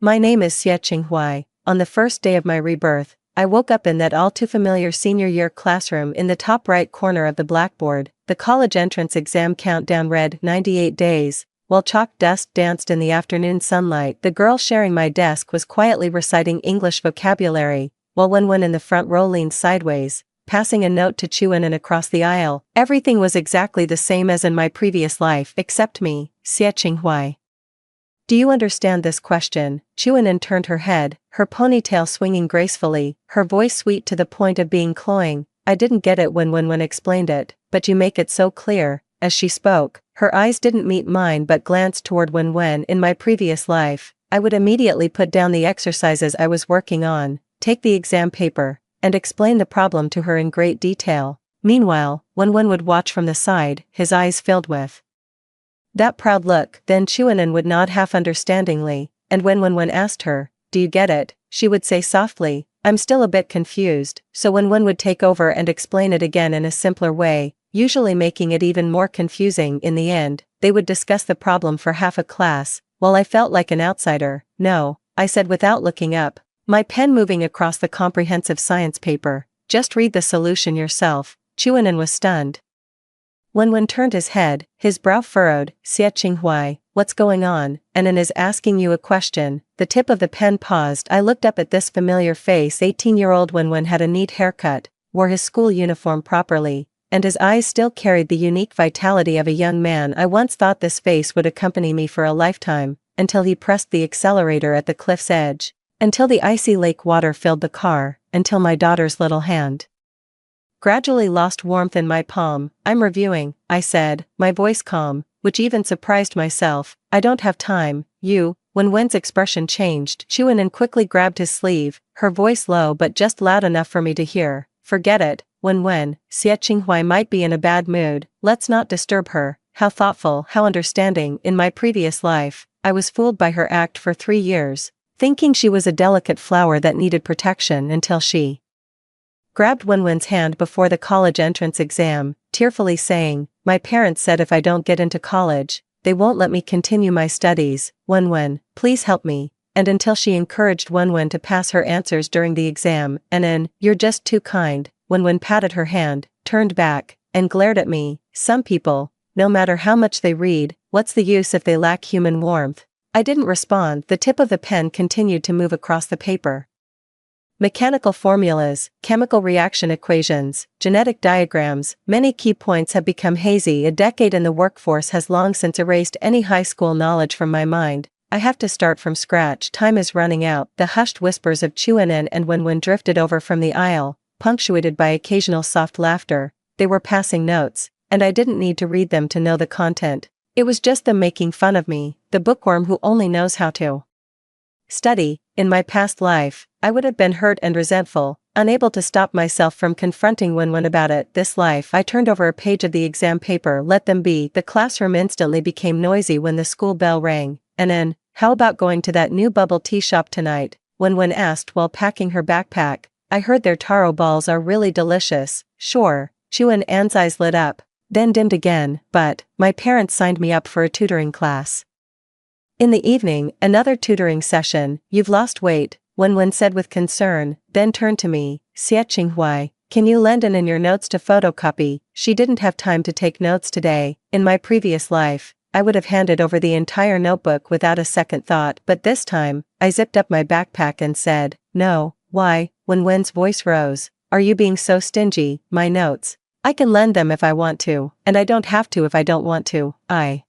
My name is Xie Qinghuai. On the first day of my rebirth, I woke up in that all-too-familiar senior year classroom in the top right corner of the blackboard. The college entrance exam countdown read 98 days. While chalk dust danced in the afternoon sunlight, the girl sharing my desk was quietly reciting English vocabulary, while Wenwen in the front row leaned sideways, passing a note to Chuan across the aisle. Everything was exactly the same as in my previous life except me, Xie Qinghuai. Do you understand this question? Chuan turned her head, her ponytail swinging gracefully, her voice sweet to the point of being cloying. I didn't get it when Wenwen explained it, but you make it so clear. As she spoke, her eyes didn't meet mine but glanced toward Wenwen. In my previous life, I would immediately put down the exercises I was working on, take the exam paper, and explain the problem to her in great detail. Meanwhile, Wenwen would watch from the side, his eyes filled with that proud look. Then Chuan would nod half understandingly, and when Wenwen asked her, "Do you get it?" she would say softly, "I'm still a bit confused," so Wenwen would take over and explain it again in a simpler way, usually making it even more confusing. In the end, they would discuss the problem for half a class, while I felt like an outsider. "No," I said without looking up, my pen moving across the comprehensive science paper. "Just read the solution yourself." Chuan was stunned. Wenwen turned his head, his brow furrowed. "Xie Qinghuai, what's going on?" "Anan is asking you a question." The tip of the pen paused. I looked up at this familiar face. 18-year-old Wenwen had a neat haircut, wore his school uniform properly, and his eyes still carried the unique vitality of a young man. I once thought this face would accompany me for a lifetime, until he pressed the accelerator at the cliff's edge, until the icy lake water filled the car, until my daughter's little hand gradually lost warmth in my palm. "I'm reviewing," I said, my voice calm, which even surprised myself. "I don't have time, you." When Wen's expression changed, Chuan quickly grabbed his sleeve, her voice low but just loud enough for me to hear. "Forget it, Wenwen, Xie Qinghuai might be in a bad mood, let's not disturb her." How thoughtful, how understanding. In my previous life, I was fooled by her act for 3 years, thinking she was a delicate flower that needed protection until she grabbed Wenwen's hand before the college entrance exam, tearfully saying, "My parents said if I don't get into college, they won't let me continue my studies. Wenwen, please help me." And until she encouraged Wenwen to pass her answers during the exam. "Anan, you're just too kind." Wenwen patted her hand, turned back, and glared at me. "Some people, no matter how much they read, what's the use if they lack human warmth?" I didn't respond. The tip of the pen continued to move across the paper. Mechanical formulas, chemical reaction equations, genetic diagrams, many key points have become hazy. A decade in the workforce has long since erased any high school knowledge from my mind. I have to start from scratch. Time is running out. The hushed whispers of Chuan and Wenwen drifted over from the aisle, punctuated by occasional soft laughter. They were passing notes, and I didn't need to read them to know the content. It was just them making fun of me, the bookworm who only knows how to study. In my past life, I would have been hurt and resentful, unable to stop myself from confronting Wenwen about it. This life, I turned over a page of the exam paper. Let them be. The classroom instantly became noisy when the school bell rang. "Anan, how about going to that new bubble tea shop tonight?" Wenwen asked while packing her backpack. "I heard their taro balls are really delicious." "Sure." Chuan's eyes lit up, then dimmed again. "But my parents signed me up for a tutoring class." In the evening, another tutoring session. "You've lost weight," Wenwen said with concern, then turned to me. "Xie Qinghuai, can you lend in your notes to photocopy?" She didn't have time to take notes today. In my previous life, I would have handed over the entire notebook without a second thought, but this time, I zipped up my backpack and said, "No." "Why?" Wenwen's voice rose. "Are you being so stingy?" "My notes. I can lend them if I want to, and I don't have to if I don't want to." I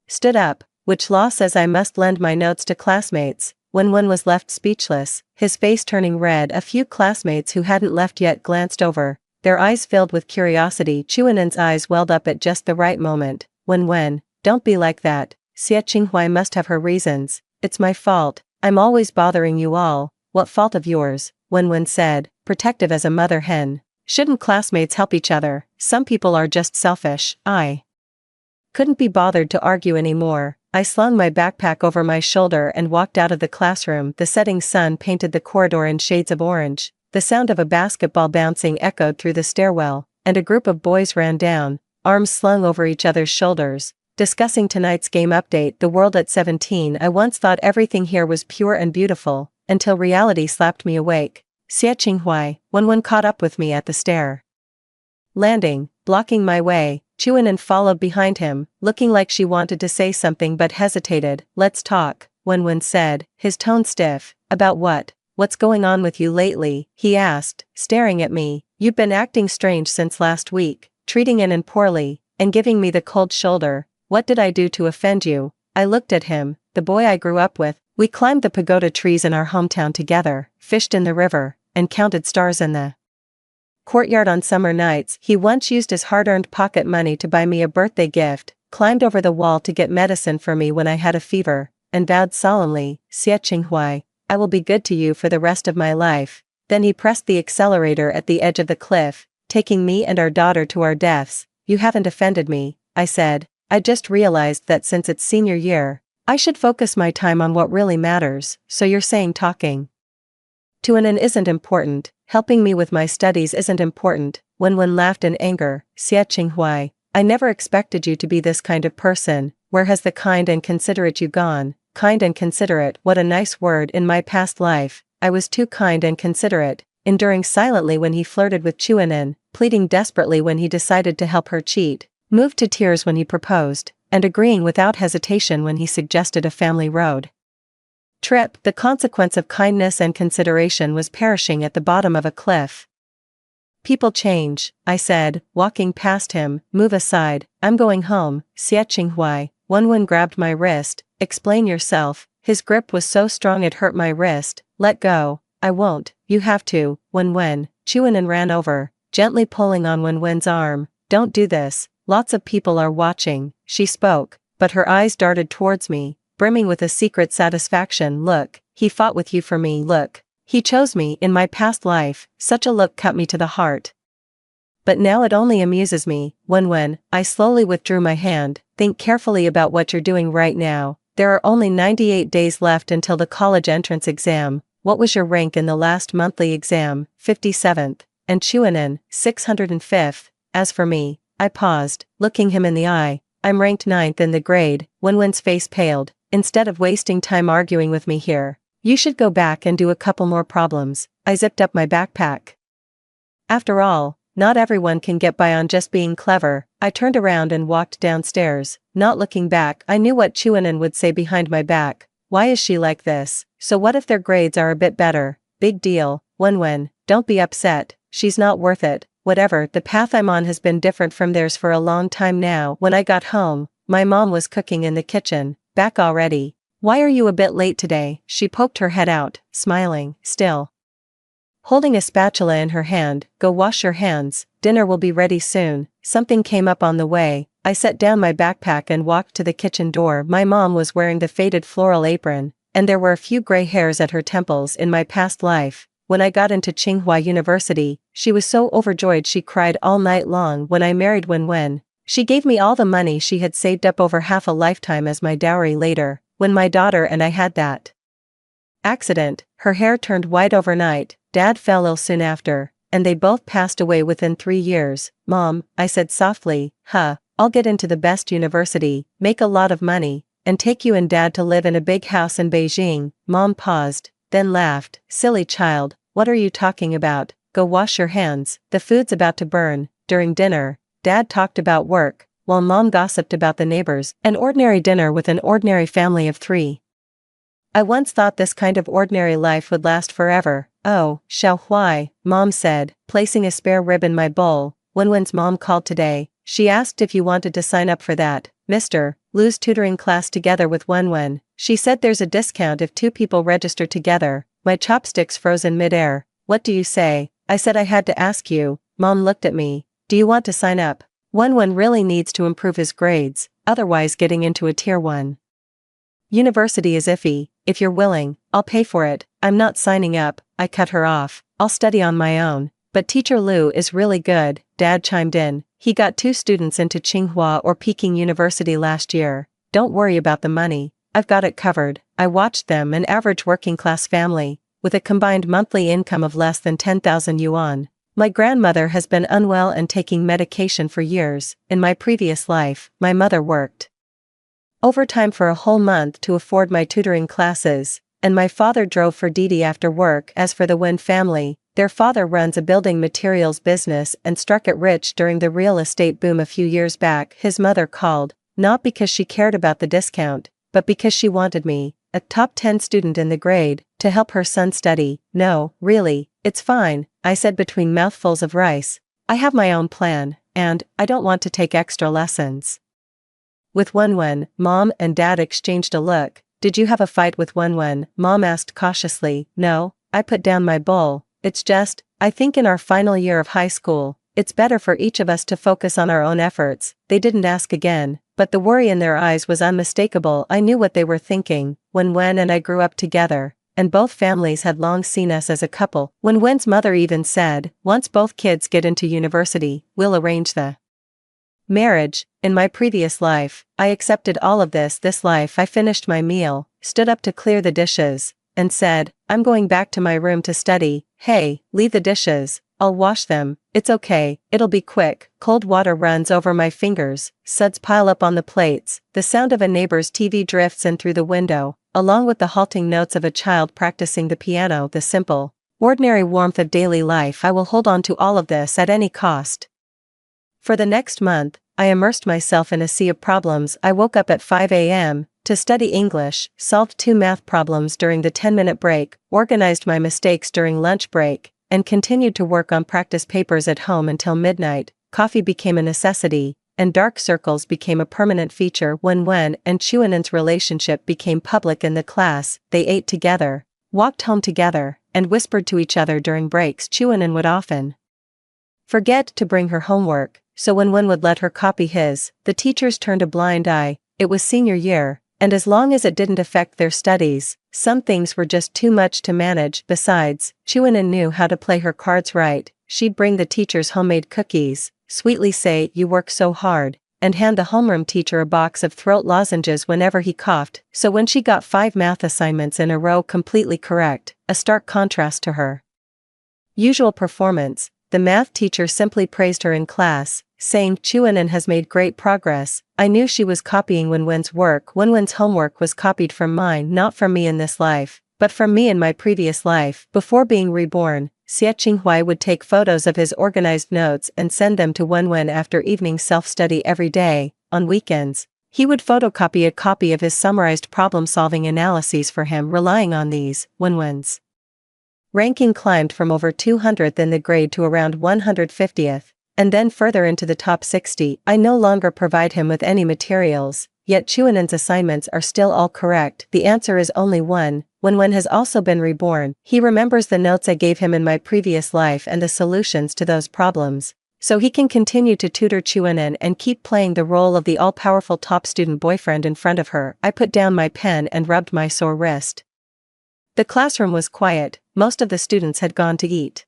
stood up. "Which law says I must lend my notes to classmates?" Wenwen was left speechless, his face turning red. A few classmates who hadn't left yet glanced over, their eyes filled with curiosity. Chuan's eyes welled up at just the right moment. "Wenwen, don't be like that. Xie Qinghuai must have her reasons. It's my fault. I'm always bothering you all." "What fault of yours?" Wenwen said, protective as a mother hen. "Shouldn't classmates help each other? Some people are just selfish." I couldn't be bothered to argue anymore. I slung my backpack over my shoulder and walked out of the classroom. The setting sun painted the corridor in shades of orange. The sound of a basketball bouncing echoed through the stairwell, and a group of boys ran down, arms slung over each other's shoulders. discussing tonight's game update. The world at 17. I once thought everything here was pure and beautiful, until reality slapped me awake. Xie Qinghuai, Wenwen caught up with me at the stair landing, blocking my way. Chuanan followed behind him, looking like she wanted to say something but hesitated. Let's talk, Wenwen said, his tone stiff. About what? What's going on with you lately? He asked, staring at me. You've been acting strange since last week, treating Inan poorly, and giving me the cold shoulder. What did I do to offend you? I looked at him, the boy I grew up with. We climbed the pagoda trees in our hometown together, fished in the river, and counted stars in the courtyard on summer nights. He once used his hard-earned pocket money to buy me a birthday gift, climbed over the wall to get medicine for me when I had a fever, and vowed solemnly, Xie Qinghuai, I will be good to you for the rest of my life. Then he pressed the accelerator at the edge of the cliff, taking me and our daughter to our deaths. You haven't offended me, I said. I just realized that since it's senior year, I should focus my time on what really matters. So you're saying talking to Anan isn't important, helping me with my studies isn't important. Wenwen laughed in anger. Xie Qinghuai, I never expected you to be this kind of person. Where has the kind and considerate you gone? Kind and considerate, what a nice word. In my past life, I was too kind and considerate, enduring silently when he flirted with Chuanan, pleading desperately when he decided to help her cheat, moved to tears when he proposed, and agreeing without hesitation when he suggested a family road trip. The consequence of kindness and consideration was perishing at the bottom of a cliff. People change, I said, walking past him. Move aside, I'm going home. Xie Qinghuai, Wenwen grabbed my wrist. Explain yourself. His grip was so strong it hurt my wrist. Let go. I won't. You have to. Wenwen. Chuanan ran over, gently pulling on Wenwen's arm. Don't do this. Lots of people are watching. She spoke, but her eyes darted towards me, brimming with a secret satisfaction. Look, he fought with you for me. Look, he chose me in my past life. Such a look cut me to the heart. But now it only amuses me. Wenwen, I slowly withdrew my hand. Think carefully about what you're doing right now. There are only 98 days left until the college entrance exam. What was your rank in the last monthly exam? 57th. And Chuanan, 605th. As for me, I paused, looking him in the eye. I'm ranked 9th in the grade. Wenwen's face paled. Instead of wasting time arguing with me here, you should go back and do a couple more problems. I zipped up my backpack. After all, not everyone can get by on just being clever. I turned around and walked downstairs, not looking back. I knew what Chuanan would say behind my back. Why is she like this? So what if their grades are a bit better? Big deal. Wenwen, don't be upset. She's not worth it. Whatever, the path I'm on has been different from theirs for a long time now. When I got home, my mom was cooking in the kitchen. Back already? Why are you a bit late today? She poked her head out, smiling, still holding a spatula in her hand. Go wash your hands, dinner will be ready soon. Something came up on the way. I set down my backpack and walked to the kitchen door. My mom was wearing the faded floral apron, and there were a few gray hairs at her temples. In my past life, when I got into Tsinghua University, she was so overjoyed she cried all night long. When I married Wenwen, she gave me all the money she had saved up over half a lifetime as my dowry. Later, when my daughter and I had that accident, her hair turned white overnight. Dad fell ill soon after, and they both passed away within 3 years. Mom, I said softly, I'll get into the best university, make a lot of money, and take you and Dad to live in a big house in Beijing. Mom paused, then laughed. Silly child, what are you talking about? Go wash your hands, the food's about to burn. During dinner, Dad talked about work, while Mom gossiped about the neighbors. An ordinary dinner with an ordinary family of 3. I once thought this kind of ordinary life would last forever. Oh, Xiao Huai, Mom said, placing a spare rib in my bowl. Wenwen's mom called today. She asked if you wanted to sign up for that, Mr. Lu's tutoring class together with Wenwen. She said there's a discount if 2 people register together. My chopsticks froze in midair. What do you say? I said I had to ask you. Mom looked at me. Do you want to sign up? Wenwen really needs to improve his grades, otherwise getting into a tier 1 university is iffy. If you're willing, I'll pay for it. I'm not signing up. I cut her off. I'll study on my own. But Teacher Lu is really good, Dad chimed in. He got 2 students into Tsinghua or Peking University last year. Don't worry about the money. I've got it covered. I watched them, an average working-class family, with a combined monthly income of less than 10,000 yuan. My grandmother has been unwell and taking medication for years. In my previous life, my mother worked overtime for a whole month to afford my tutoring classes, and my father drove for Didi after work. As for the Wen family, their father runs a building materials business and struck it rich during the real estate boom a few years back. His mother called, not because she cared about the discount, but because she wanted me, a top 10 student in the grade, to help her son study. No, really, it's fine, I said between mouthfuls of rice. I have my own plan, and I don't want to take extra lessons. With Wenwen, Mom and Dad exchanged a look. Did you have a fight with Wenwen? Mom asked cautiously. No, I put down my bowl. It's just, I think in our final year of high school, it's better for each of us to focus on our own efforts. They didn't ask again, but the worry in their eyes was unmistakable. I knew what they were thinking. Wenwen and I grew up together, and both families had long seen us as a couple. Wenwen's mother even said, once both kids get into university, we'll arrange the marriage. In my previous life, I accepted all of this. This life I finished my meal, stood up to clear the dishes, and said, I'm going back to my room to study. Hey, leave the dishes, I'll wash them, it's okay, it'll be quick. Cold water runs over my fingers, suds pile up on the plates, the sound of a neighbor's TV drifts in through the window, along with the halting notes of a child practicing the piano. The simple, ordinary warmth of daily life. I will hold on to all of this at any cost. For the next month, I immersed myself in a sea of problems. I woke up at 5 a.m. to study English, solved 2 math problems during the 10-minute break, organized my mistakes during lunch break, and continued to work on practice papers at home until midnight. Coffee became a necessity, and dark circles became a permanent feature. Wenwen and Chuanen's relationship became public in the class. They ate together, walked home together, and whispered to each other during breaks. Chuanen would often forget to bring her homework, so Wenwen would let her copy his. The teachers turned a blind eye. It was senior year, and as long as it didn't affect their studies, some things were just too much to manage. Besides, Chuanen knew how to play her cards right. She'd bring the teachers homemade cookies, sweetly say, "You work so hard," and hand the homeroom teacher a box of throat lozenges whenever he coughed. So when she got 5 math assignments in a row completely correct, a stark contrast to her usual performance, the math teacher simply praised her in class, saying, Chuanen has made great progress. I knew she was copying Wenwen's work. Wenwen's homework was copied from mine, not from me in this life, but from me in my previous life. Before being reborn, Xie Qinghuai would take photos of his organized notes and send them to Wenwen after evening self-study every day. On weekends, he would photocopy a copy of his summarized problem-solving analyses for him. Relying on these, Wenwen's ranking climbed from over 200th in the grade to around 150th, and then further into the top 60. I no longer provide him with any materials, yet Chuanen's assignments are still all correct. The answer is only one. Wenwen has also been reborn. He remembers the notes I gave him in my previous life and the solutions to those problems, so he can continue to tutor Chuanen and keep playing the role of the all-powerful top student boyfriend in front of her. I put down my pen and rubbed my sore wrist. The classroom was quiet. Most of the students had gone to eat,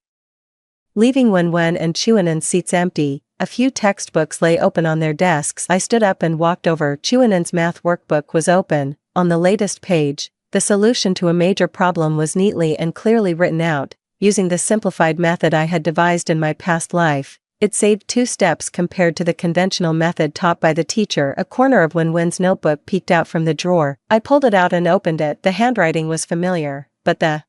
leaving Wenwen and Chuanen's seats empty. A few textbooks lay open on their desks. I stood up and walked over. Chuanen's math workbook was open. On the latest page, the solution to a major problem was neatly and clearly written out, using the simplified method I had devised in my past life. It saved 2 steps compared to the conventional method taught by the teacher. A corner of Wenwen's notebook peeked out from the drawer. I pulled it out and opened it. The handwriting was familiar, but the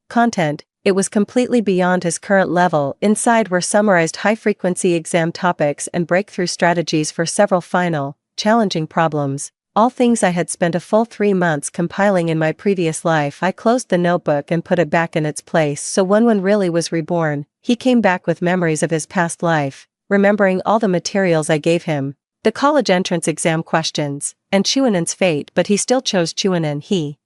content, it was completely beyond his current level. Inside were summarized high-frequency exam topics and breakthrough strategies for several final, challenging problems, all things I had spent a full 3 months compiling in my previous life. I closed the notebook and put it back in its place. So Wenwen really was reborn. He came back with memories of his past life, remembering all the materials I gave him, the college entrance exam questions, and Chuanen's fate. But he still chose Chuanen. He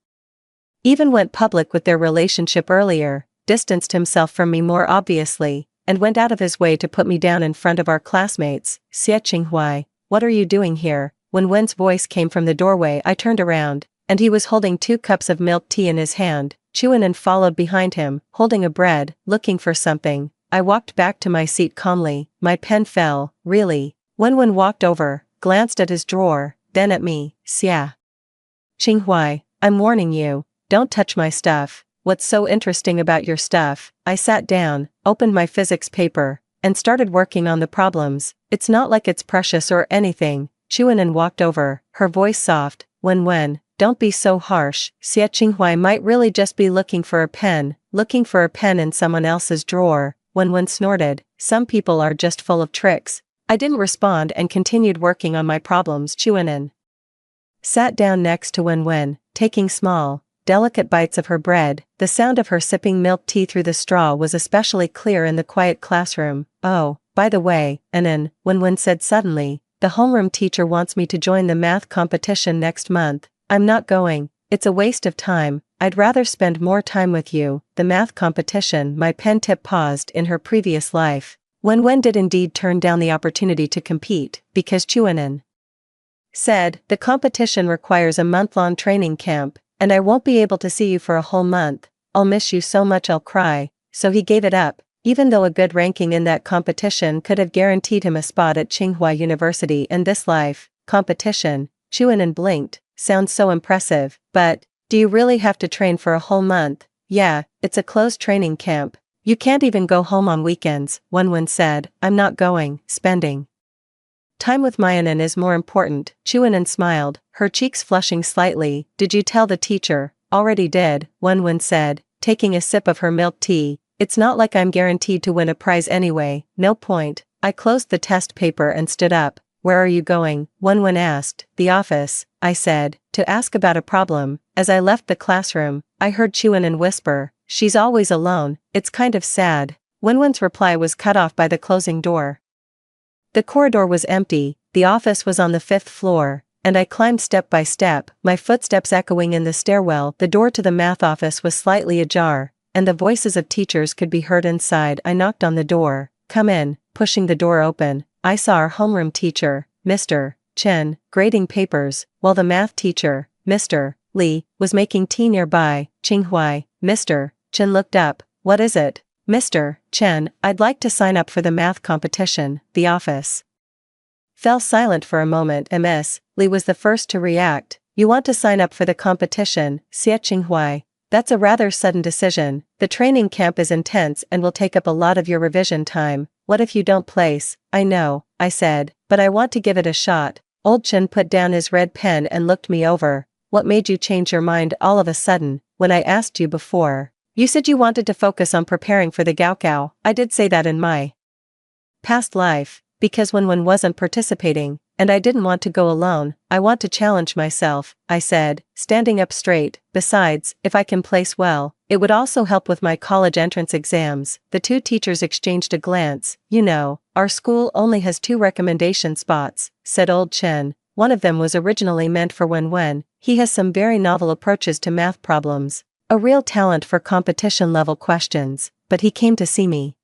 even went public with their relationship earlier, distanced himself from me more obviously, and went out of his way to put me down in front of our classmates. Xie Qinghuai, what are you doing here? When Wen's voice came from the doorway, I turned around, and he was holding 2 cups of milk tea in his hand. Chuanen followed behind him, holding a bread, looking for something. I walked back to my seat calmly. My pen fell. Really? Wenwen walked over, glanced at his drawer, then at me. Xie Qinghuai, I'm warning you, don't touch my stuff. What's so interesting about your stuff? I sat down, opened my physics paper, and started working on the problems. It's not like it's precious or anything, Chuanan walked over, her voice soft. When, don't be so harsh. Xie Qinghuai might really just be looking for a pen in someone else's drawer. When snorted, some people are just full of tricks. I didn't respond and continued working on my problems. Chuanan sat down next to Wen, taking small, delicate bites of her bread. The sound of her sipping milk tea through the straw was especially clear in the quiet classroom. Oh, by the way, Wen said suddenly, the homeroom teacher wants me to join the math competition next month. I'm not going. It's a waste of time. I'd rather spend more time with you. The math competition. My pen tip paused in her previous life. Wen did indeed turn down the opportunity to compete, because Chuanan said, the competition requires a month-long training camp, and I won't be able to see you for a whole month. I'll miss you so much I'll cry. So he gave it up, even though a good ranking in that competition could have guaranteed him a spot at Tsinghua University. And this life competition, Chuanan blinked, sounds so impressive, but do you really have to train for a whole month? Yeah, it's a closed training camp. You can't even go home on weekends. Wen said, I'm not going. Spending time with Mayanan is more important. Chuanan smiled, her cheeks flushing slightly. Did you tell the teacher? Already did, Wen said, taking a sip of her milk tea. It's not like I'm guaranteed to win a prize anyway. No point. I closed the test paper and stood up. Where are you going? Wen asked. The office, I said, to ask about a problem. As I left the classroom, I heard Chuanan whisper, she's always alone. It's kind of sad. Wen's reply was cut off by the closing door. The corridor was empty, the office was on the 5th floor, and I climbed step by step, my footsteps echoing in the stairwell. The door to the math office was slightly ajar, and the voices of teachers could be heard inside. I knocked on the door. Come in. Pushing the door open, I saw our homeroom teacher, Mr. Chen, grading papers, while the math teacher, Mr. Li, was making tea nearby. Qinghuai. Mr. Chen looked up. What is it? Mr. Chen, I'd like to sign up for the math competition. The office fell silent for a moment. Ms. Li was the first to react. You want to sign up for the competition? Xie Qinghuai. That's a rather sudden decision. The training camp is intense and will take up a lot of your revision time. What if you don't place? I know, I said, but I want to give it a shot. Old Chen put down his red pen and looked me over. What made you change your mind all of a sudden? When I asked you before, you said you wanted to focus on preparing for the Gaokao. I did say that in my past life, because when wasn't participating, and I didn't want to go alone. I want to challenge myself, I said, standing up straight. Besides, if I can place well, it would also help with my college entrance exams. The two teachers exchanged a glance. You know, our school only has 2 recommendation spots, said Old Chen. One of them was originally meant for Wen. He has some very novel approaches to math problems, a real talent for competition-level questions, but he came to see me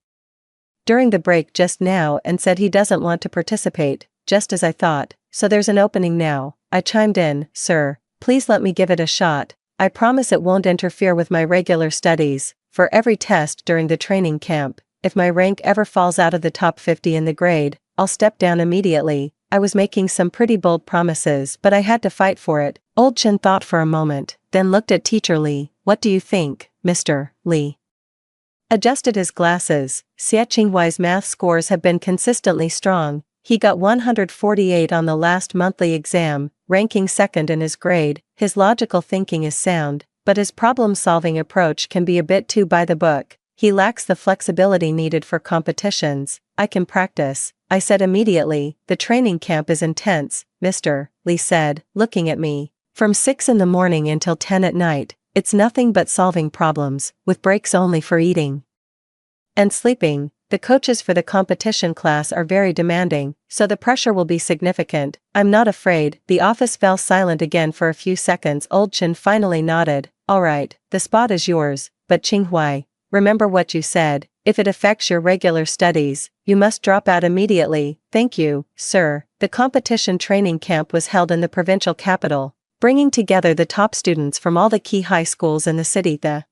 during the break just now and said he doesn't want to participate, just as I thought. So there's an opening now. I chimed in. Sir, please let me give it a shot. I promise it won't interfere with my regular studies. For every test during the training camp, if my rank ever falls out of the top 50 in the grade, I'll step down immediately. I was making some pretty bold promises, but I had to fight for it. Old Chen thought for a moment, then looked at Teacher Li. What do you think, Mr. Li? Adjusted his glasses. Xie Qinghuai's math scores have been consistently strong. He got 148 on the last monthly exam, ranking 2nd in his grade. His logical thinking is sound, but his problem-solving approach can be a bit too by the book. He lacks the flexibility needed for competitions. I can practice, I said immediately. The training camp is intense, Mr. Li said, looking at me. From 6 in the morning until 10 at night. It's nothing but solving problems, with breaks only for eating and sleeping. The coaches for the competition class are very demanding, so the pressure will be significant. I'm not afraid. The office fell silent again for a few seconds. Old Chen finally nodded. Alright, the spot is yours, but Qinghuai, remember what you said. If it affects your regular studies, you must drop out immediately. Thank you, sir. The competition training camp was held in the provincial capital, bringing together the top students from all the key high schools in the city. The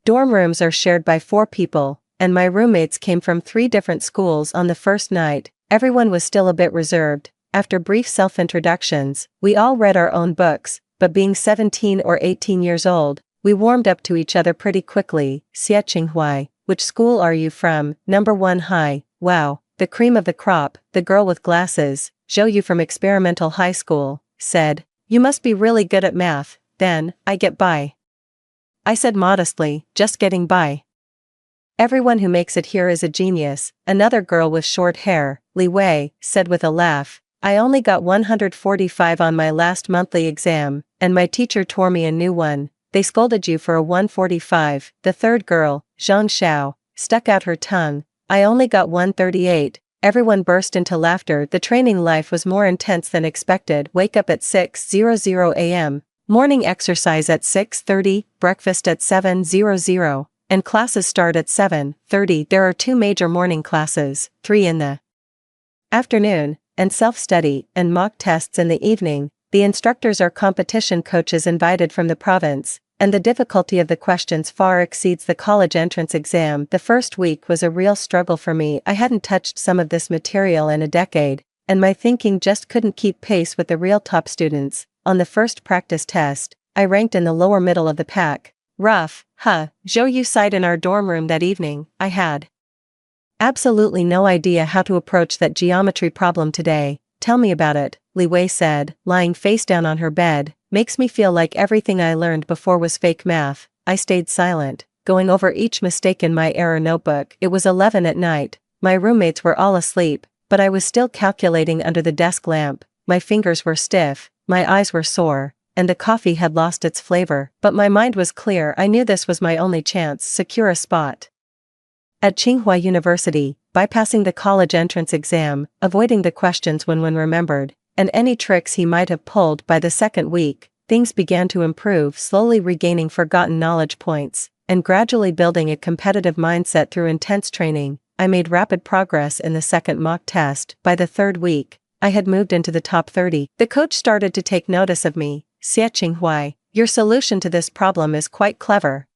dorm rooms are shared by 4 people, and my roommates came from 3 different schools. On the first night, everyone was still a bit reserved. After brief self-introductions, we all read our own books, but being 17 or 18 years old, we warmed up to each other pretty quickly. Xie Qinghuai, which school are you from? Number 1 High. Wow, the cream of the crop. The girl with glasses, Zhou Yu from experimental high school, said, "You must be really good at math, then, I get by." I said modestly, "Just getting by." "Everyone who makes it here is a genius," another girl with short hair, Li Wei, said with a laugh. "I only got 145 on my last monthly exam, and my teacher tore me a new one." "They scolded you for a 145, the third girl, Zhang Xiao, stuck out her tongue. "I only got 138. Everyone burst into laughter. The training life was more intense than expected. Wake up at 6:00 a.m. Morning exercise at 6:30, breakfast at 7:00, and classes start at 7:30. There are 2 major morning classes, 3 in the afternoon, and self-study and mock tests in the evening. The instructors are competition coaches invited from the province, and the difficulty of the questions far exceeds the college entrance exam. The first week was a real struggle for me. I hadn't touched some of this material in a decade, and my thinking just couldn't keep pace with the real top students. On the first practice test, I ranked in the lower middle of the pack. Rough, huh? Zhou Yu sighed in our dorm room that evening. I had absolutely no idea how to approach that geometry problem today. "Tell me about it," Li Wei said, lying face down on her bed. "Makes me feel like everything I learned before was fake math." I stayed silent, going over each mistake in my error notebook. It was 11 at night. My roommates were all asleep, but I was still calculating under the desk lamp. My fingers were stiff, my eyes were sore, and the coffee had lost its flavor. But my mind was clear. I knew this was my only chance: secure a spot at Tsinghua University, bypassing the college entrance exam, avoiding the questions when one remembered, and any tricks he might have pulled. By the second week, things began to improve, slowly regaining forgotten knowledge points, and gradually building a competitive mindset through intense training. I made rapid progress in the second mock test. By the third week, I had moved into the top 30. The coach started to take notice of me. "Xie Qinghua, your solution to this problem is quite clever.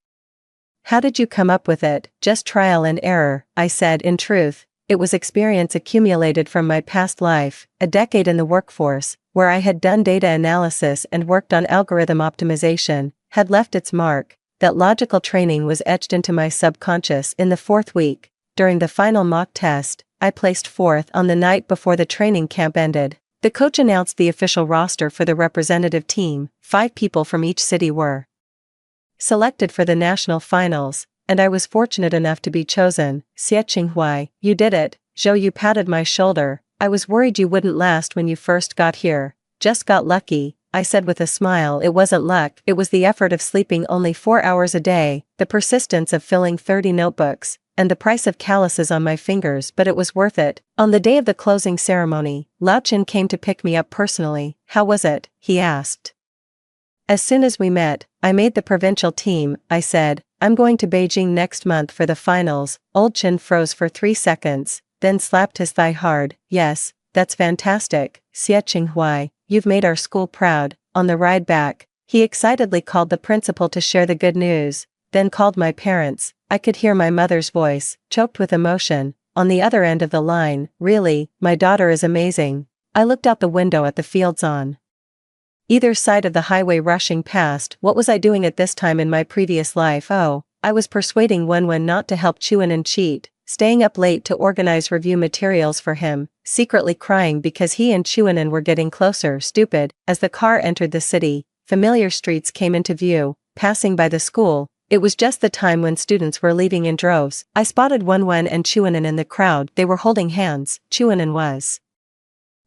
How did you come up with it?" "Just trial and error," I said. In truth, it was experience accumulated from my past life, a decade in the workforce, where I had done data analysis and worked on algorithm optimization, had left its mark. That logical training was etched into my subconscious. In the fourth week, during the final mock test, I placed fourth. On the night before the training camp ended, the coach announced the official roster for the representative team. 5 people from each city were selected for the national finals, and I was fortunate enough to be chosen. "Xie Qinghua, you did it." Zhou Yu patted my shoulder. "I was worried you wouldn't last when you first got here." "Just got lucky," I said with a smile. "It wasn't luck, it was the effort of sleeping only 4 hours a day, the persistence of filling 30 notebooks, and the price of calluses on my fingers, but it was worth it." On the day of the closing ceremony, Lao Chen came to pick me up personally. "How was it?" he asked. As soon as we met, "I made the provincial team," I said. "I'm going to Beijing next month for the finals." Old Chen froze for 3 seconds, then slapped his thigh hard. "Yes, that's fantastic, Xie Qinghua, you've made our school proud." On the ride back, he excitedly called the principal to share the good news, then called my parents. I could hear my mother's voice, choked with emotion, on the other end of the line. "Really, my daughter is amazing." I looked out the window at the fields on either side of the highway rushing past. What was I doing at this time in my previous life? Oh, I was persuading Wenwen not to help Chuanan cheat, staying up late to organize review materials for him, secretly crying because he and Chuanan were getting closer. Stupid. As the car entered the city, familiar streets came into view. Passing by the school, it was just the time when students were leaving in droves. I spotted Wenwen and Chuanan in the crowd. They were holding hands. Chuanan was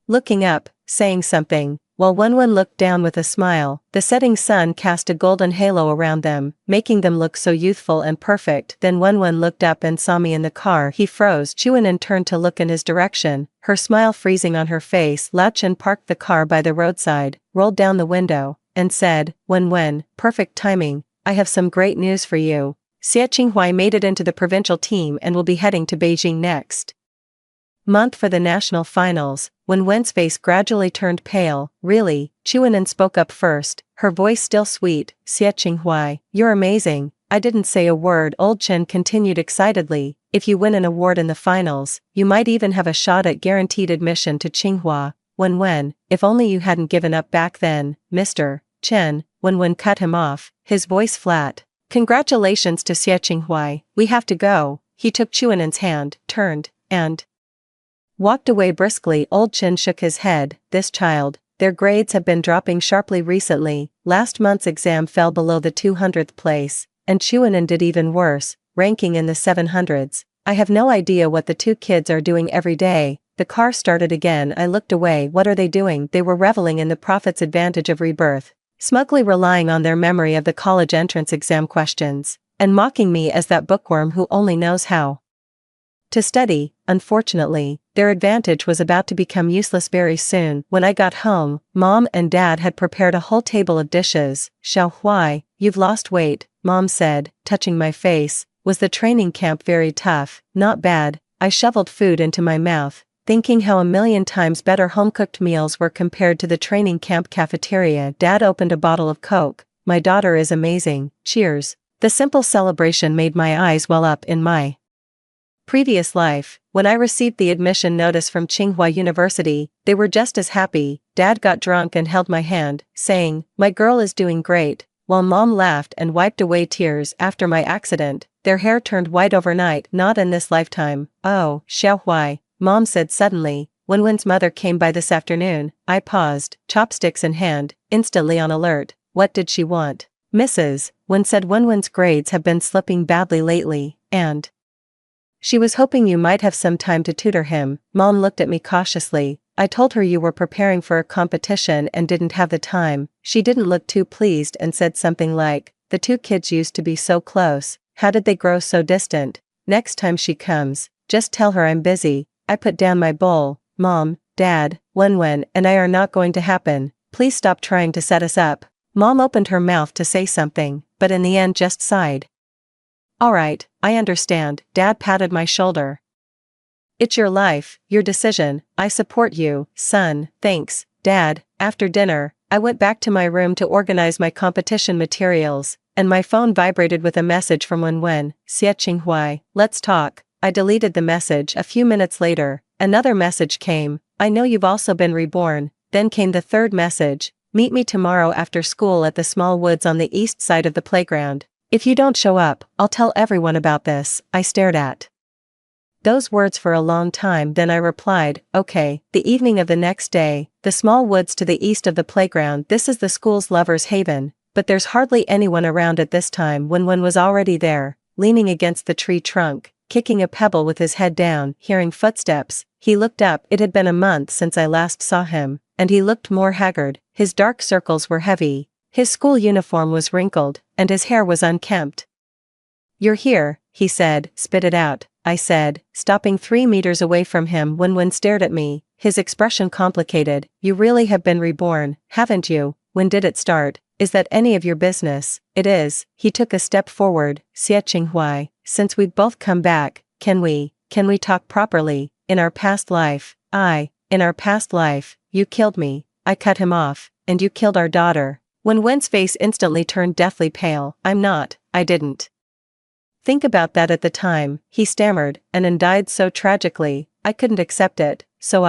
looking up, saying something, while Wenwen looked down with a smile. The setting sun cast a golden halo around them, making them look so youthful and perfect. Then Wenwen looked up and saw me in the car. He froze. Chuanan turned to look in his direction, her smile freezing on her face. Lao Chen parked the car by the roadside, rolled down the window, and said, "Wenwen, perfect timing, I have some great news for you. Xie Qinghua made it into the provincial team and will be heading to Beijing next month for the national finals." When Wen's face gradually turned pale. "Really?" Chuanan spoke up first, her voice still sweet. "Xie Qinghua, you're amazing." I didn't say a word. Old Chen continued excitedly. "If you win an award in the finals, you might even have a shot at guaranteed admission to Tsinghua. Wen, if only you hadn't given up back then, Mr. Chen." Wen cut him off, his voice flat. "Congratulations to Xie Qinghua, we have to go." He took Chuanan's hand, turned, and Walked away briskly. Old Chin shook his head. This child, their grades have been dropping sharply recently. Last month's exam fell below the 200th place, and Chuanan did even worse, ranking in the 700s. I have no idea what the two kids are doing every day. The car started again. I looked away. What are they doing? They were reveling in the prophet's advantage of rebirth, smugly relying on their memory of the college entrance exam questions, and mocking me as that bookworm who only knows how to study. Unfortunately, their advantage was about to become useless very soon. When I got home, Mom and Dad had prepared a whole table of dishes. Xiao Huai, you've lost weight, Mom said, touching my face. Was the training camp very tough? Not bad. I shoveled food into my mouth, thinking how a million times better home-cooked meals were compared to the training camp cafeteria. Dad opened a bottle of Coke. My daughter is amazing. Cheers. The simple celebration made my eyes well up. In my previous life, when I received the admission notice from Tsinghua University, they were just as happy. Dad got drunk and held my hand, saying, "My girl is doing great," while Mom laughed and wiped away tears. After my accident, their hair turned white overnight. Not in this lifetime. Oh, Xiao Huai, Mom said suddenly. Wenwen's mother came by this afternoon. I paused, chopsticks in hand, instantly on alert. What did she want? Mrs. Wen said Wenwen's grades have been slipping badly lately, and she was hoping you might have some time to tutor him. Mom looked at me cautiously. I told her you were preparing for a competition and didn't have the time. She didn't look too pleased and said something like, the two kids used to be so close. How did they grow so distant? Next time she comes, just tell her I'm busy. I put down my bowl. Mom, Dad, Wenwen and I are not going to happen. Please stop trying to set us up. Mom opened her mouth to say something, but in the end just sighed. All right, I understand. Dad patted my shoulder. It's your life, your decision. I support you, son. Thanks, Dad. After dinner, I went back to my room to organize my competition materials, and my phone vibrated with a message from Wenwen. Xie Qinghuai, let's talk. I deleted the message. A few minutes later, another message came. I know you've also been reborn. Then came the third message. Meet me tomorrow after school at the small woods on the east side of the playground. If you don't show up, I'll tell everyone about this. I stared at those words for a long time. Then I replied, okay. The evening of the next day, the small woods to the east of the playground. This is the school's lover's haven, but there's hardly anyone around at this time. Wenwen was already there, leaning against the tree trunk, kicking a pebble with his head down. Hearing footsteps, he looked up. It had been a month since I last saw him, and he looked more haggard. His dark circles were heavy. His school uniform was wrinkled, and his hair was unkempt. You're here, he said. Spit it out, I said, stopping 3 meters away from him. Wenwen stared at me, his expression complicated. You really have been reborn, haven't you? When did it start? Is that any of your business? It is. He took a step forward. Xie Qinghuai, since we've both come back, can we talk properly? In our past life, in our past life, you killed me. I cut him off, and you killed our daughter. Wenwen's face instantly turned deathly pale. I didn't think about that at the time, he stammered, and then died so tragically, I couldn't accept it. So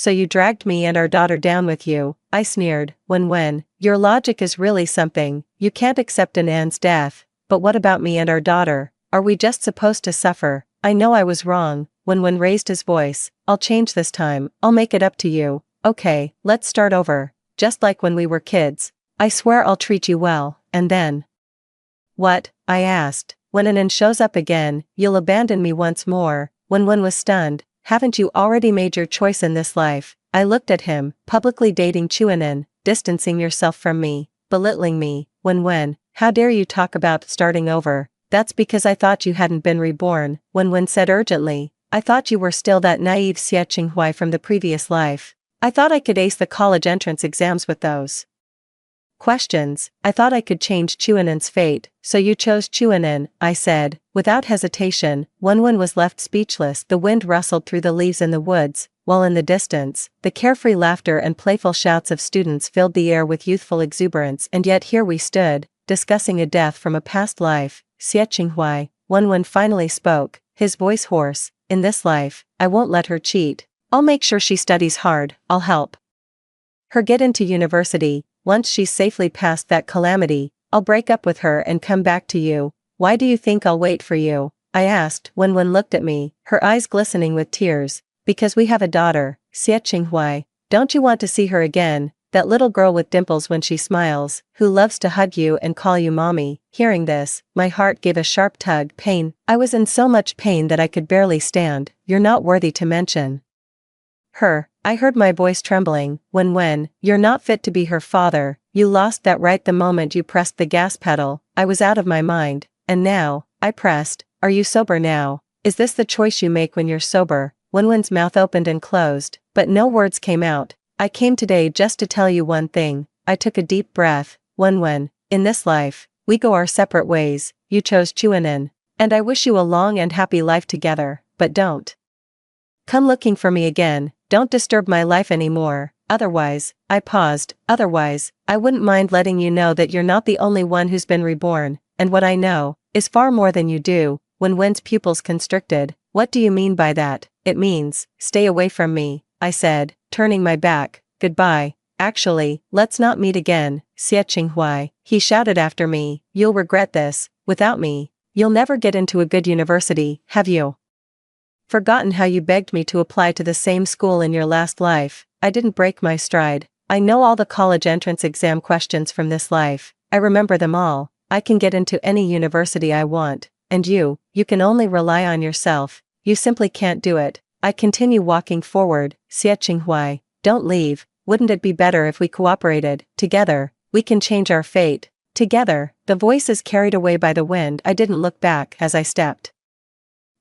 you dragged me and our daughter down with you, I sneered. Wenwen, your logic is really something. You can't accept An's death, but what about me and our daughter? Are we just supposed to suffer? I know I was wrong. Wenwen raised his voice. I'll change this time. I'll make it up to you. Okay, let's start over. Just like when we were kids. I swear I'll treat you well, and then. What? I asked. When An shows up again, you'll abandon me once more. Wenwen was stunned. Haven't you already made your choice in this life? I looked at him. Publicly dating Chuanan, distancing yourself from me, belittling me. Wenwen, how dare you talk about starting over? That's because I thought you hadn't been reborn, Wenwen said urgently. I thought you were still that naive Xie Qinghuai from the previous life. I thought I could ace the college entrance exams with those questions. I thought I could change Chuanan's fate, so you chose Chuanan, I said, without hesitation. Wenwen was left speechless. The wind rustled through the leaves in the woods, while in the distance, the carefree laughter and playful shouts of students filled the air with youthful exuberance. And yet here we stood, discussing a death from a past life. Xie Qinghuai, Wenwen finally spoke, his voice hoarse. In this life, I won't let her cheat. I'll make sure she studies hard. I'll help her get into university. Once she's safely past that calamity, I'll break up with her and come back to you. Why do you think I'll wait for you? I asked. Wenwen looked at me, her eyes glistening with tears. Because we have a daughter, Xie Qinghuai. Don't you want to see her again? That little girl with dimples when she smiles, who loves to hug you and call you mommy. Hearing this, my heart gave a sharp tug. Pain. I was in so much pain that I could barely stand. You're not worthy to mention her. I heard my voice trembling. When, you're not fit to be her father. You lost that right the moment you pressed the gas pedal. I was out of my mind. And now, I pressed. Are you sober now? Is this the choice you make when you're sober? Wenwen's mouth opened and closed, but no words came out. I came today just to tell you one thing. I took a deep breath. Wenwen, in this life, we go our separate ways. You chose Chuanen. And I wish you a long and happy life together, but don't come looking for me again. Don't disturb my life anymore. Otherwise, I paused. Otherwise, I wouldn't mind letting you know that you're not the only one who's been reborn, and what I know is far more than you do. Wenwen's pupils constricted. What do you mean by that? It means, stay away from me, I said, turning my back. Goodbye. Actually, let's not meet again, Xie Qinghuai. He shouted after me. You'll regret this. Without me, you'll never get into a good university, have you forgotten how you begged me to apply to the same school in your last life? I didn't break my stride. I know all the college entrance exam questions from this life. I remember them all. I can get into any university I want. And you can only rely on yourself. You simply can't do it. I continue walking forward. Xie Qinghuai, don't leave. Wouldn't it be better if we cooperated? Together, we can change our fate. Together. The voices carried away by the wind. I didn't look back as I stepped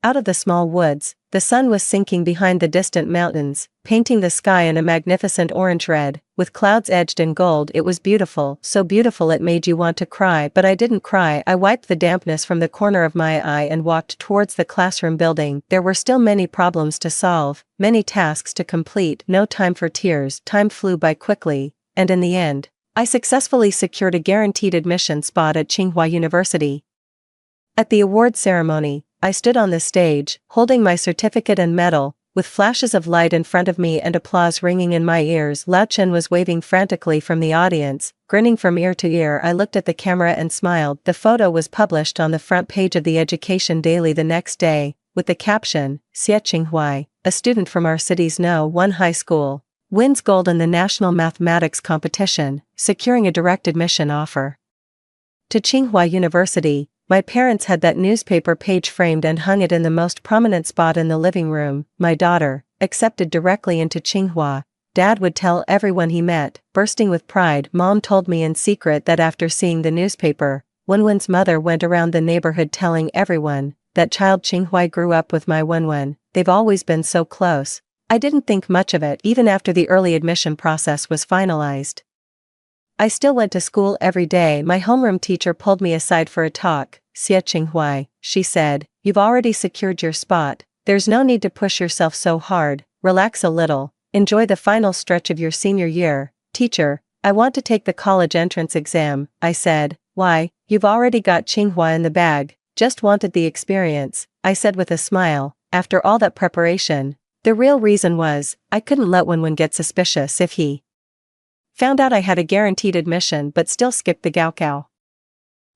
out of the small woods. The sun was sinking behind the distant mountains, painting the sky in a magnificent orange-red, with clouds edged in gold. It was beautiful, so beautiful it made you want to cry, but I didn't cry. I wiped the dampness from the corner of my eye and walked towards the classroom building. There were still many problems to solve, many tasks to complete, no time for tears. Time flew by quickly, and in the end, I successfully secured a guaranteed admission spot at Tsinghua University. At the award ceremony, I stood on the stage, holding my certificate and medal, with flashes of light in front of me and applause ringing in my ears. Lao Chen was waving frantically from the audience, grinning from ear to ear. I looked at the camera and smiled. The photo was published on the front page of the Education Daily the next day, with the caption, Xie Qinghuai, a student from our city's No. 1 high school, wins gold in the National Mathematics Competition, securing a direct admission offer to Tsinghua University. My parents had that newspaper page framed and hung it in the most prominent spot in the living room. My daughter, accepted directly into Tsinghua, Dad would tell everyone he met. Bursting with pride, Mom told me in secret that after seeing the newspaper, Wenwen's mother went around the neighborhood telling everyone that child Qinghuai grew up with my Wenwen. They've always been so close. I didn't think much of it even after the early admission process was finalized. I still went to school every day. My homeroom teacher pulled me aside for a talk. Xie Qinghuai, she said, you've already secured your spot. There's no need to push yourself so hard. Relax a little. Enjoy the final stretch of your senior year. Teacher, I want to take the college entrance exam, I said. Why, you've already got Tsinghua in the bag. Just wanted the experience, I said with a smile. After all that preparation, the real reason was, I couldn't let Wenwen get suspicious if he found out I had a guaranteed admission but still skipped the Gaokao.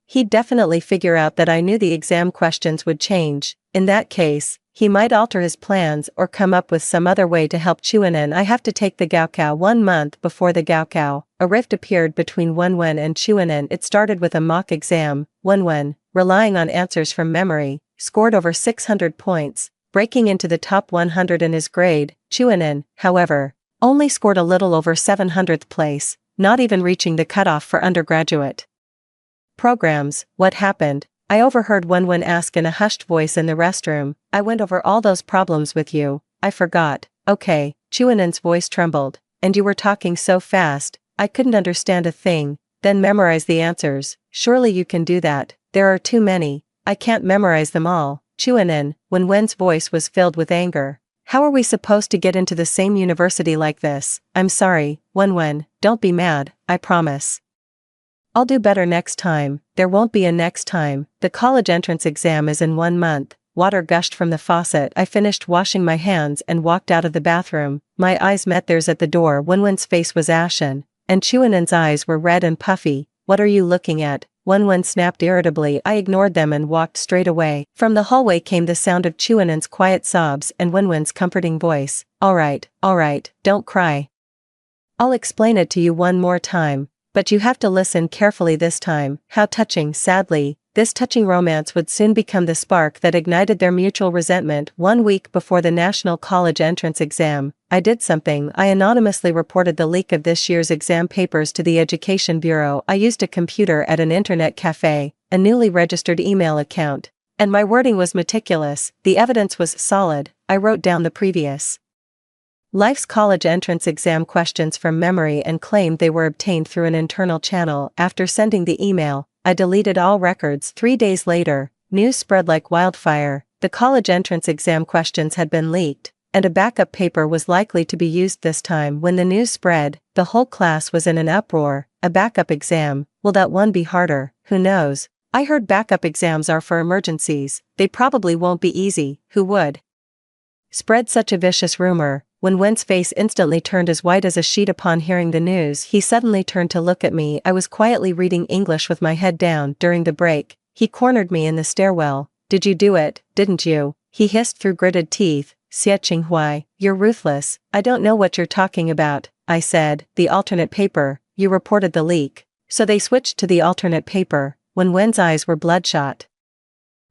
He'd definitely figure out that I knew the exam questions would change. In that case, he might alter his plans or come up with some other way to help Chuanen. I have to take the Gaokao 1 month before the Gaokao. A rift appeared between Wenwen and Chuanen. It started with a mock exam. Wenwen, relying on answers from memory, scored over 600 points, breaking into the top 100 in his grade. Chuanen, however, only scored a little over 700th place, not even reaching the cutoff for undergraduate programs. What happened? I overheard Wenwen ask in a hushed voice in the restroom. I went over all those problems with you. I forgot. Okay, Chuanen's voice trembled. And you were talking so fast, I couldn't understand a thing. Then memorize the answers. Surely you can do that. There are too many. I can't memorize them all. Chuanen, Wenwen's voice was filled with anger. How are we supposed to get into the same university like this? I'm sorry, Wenwen, don't be mad, I promise. I'll do better next time. There won't be a next time. The college entrance exam is in 1 month. Water gushed from the faucet. I finished washing my hands and walked out of the bathroom. My eyes met theirs at the door. Wenwen's face was ashen, and Chuanen's eyes were red and puffy. What are you looking at? Wen snapped irritably. I ignored them and walked straight away. From the hallway came the sound of Chuanen's quiet sobs and Wen's comforting voice. All right, don't cry. I'll explain it to you one more time, but you have to listen carefully this time. How touching. Sadly, this touching romance would soon become the spark that ignited their mutual resentment. 1 week before the National College Entrance Exam, I did something. I anonymously reported the leak of this year's exam papers to the Education Bureau. I used a computer at an internet cafe, a newly registered email account, and my wording was meticulous. The evidence was solid. I wrote down the previous life's college entrance exam questions from memory and claimed they were obtained through an internal channel. After sending the email, I deleted all records. 3 days later, news spread like wildfire. The college entrance exam questions had been leaked, and a backup paper was likely to be used this time. When the news spread, the whole class was in an uproar. A backup exam? Will that one be harder? Who knows? I heard backup exams are for emergencies. They probably won't be easy. Who would spread such a vicious rumor? When Wen's face instantly turned as white as a sheet upon hearing the news, he suddenly turned to look at me. I was quietly reading English with my head down. During the break, he cornered me in the stairwell. Did you do it, didn't you? He hissed through gritted teeth. Xie Qinghuai, you're ruthless. I don't know what you're talking about, I said. The alternate paper, you reported the leak. So they switched to the alternate paper. When Wen's eyes were bloodshot.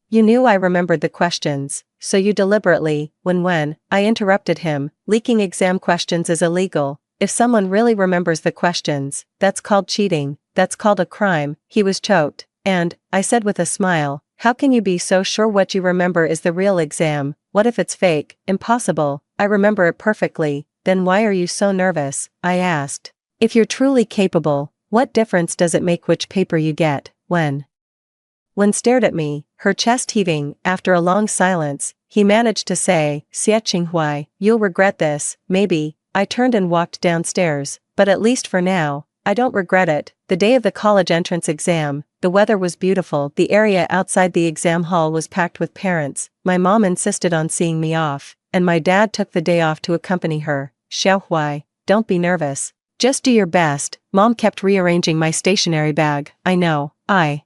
You knew I remembered the questions, so you deliberately. When I interrupted him, leaking exam questions is illegal. If someone really remembers the questions, that's called cheating, that's called a crime. He was choked, and, I said with a smile, how can you be so sure what you remember is the real exam? What if it's fake? Impossible. I remember it perfectly. Then why are you so nervous? I asked. If you're truly capable, what difference does it make which paper you get? When stared at me, her chest heaving. After a long silence, he managed to say, Xie Qinghuai, you'll regret this, maybe. I turned and walked downstairs, but at least for now, I don't regret it. The day of the college entrance exam, the weather was beautiful. The area outside the exam hall was packed with parents. My mom insisted on seeing me off, and my dad took the day off to accompany her. Xiaohuai, don't be nervous. Just do your best. Mom kept rearranging my stationery bag. I know. I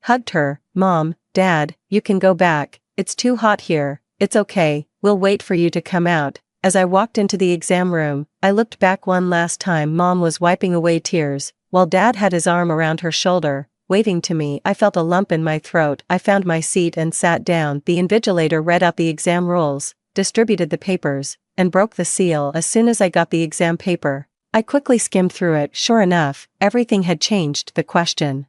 hugged her. Mom, Dad, you can go back. It's too hot here. It's okay, we'll wait for you to come out. As I walked into the exam room, I looked back one last time. Mom was wiping away tears, while Dad had his arm around her shoulder, waving to me. I felt a lump in my throat. I found my seat and sat down. The invigilator read out the exam rules, distributed the papers, and broke the seal. As soon as I got the exam paper, I quickly skimmed through it. Sure enough, everything had changed. The question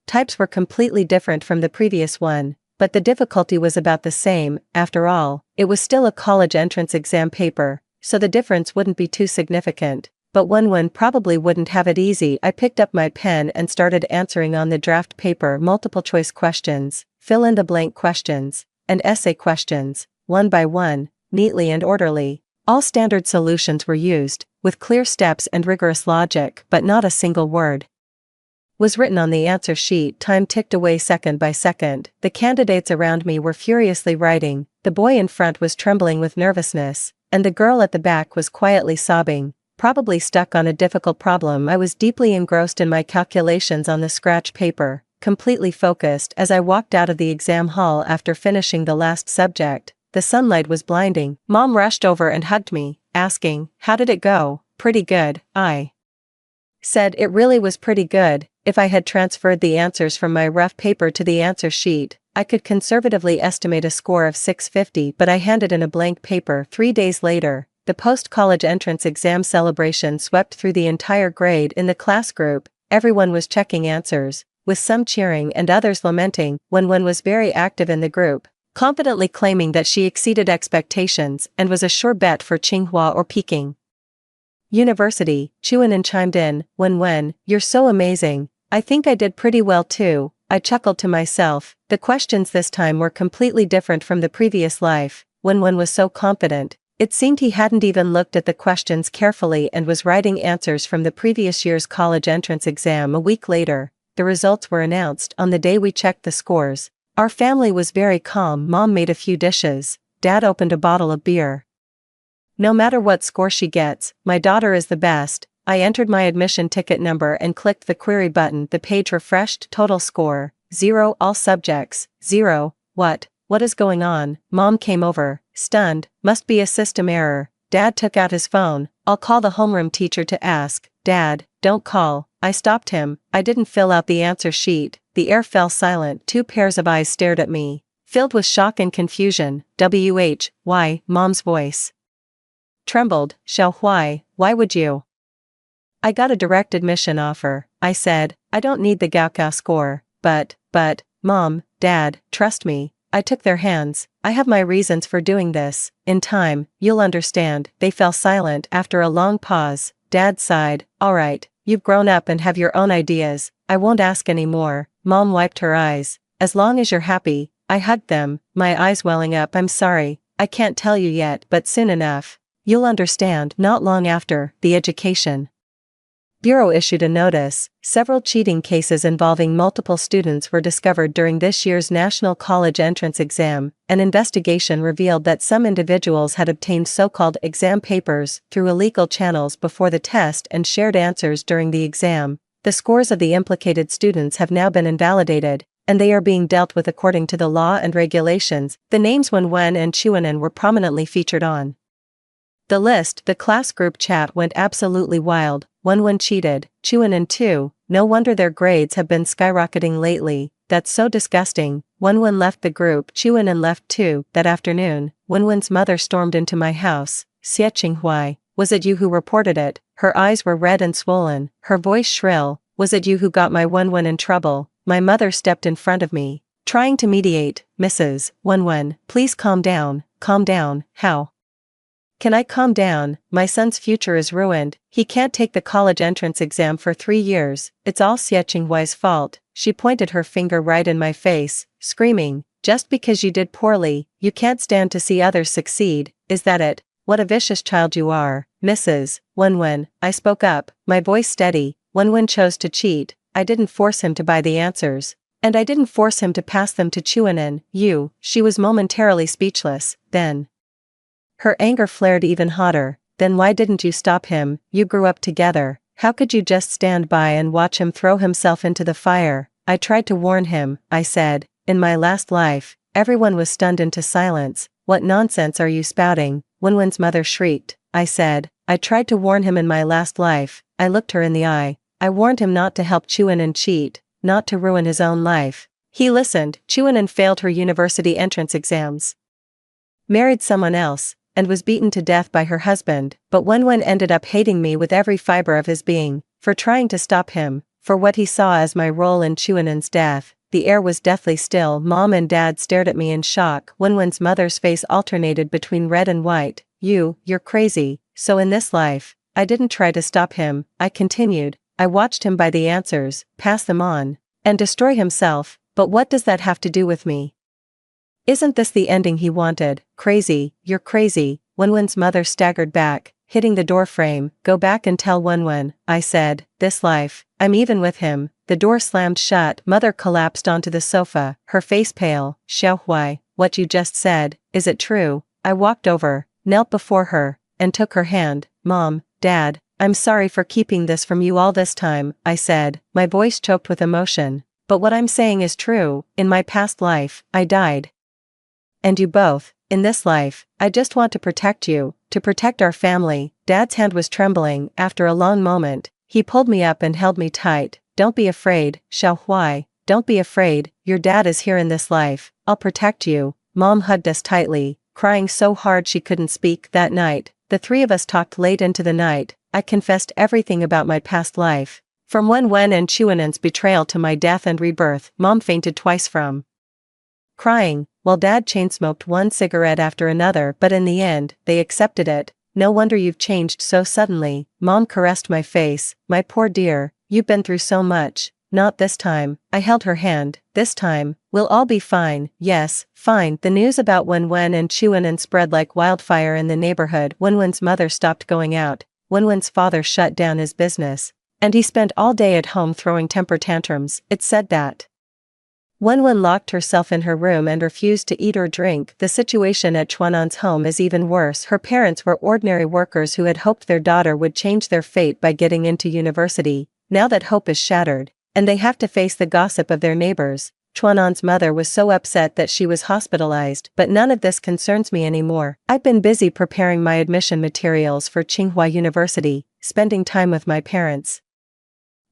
types were completely different from the previous one, but the difficulty was about the same. After all, it was still a college entrance exam paper, so the difference wouldn't be too significant. But Wen probably wouldn't have it easy. I picked up my pen and started answering on the draft paper. Multiple choice questions, fill in the blank questions, and essay questions, one by one, neatly and orderly. All standard solutions were used, with clear steps and rigorous logic, but not a single word was written on the answer sheet. Time ticked away second by second. The candidates around me were furiously writing. The boy in front was trembling with nervousness, and the girl at the back was quietly sobbing, probably stuck on a difficult problem. I was deeply engrossed in my calculations on the scratch paper, completely focused. As I walked out of the exam hall after finishing the last subject, the sunlight was blinding. Mom rushed over and hugged me, asking, how did it go? Pretty good, I said. It really was pretty good. If I had transferred the answers from my rough paper to the answer sheet, I could conservatively estimate a score of 650, but I handed in a blank paper. 3 days later, the post-college entrance exam celebration swept through the entire grade. In the class group, everyone was checking answers, with some cheering and others lamenting. Wen was very active in the group, confidently claiming that she exceeded expectations and was a sure bet for Tsinghua or Peking University. Chuanen chimed in. Wen, you're so amazing. I think I did pretty well too. I chuckled to myself. The questions this time were completely different from the previous life. Wen was so confident, it seemed he hadn't even looked at the questions carefully and was writing answers from the previous year's college entrance exam. A week later, the results were announced. On the day we checked the scores, our family was very calm. Mom made a few dishes. Dad opened a bottle of beer. No matter what score she gets, my daughter is the best, I entered my admission ticket number and clicked the query button. The page refreshed. Total score, 0. All subjects, 0. What is going on? Mom came over, stunned. Must be a system error. Dad took out his phone. I'll call the homeroom teacher to ask. Dad, don't call. I stopped him. I didn't fill out the answer sheet. The air fell silent. 2 pairs of eyes stared at me, filled with shock and confusion. Why? Mom's voice trembled. Why would you? I got a direct admission offer, I said. I don't need the Gaokao score, but, Mom, Dad, trust me. I took their hands. I have my reasons for doing this. In time, you'll understand. They fell silent after a long pause. Dad sighed. All right, you've grown up and have your own ideas. I won't ask any more. Mom wiped her eyes. As long as you're happy. I hugged them, my eyes welling up. I'm sorry. I can't tell you yet, but soon enough. You'll understand. Not long after, the Education Bureau issued a notice. Several cheating cases involving multiple students were discovered during this year's National College Entrance Exam. An investigation revealed that some individuals had obtained so-called exam papers through illegal channels before the test and shared answers during the exam. The scores of the implicated students have now been invalidated, and they are being dealt with according to the law and regulations. The names Wenwen and Chuanan were prominently featured on the list. The class group chat went absolutely wild. Wenwen cheated, Chuanan too. No wonder their grades have been skyrocketing lately. That's so disgusting. Wenwen left the group. Chuanan left too. That afternoon, Wenwen's mother stormed into my house. Xie Qinghuai, was it you who reported it? Her eyes were red and swollen, her voice shrill. Was it you who got my Wenwen in trouble? My mother stepped in front of me, trying to mediate. Mrs. Wenwen, please calm down. Calm down. How can I calm down? My son's future is ruined. He can't take the college entrance exam for 3 years. It's all Xie Qinghuai's fault. She pointed her finger right in my face, screaming, just because you did poorly, you can't stand to see others succeed. Is that it? What a vicious child you are. Mrs. Wenwen, I spoke up, my voice steady. Wenwen chose to cheat. I didn't force him to buy the answers. And I didn't force him to pass them to Chuanan. She was momentarily speechless. Then her anger flared even hotter. Then why didn't you stop him? You grew up together. How could you just stand by and watch him throw himself into the fire? I tried to warn him, I said. In my last life. Everyone was stunned into silence. What nonsense are you spouting? Wenwen's mother shrieked. I said, I tried to warn him in my last life. I looked her in the eye. I warned him not to help Chuanan cheat, not to ruin his own life. He listened. Chuanan failed her university entrance exams, married someone else, and was beaten to death by her husband. But Wenwen ended up hating me with every fiber of his being, for trying to stop him, for what he saw as my role in Chuanan's death. The air was deathly still. Mom and Dad stared at me in shock. Wenwen's mother's face alternated between red and white. You're crazy. So in this life, I didn't try to stop him, I continued. I watched him buy the answers, pass them on, and destroy himself. But what does that have to do with me? Isn't this the ending he wanted? Crazy, you're crazy. Wenwen's mother staggered back, hitting the door frame. Go back and tell Wenwen, I said. This life, I'm even with him. The door slammed shut. Mother collapsed onto the sofa, her face pale. Xiaohuai, what you just said, is it true? I walked over, knelt before her, and took her hand. Mom, Dad, I'm sorry for keeping this from you all this time, I said, my voice choked with emotion. But what I'm saying is true. In my past life, I died. And you both, in this life, I just want to protect you, to protect our family. Dad's hand was trembling. After a long moment, he pulled me up and held me tight. Don't be afraid, Xiaohuai, don't be afraid. Your dad is here in this life. I'll protect you. Mom hugged us tightly, crying so hard she couldn't speak. That night, the 3 of us talked late into the night. I confessed everything about my past life. From Wenwen and Chuanan's betrayal to my death and rebirth. Mom fainted twice from crying, while Dad chain-smoked one cigarette after another. But in the end, they accepted it. No wonder you've changed so suddenly. Mom caressed my face. My poor dear, you've been through so much. Not this time. I held her hand. This time, we'll all be fine. Yes, fine. The news about Wenwen and Chuanan spread like wildfire in the neighborhood. Wenwen's mother stopped going out. Wenwen's father shut down his business, and he spent all day at home throwing temper tantrums. It's said that Wenwen locked herself in her room and refused to eat or drink. The situation at Chuan'an's home is even worse. Her parents were ordinary workers who had hoped their daughter would change their fate by getting into university. Now that hope is shattered, and they have to face the gossip of their neighbors. Chuan'an's mother was so upset that she was hospitalized, but none of this concerns me anymore. I've been busy preparing my admission materials for Tsinghua University, spending time with my parents,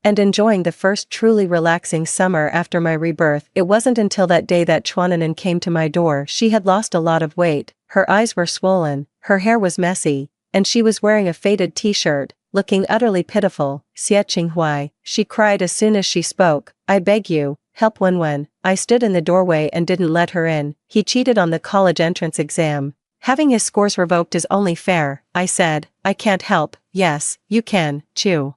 and enjoying the first truly relaxing summer after my rebirth. It wasn't until that day that Chuanan came to my door. She had lost a lot of weight, her eyes were swollen, her hair was messy, and she was wearing a faded t-shirt, looking utterly pitiful. "Xie Qinghuai," she cried as soon as she spoke, "I beg you, help Wenwen." I stood in the doorway and didn't let her in. "He cheated on the college entrance exam. Having his scores revoked is only fair," I said. "I can't help." "Yes, you can, Chu."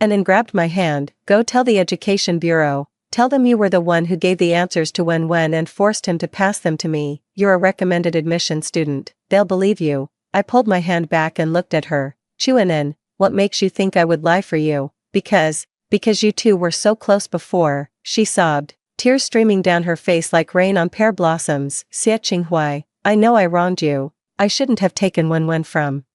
And grabbed my hand. "Go tell the Education Bureau. Tell them you were the one who gave the answers to Wenwen and forced him to pass them to me. You're a recommended admission student. They'll believe you." I pulled my hand back and looked at her. "Chuanan, what makes you think I would lie for you?" Because you two were so close before," she sobbed, tears streaming down her face like rain on pear blossoms. "Xie Qinghuai, I know I wronged you. I shouldn't have taken Wenwen from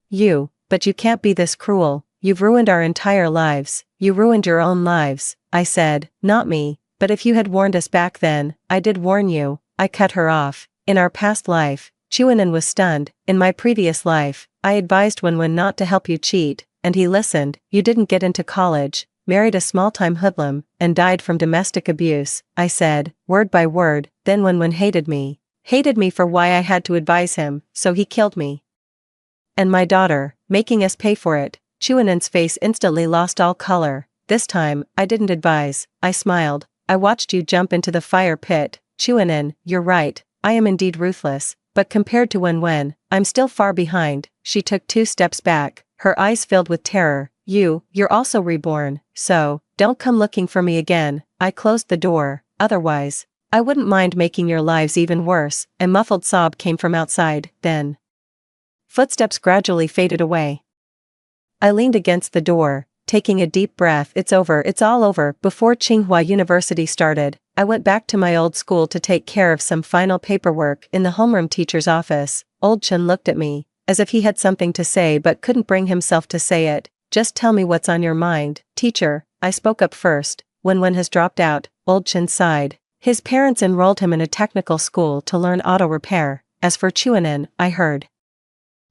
you, but you can't be this cruel. You've ruined our entire lives. You ruined your own lives." I said. "Not me, but if you had warned us back then." "I did warn you." I cut her off. "In our past life," Chuanan was stunned, "in my previous life, I advised Wenwen not to help you cheat, and he listened. You didn't get into college, married a small-time hoodlum, and died from domestic abuse." I said, word by word. "Then Wenwen hated me. Hated me for why I had to advise him, so he killed me. And my daughter, making us pay for it." Chuanan's face instantly lost all color. "This time, I didn't advise." I smiled. "I watched you jump into the fire pit." "Chuanan, you're right, I am indeed ruthless, but compared to Wenwen, I'm still far behind." She took 2 steps back, her eyes filled with terror. You're also reborn, so, don't come looking for me again." I closed the door. "Otherwise, I wouldn't mind making your lives even worse." A muffled sob came from outside, then footsteps gradually faded away. I leaned against the door, taking a deep breath. It's over, it's all over. Before Tsinghua University started, I went back to my old school to take care of some final paperwork. In the homeroom teacher's office, old Chen looked at me, as if he had something to say but couldn't bring himself to say it. "Just tell me what's on your mind." "Teacher," I spoke up first, "Wenwen has dropped out." Old Chen sighed. "His parents enrolled him in a technical school to learn auto repair." As for Chuanan, I heard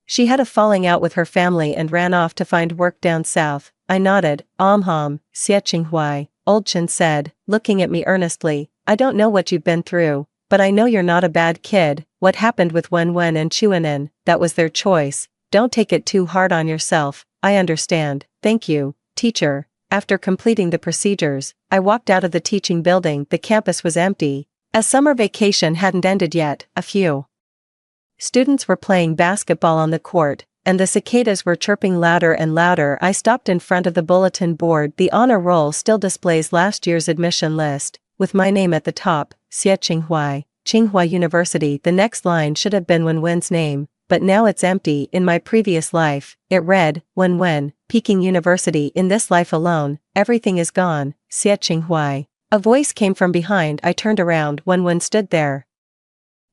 she had a falling out with her family and ran off to find work down south. I nodded. "Xie Qinghuai," Old Chen said, looking at me earnestly. "I don't know what you've been through, but I know you're not a bad kid. What happened with Wenwen and Chuanan, that was their choice. Don't take it too hard on yourself." "I understand. Thank you, teacher." After completing the procedures, I walked out of the teaching building. The campus was empty, as summer vacation hadn't ended yet. A few students were playing basketball on the court, and the cicadas were chirping louder and louder. I stopped in front of the bulletin board. The honor roll still displays last year's admission list, with my name at the top, Xie Qinghuai, Tsinghua University. The next line should have been Wenwen's name, but now it's empty. In my previous life, it read, Wenwen, Peking University. In this life alone, everything is gone, Xie Qinghuai. A voice came from behind. I turned around. Wenwen stood there,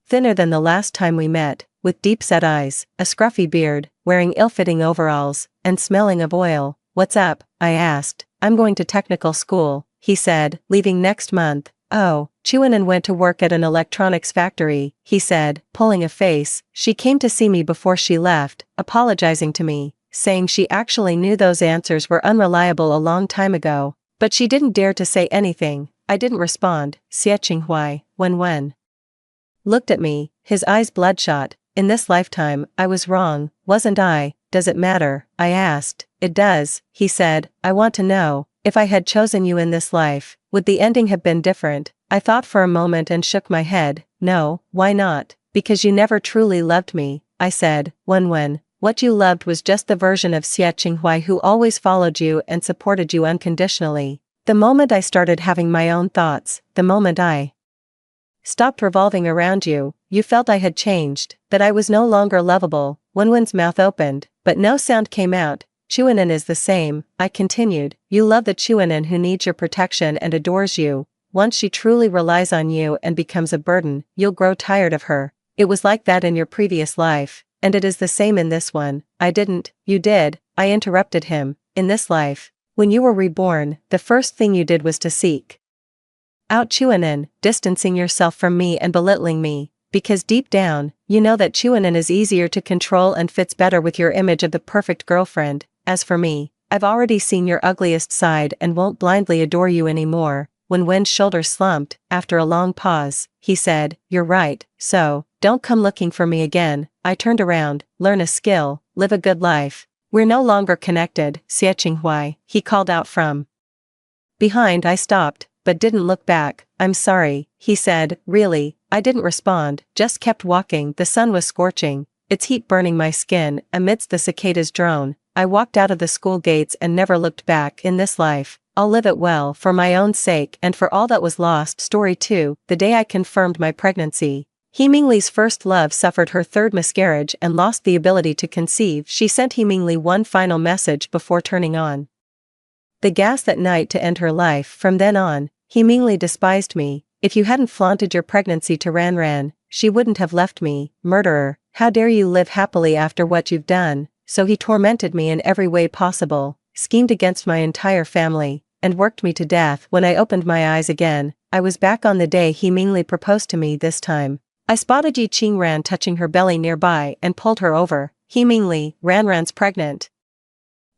thinner than the last time we met, with deep-set eyes, a scruffy beard, wearing ill-fitting overalls, and smelling of oil. "What's up?" I asked. "I'm going to technical school," he said, "leaving next month." "Oh." Chuanan went to work at an electronics factory, he said, pulling a face. "She came to see me before she left, apologizing to me, saying she actually knew those answers were unreliable a long time ago, but she didn't dare to say anything." I didn't respond. Xie Qinghuai, Wenwen looked at me, his eyes bloodshot. "In this lifetime, I was wrong, wasn't I?" "Does it matter?" I asked. "It does," he said. "I want to know, if I had chosen you in this life, would the ending have been different?" I thought for a moment and shook my head. "No, why not?" "Because you never truly loved me," I said. "Wenwen, what you loved was just the version of Xie Qinghuai who always followed you and supported you unconditionally. The moment I started having my own thoughts, the moment I stopped revolving around you, you felt I had changed, that I was no longer lovable." Wenwen's mouth opened, but no sound came out. "Chuanan is the same," I continued. "You love the Chuanan who needs your protection and adores you, once she truly relies on you and becomes a burden, you'll grow tired of her. It was like that in your previous life, and it is the same in this one. I didn't, you did, I interrupted him. In this life, when you were reborn, the first thing you did was to seek out Chuanan, distancing yourself from me and belittling me, because deep down, you know that Chuanan is easier to control and fits better with your image of the perfect girlfriend. As for me, I've already seen your ugliest side and won't blindly adore you anymore. When Wen's shoulders slumped, after a long pause, he said, you're right, so, don't come looking for me again. I turned around, learn a skill, live a good life. We're no longer connected, Xieching Hui, he called out from behind. I stopped, but didn't look back. I'm sorry, he said. Really? I didn't respond, just kept walking. The sun was scorching, its heat burning my skin. Amidst the cicadas' drone, I walked out of the school gates and never looked back. In this life, I'll live it well, for my own sake and for all that was lost. Story 2. The day I confirmed my pregnancy. He Mingli's first love suffered her third miscarriage and lost the ability to conceive. She sent He Mingli one final message before turning on the gas that night to end her life. From then on, He Mingli despised me. If you hadn't flaunted your pregnancy to Ran Ran, she wouldn't have left me. Murderer, how dare you live happily after what you've done? So he tormented me in every way possible, schemed against my entire family, and worked me to death. When I opened my eyes again, I was back on the day He Mingli proposed to me. This time, I spotted Yi Qingran touching her belly nearby and pulled her over. He Mingli, Ran Ran's pregnant.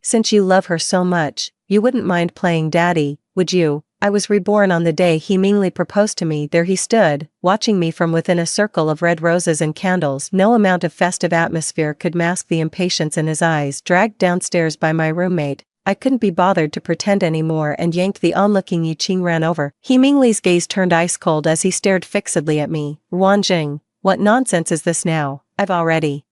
Since you love her so much, you wouldn't mind playing daddy, would you? I was reborn on the day He Mingli proposed to me. There he stood, watching me from within a circle of red roses and candles. No amount of festive atmosphere could mask the impatience in his eyes. Dragged downstairs by my roommate, I couldn't be bothered to pretend anymore and yanked the onlooking Yi Qingran over. He Mingli's gaze turned ice cold as he stared fixedly at me. Ruanjing, what nonsense is this now? I've already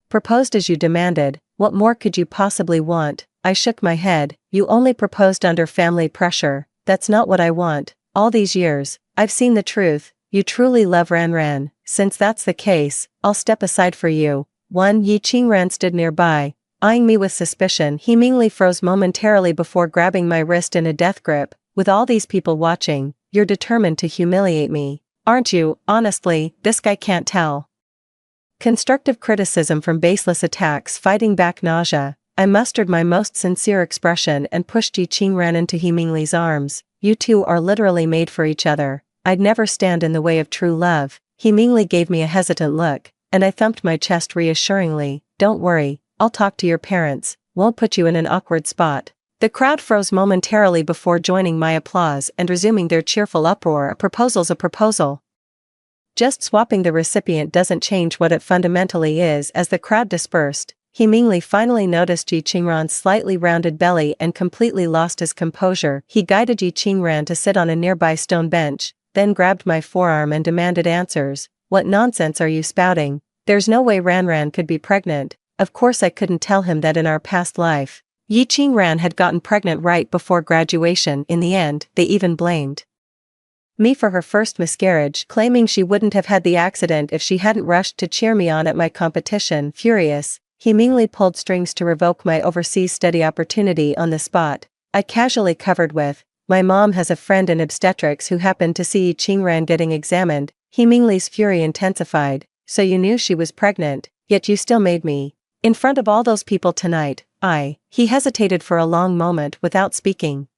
proposed as you demanded. What more could you possibly want? I shook my head. You only proposed under family pressure. That's not what I want. All these years, I've seen the truth. You truly love Ran Ran. Since that's the case, I'll step aside for you. Yi Qingran stood nearby, eyeing me with suspicion. He Mingli froze momentarily before grabbing my wrist in a death grip. With all these people watching, you're determined to humiliate me, aren't you? Honestly, this guy can't tell. Constructive criticism from baseless attacks, fighting back nausea. I mustered my most sincere expression and pushed Yi Qingran into He Mingli's arms. You two are literally made for each other. I'd never stand in the way of true love. He Mingli gave me a hesitant look, and I thumped my chest reassuringly. Don't worry, I'll talk to your parents, won't put you in an awkward spot. The crowd froze momentarily before joining my applause and resuming their cheerful uproar. A proposal's a proposal. Just swapping the recipient doesn't change what it fundamentally is. As the crowd dispersed, He Mingli finally noticed Yi Qingran's slightly rounded belly and completely lost his composure. He guided Yi Qingran to sit on a nearby stone bench, then grabbed my forearm and demanded answers. What nonsense are you spouting? There's no way Ran Ran could be pregnant. Of course I couldn't tell him that in our past life, Yi Qingran had gotten pregnant right before graduation. In the end, they even blamed me for her first miscarriage, claiming she wouldn't have had the accident if she hadn't rushed to cheer me on at my competition. Furious, He Mingli pulled strings to revoke my overseas study opportunity on the spot. I casually covered with, my mom has a friend in obstetrics who happened to see Yi Qingran getting examined. He Mingli's fury intensified. So you knew she was pregnant, yet you still made me. In front of all those people tonight, He hesitated for a long moment without speaking.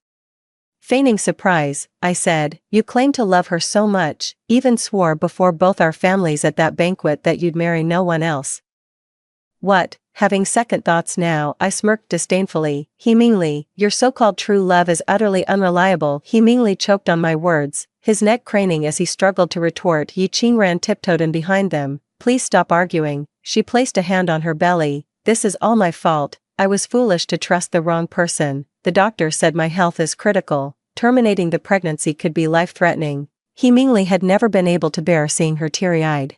Feigning surprise, I said, you claim to love her so much, even swore before both our families at that banquet that you'd marry no one else. What? Having second thoughts now, I smirked disdainfully. He Mingli, your so-called true love is utterly unreliable. He Mingli choked on my words, his neck craning as he struggled to retort. Yi Qingran tiptoed in behind them. Please stop arguing. She placed a hand on her belly. This is all my fault. I was foolish to trust the wrong person. The doctor said my health is critical. Terminating the pregnancy could be life-threatening. He Mingli had never been able to bear seeing her teary-eyed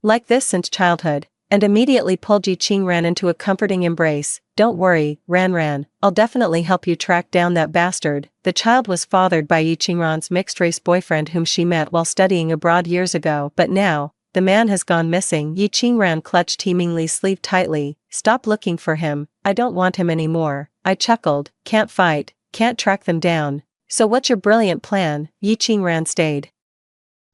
like this since childhood, and immediately pulled Yi Qingran into a comforting embrace. Don't worry, Ran Ran, I'll definitely help you track down that bastard. The child was fathered by Yi Qingran's mixed-race boyfriend whom she met while studying abroad years ago, but now, the man has gone missing. Yi Qingran clutched He Mingli's sleeve tightly. Stop looking for him, I don't want him anymore. I chuckled, can't fight, can't track them down. So what's your brilliant plan? Yi Qingran stayed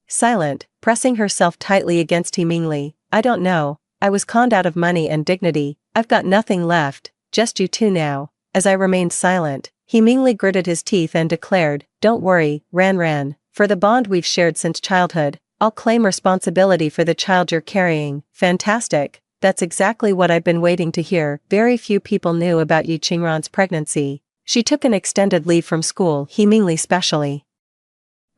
silent, pressing herself tightly against He Mingli. I don't know. I was conned out of money and dignity. I've got nothing left, just you two now. As I remained silent, He Mingli gritted his teeth and declared, don't worry, Ran. For the bond we've shared since childhood, I'll claim responsibility for the child you're carrying. Fantastic. That's exactly what I've been waiting to hear. Very few people knew about Yi Qingran's pregnancy. She took an extended leave from school. He Mingli specially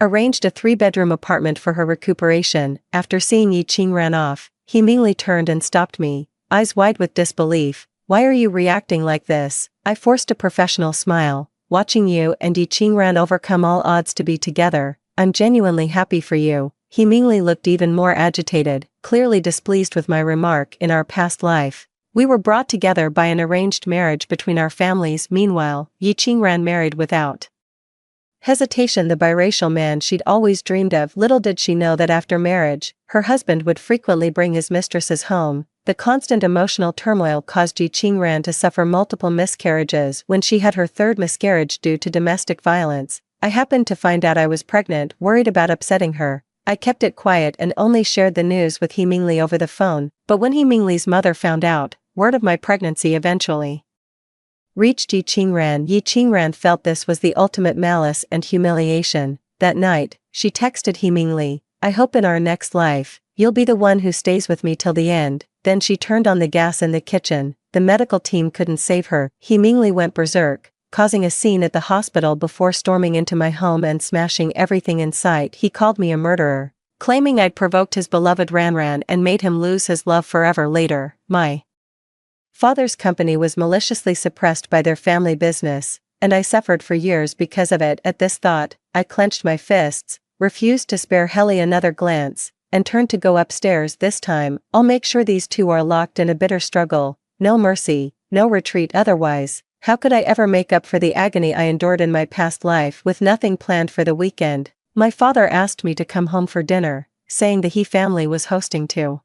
arranged a 3-bedroom apartment for her recuperation. After seeing Yi Qingran off, He Mingli turned and stopped me, eyes wide with disbelief. Why are you reacting like this? I forced a professional smile. Watching you and Yi Qingran overcome all odds to be together, I'm genuinely happy for you. He Mingli looked even more agitated, clearly displeased with my remark. In our past life, we were brought together by an arranged marriage between our families. Meanwhile, Yi Qingran married without hesitation the biracial man she'd always dreamed of. Little did she know that after marriage, her husband would frequently bring his mistresses home. The constant emotional turmoil caused Yi Qingran to suffer multiple miscarriages. When she had her 3rd miscarriage due to domestic violence, I happened to find out I was pregnant. Worried about upsetting her, I kept it quiet and only shared the news with He Mingli over the phone. But when He Mingli's mother found out, word of my pregnancy eventually reached Yi Qingran. Yi Qingran felt this was the ultimate malice and humiliation. That night, she texted He Mingli, I hope in our next life, you'll be the one who stays with me till the end. Then she turned on the gas in the kitchen. The medical team couldn't save her. He Mingli went berserk, causing a scene at the hospital before storming into my home and smashing everything in sight. He called me a murderer, claiming I'd provoked his beloved Ran and made him lose his love forever. Later, my father's company was maliciously suppressed by their family business, and I suffered for years because of it. At this thought, I clenched my fists, refused to spare Helly another glance, and turned to go upstairs. This time, I'll make sure these two are locked in a bitter struggle. No mercy, no retreat. Otherwise, how could I ever make up for the agony I endured in my past life? With nothing planned for the weekend, my father asked me to come home for dinner, saying the He family was hosting to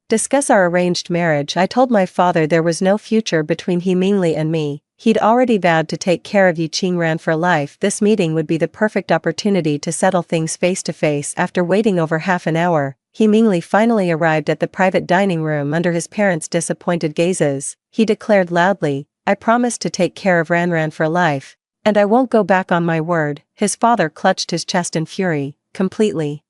discuss our arranged marriage. I told my father there was no future between He Mingli and me. He'd already vowed to take care of Yi Qingran for life. This meeting would be the perfect opportunity to settle things face to face. After waiting over half an hour, He Mingli finally arrived at the private dining room. Under his parents' disappointed gazes, he declared loudly, I promise to take care of Ran for life, and I won't go back on my word. His father clutched his chest in fury, completely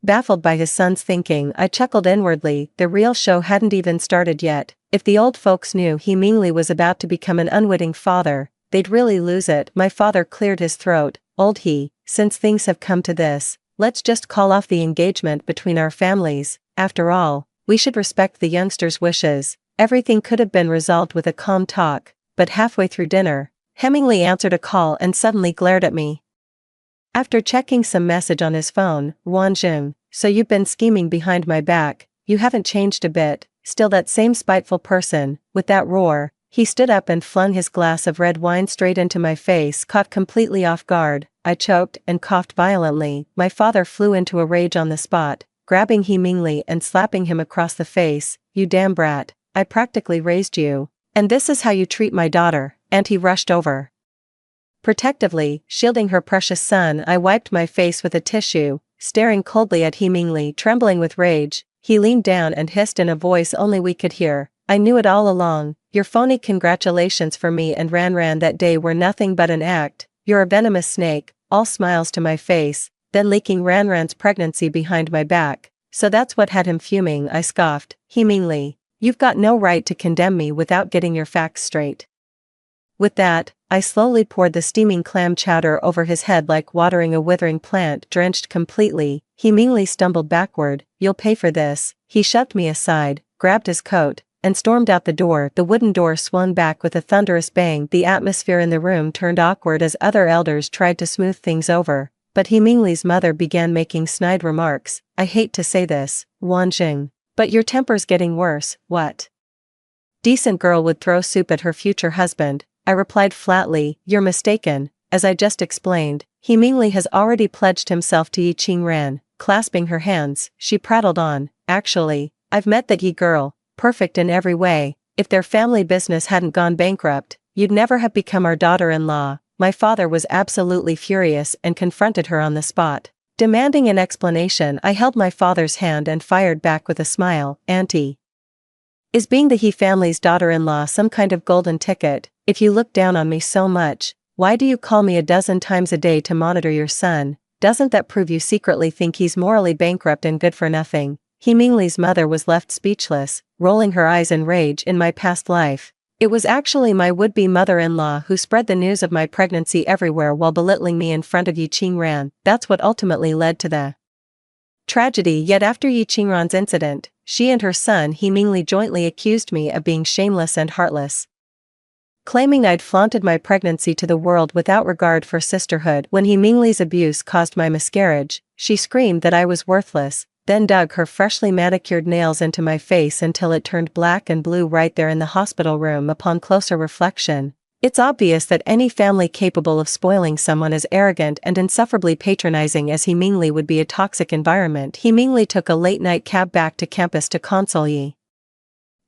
baffled by his son's thinking. I chuckled inwardly. The real show hadn't even started yet. If the old folks knew He Mingli was about to become an unwitting father, they'd really lose it. My father cleared his throat. Old He, since things have come to this, let's just call off the engagement between our families. After all, we should respect the youngster's wishes. Everything could have been resolved with a calm talk, but halfway through dinner, Hemingly answered a call and suddenly glared at me. After checking some message on his phone, Wanjun, so you've been scheming behind my back. You haven't changed a bit, still that same spiteful person. With that roar, he stood up and flung his glass of red wine straight into my face. Caught completely off guard, I choked and coughed violently. My father flew into a rage on the spot, grabbing He Mingli and slapping him across the face. You damn brat, I practically raised you, and this is how you treat my daughter. And he rushed over, protectively, shielding her precious son. I wiped my face with a tissue, staring coldly at He Mingli. Trembling with rage, he leaned down and hissed in a voice only we could hear, I knew it all along. Your phony congratulations for me and Ran that day were nothing but an act. You're a venomous snake. All smiles to my face, then leaking Ran's pregnancy behind my back. So that's what had him fuming. I scoffed. He Mingli, you've got no right to condemn me without getting your facts straight. With that, I slowly poured the steaming clam chowder over his head like watering a withering plant. Drenched completely, He Mingli stumbled backward. You'll pay for this. He shoved me aside, grabbed his coat, and stormed out the door. The wooden door swung back with a thunderous bang. The atmosphere in the room turned awkward as other elders tried to smooth things over, but He Mingli's mother began making snide remarks. I hate to say this, Wanjing, but your temper's getting worse. What decent girl would throw soup at her future husband? I replied flatly, you're mistaken. As I just explained, He Mingli has already pledged himself to Yi Qingran. Clasping her hands, she prattled on, actually, I've met that Yi girl, perfect in every way. If their family business hadn't gone bankrupt, you'd never have become our daughter-in-law. my father was absolutely furious and confronted her on the spot. Demanding an explanation, I held my father's hand and fired back with a smile. Auntie, is being the He family's daughter-in-law some kind of golden ticket? If you look down on me so much, why do you call me a dozen times a day to monitor your son? Doesn't that prove you secretly think he's morally bankrupt and good for nothing? He Mingli's mother was left speechless, rolling her eyes in rage. In my past life, it was actually my would-be mother-in-law who spread the news of my pregnancy everywhere while belittling me in front of Yi Qingran. That's what ultimately led to the tragedy. Yet after Yi Qingran's incident, she and her son He Mingli jointly accused me of being shameless and heartless, claiming I'd flaunted my pregnancy to the world without regard for sisterhood. When He Mingli's abuse caused my miscarriage, she screamed that I was worthless, then dug her freshly manicured nails into my face until it turned black and blue right there in the hospital room. Upon closer reflection, it's obvious that any family capable of spoiling someone as arrogant and insufferably patronizing as He Mingli would be a toxic environment. He Mingli took a late-night cab back to campus to console Yi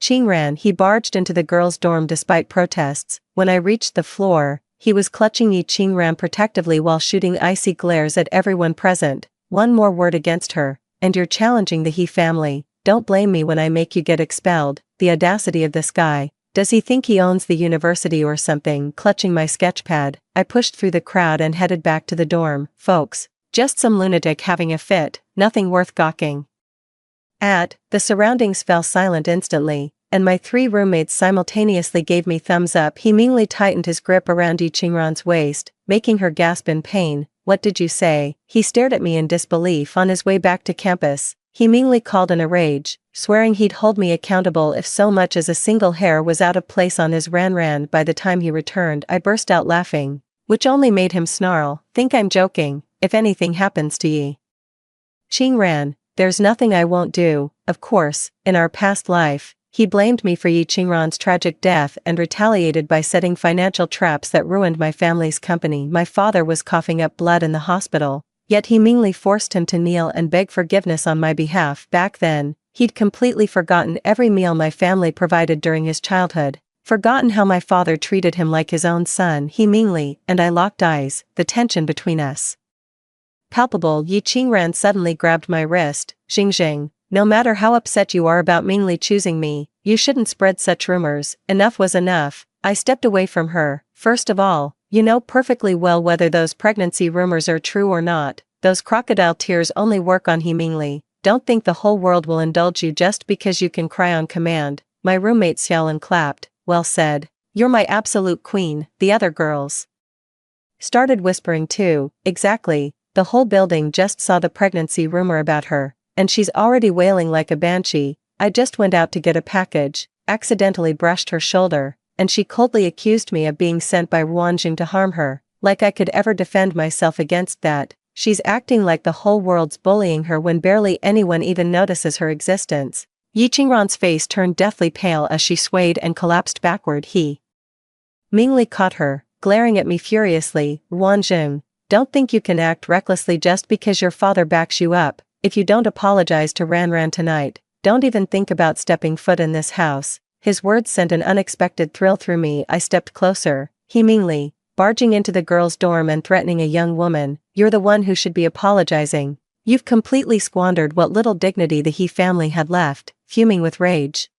Qingran. He barged into the girls' dorm despite protests. When I reached the floor, he was clutching Yi Qingran protectively while shooting icy glares at everyone present. One more word against her, and you're challenging the He family. Don't blame me when I make you get expelled. The audacity of this guy. Does he think he owns the university or something? Clutching my sketchpad, I pushed through the crowd and headed back to the dorm. Folks, just some lunatic having a fit, nothing worth gawking at. The surroundings fell silent instantly, and my 3 roommates simultaneously gave me thumbs up. He Mingli tightened his grip around Yi Qingran's waist, making her gasp in pain. What did you say? He stared at me in disbelief. On his way back to campus, He Mingli called in a rage, swearing he'd hold me accountable if so much as a single hair was out of place on his Ran. By the time he returned, I burst out laughing, which only made him snarl. Think I'm joking? If anything happens to Yi Qingran, there's nothing I won't do. Of course, in our past life, he blamed me for Yi Qingran's tragic death and retaliated by setting financial traps that ruined my family's company. My father was coughing up blood in the hospital, yet He Mingli forced him to kneel and beg forgiveness on my behalf. Back then, he'd completely forgotten every meal my family provided during his childhood, forgotten how my father treated him like his own son. He Mingli and I locked eyes, the tension between us palpable. Yi Qingran suddenly grabbed my wrist. Xing, no matter how upset you are about Mingli choosing me, you shouldn't spread such rumors. Enough was enough. I stepped away from her. First of all, you know perfectly well whether those pregnancy rumors are true or not. Those crocodile tears only work on He Mingli. Don't think the whole world will indulge you just because you can cry on command. My roommate Xiaolin clapped. Well said. You're my absolute queen. The other girls started whispering too. Exactly. The whole building just saw the pregnancy rumor about her, and she's already wailing like a banshee. I just went out to get a package, accidentally brushed her shoulder, and she coldly accused me of being sent by Ruanjing to harm her. Like I could ever defend myself against that. She's acting like the whole world's bullying her when barely anyone even notices her existence. Yi Qingran's face turned deathly pale as she swayed and collapsed backward. He Mingli caught her, glaring at me furiously. Ruanjing, don't think you can act recklessly just because your father backs you up. If you don't apologize to Ran tonight, don't even think about stepping foot in this house. His words sent an unexpected thrill through me. I stepped closer. He Mingli, barging into the girls' dorm and threatening a young woman, you're the one who should be apologizing. You've completely squandered what little dignity the He family had left. Fuming with rage,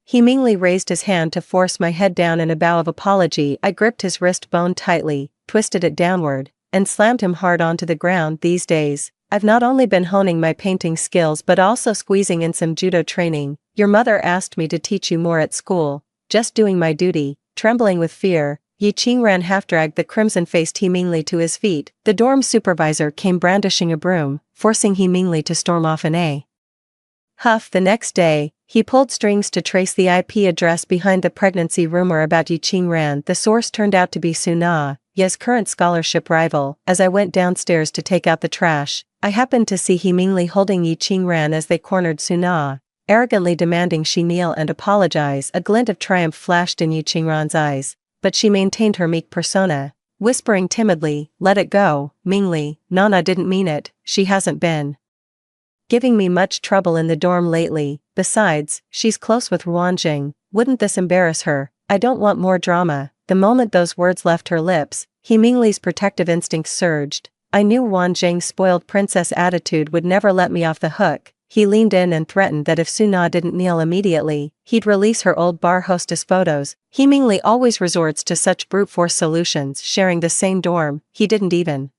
He Mingli raised his hand to force my head down in a bow of apology. I gripped his wrist bone tightly, twisted it downward, and slammed him hard onto the ground. These days, I've not only been honing my painting skills but also squeezing in some judo training. Your mother asked me to teach you more at school. Just doing my duty. Trembling with fear, Yi Qingran half-dragged the crimson-faced He Mingli to his feet. The dorm supervisor came brandishing a broom, forcing He Mingli to storm off in a huff. The next day, he pulled strings to trace the IP address behind the pregnancy rumor about Yi Qingran. The source turned out to be Suna, Ye's current scholarship rival. As I went downstairs to take out the trash, I happened to see He Mingli holding Yi Qingran as they cornered Suna, arrogantly demanding she kneel and apologize. A glint of triumph flashed in Yi Qingran's eyes, but she maintained her meek persona, whispering timidly, let it go, Mingli. Nana didn't mean it. She hasn't been giving me much trouble in the dorm lately. Besides, she's close with Ruanjing. Wouldn't this embarrass her? I don't want more drama. The moment those words left her lips, He Mingli's protective instincts surged. I knew Wan Jing's spoiled princess attitude would never let me off the hook. He leaned in and threatened that if Suna didn't kneel immediately, he'd release her old bar hostess photos. He Mingli always resorts to such brute force solutions, sharing the same dorm. He didn't even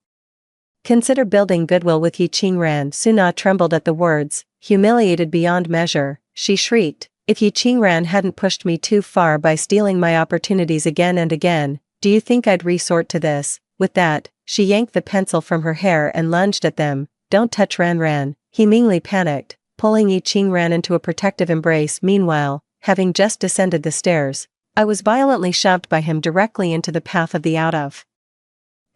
consider building goodwill with Yi Qingran. Suna trembled at the words, humiliated beyond measure. She shrieked, if Yi Qingran hadn't pushed me too far by stealing my opportunities again and again, do you think I'd resort to this? With that, she yanked the pencil from her hair and lunged at them. Don't touch Ran. He Mingli panicked, pulling Yi Qingran into a protective embrace. Meanwhile, having just descended the stairs, I was violently shoved by him directly into the path of the out of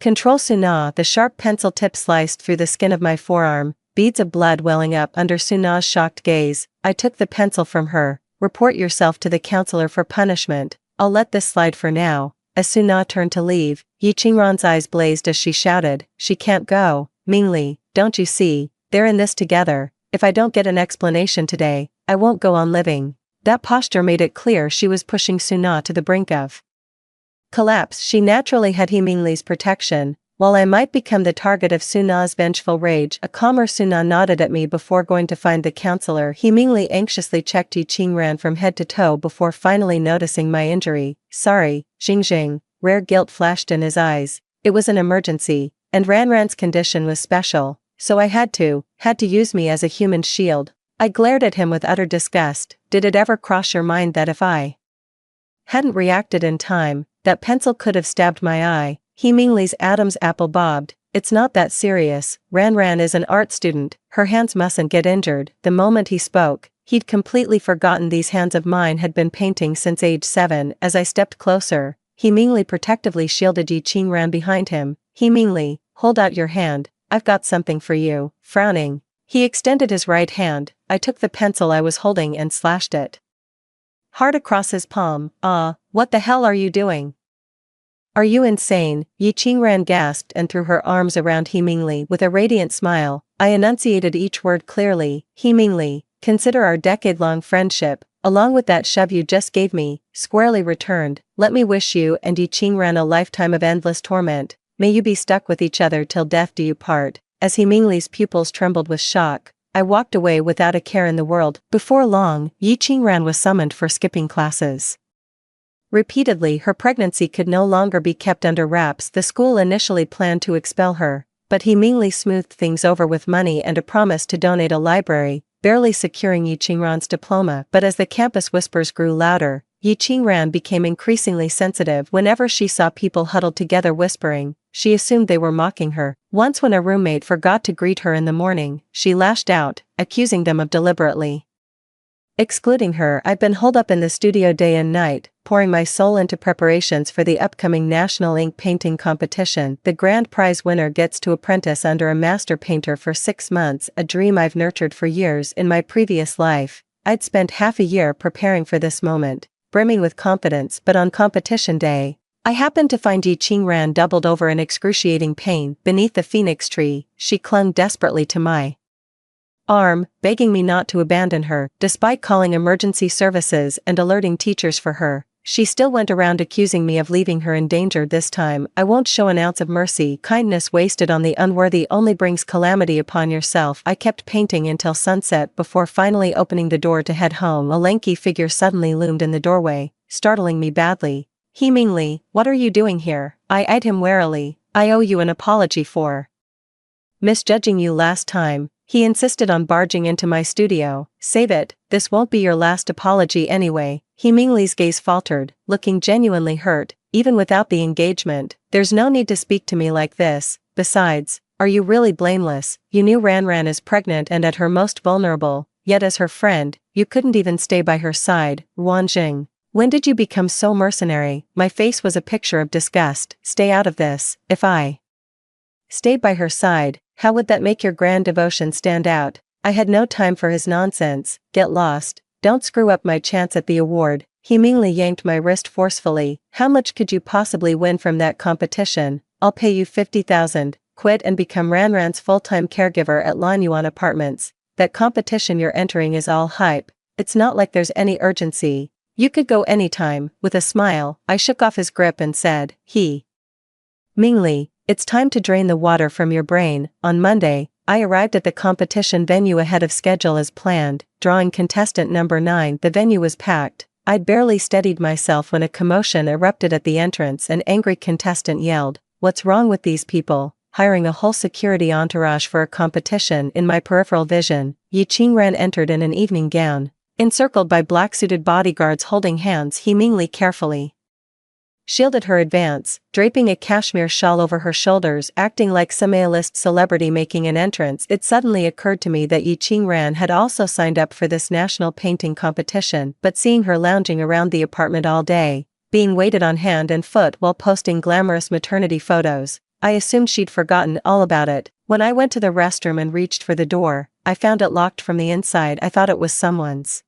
control Suna. The sharp pencil tip sliced through the skin of my forearm, beads of blood welling up under Suna's shocked gaze. I took the pencil from her. Report yourself to the counselor for punishment. I'll let this slide for now. As Suna turned to leave, Yi Qingran's eyes blazed as she shouted, she can't go. Mingli, don't you see, they're in this together. If I don't get an explanation today, I won't go on living. That posture made it clear she was pushing Suna to the brink of collapse. She naturally had He Mingli's protection. While I might become the target of Suna's vengeful rage, a calmer Suna nodded at me before going to find the counselor. He Mingli anxiously checked Yi Qingran from head to toe before finally noticing my injury. Sorry, Xing. Rare guilt flashed in his eyes. It was an emergency, and Ranran's condition was special, so I had to use me as a human shield. I glared at him with utter disgust. Did it ever cross your mind that if I hadn't reacted in time, that pencil could have stabbed my eye? He Mingli's Adam's apple bobbed. It's not that serious. Ran is an art student, her hands mustn't get injured. The moment he spoke, he'd completely forgotten these hands of mine had been painting since age 7. As I stepped closer, He Mingli protectively shielded Yi Qingran behind him. He Mingli, hold out your hand, I've got something for you. Frowning, he extended his right hand. I took the pencil I was holding and slashed it hard across his palm. What the hell are you doing? Are you insane? Yi Qingran gasped and threw her arms around He Mingli with a radiant smile. I enunciated each word clearly. He Mingli, consider our decade-long friendship, along with that shove you just gave me, squarely returned. Let me wish you and Yi Qingran a lifetime of endless torment. May you be stuck with each other till death do you part. As He Mingli's pupils trembled with shock, I walked away without a care in the world. Before long, Yi Qingran was summoned for skipping classes repeatedly. Her pregnancy could no longer be kept under wraps. The school initially planned to expel her, but He Mingli smoothed things over with money and a promise to donate a library, barely securing Yi Qingran's diploma. But as the campus whispers grew louder, Yi Qingran became increasingly sensitive. Whenever she saw people huddled together whispering, she assumed they were mocking her. Once when a roommate forgot to greet her in the morning, she lashed out, accusing them of deliberately excluding her. I've been holed up in the studio day and night, pouring my soul into preparations for the upcoming National Ink Painting Competition. The grand prize winner gets to apprentice under a master painter for 6 months, a dream I've nurtured for years. In my previous life, I'd spent half a year preparing for this moment, brimming with confidence. But on competition day, I happened to find Yi Qingran doubled over in excruciating pain beneath the phoenix tree. She clung desperately to my arm, begging me not to abandon her. Despite calling emergency services and alerting teachers for her, she still went around accusing me of leaving her in danger. This time, I won't show an ounce of mercy. Kindness wasted on the unworthy only brings calamity upon yourself. I kept painting until sunset before finally opening the door to head home. A lanky figure suddenly loomed in the doorway, startling me badly. He Mingli, what are you doing here? I eyed him warily. I owe you an apology for misjudging you last time. He insisted on barging into my studio. Save it, this won't be your last apology anyway. He Mingli's gaze faltered, looking genuinely hurt. Even without the engagement, there's no need to speak to me like this. Besides, are you really blameless? You knew Ran is pregnant and at her most vulnerable, yet as her friend, you couldn't even stay by her side. Wanjing, when did you become so mercenary? My face was a picture of disgust. Stay out of this. If I stayed by her side, how would that make your grand devotion stand out? I had no time for his nonsense. Get lost. Don't screw up my chance at the award. He Mingli yanked my wrist forcefully. How much could you possibly win from that competition? I'll pay you 50,000. Quit and become Ran's full-time caregiver at Lanyuan Apartments. That competition you're entering is all hype. It's not like there's any urgency. You could go anytime. With a smile, I shook off his grip and said, He Mingli, it's time to drain the water from your brain. On Monday, I arrived at the competition venue ahead of schedule as planned, drawing contestant number 9. The venue was packed. I'd barely steadied myself when a commotion erupted at the entrance. An angry contestant yelled, "What's wrong with these people, hiring a whole security entourage for a competition?" In my peripheral vision, Yi Qingran entered in an evening gown. Encircled by black-suited bodyguards holding hands, he Mingli carefully shielded her advance, draping a cashmere shawl over her shoulders, acting like some A-list celebrity making an entrance. It suddenly occurred to me that Yi Qingran had also signed up for this national painting competition, but seeing her lounging around the apartment all day, being waited on hand and foot while posting glamorous maternity photos, I assumed she'd forgotten all about it. When I went to the restroom and reached for the door, I found it locked from the inside. I thought it was someone's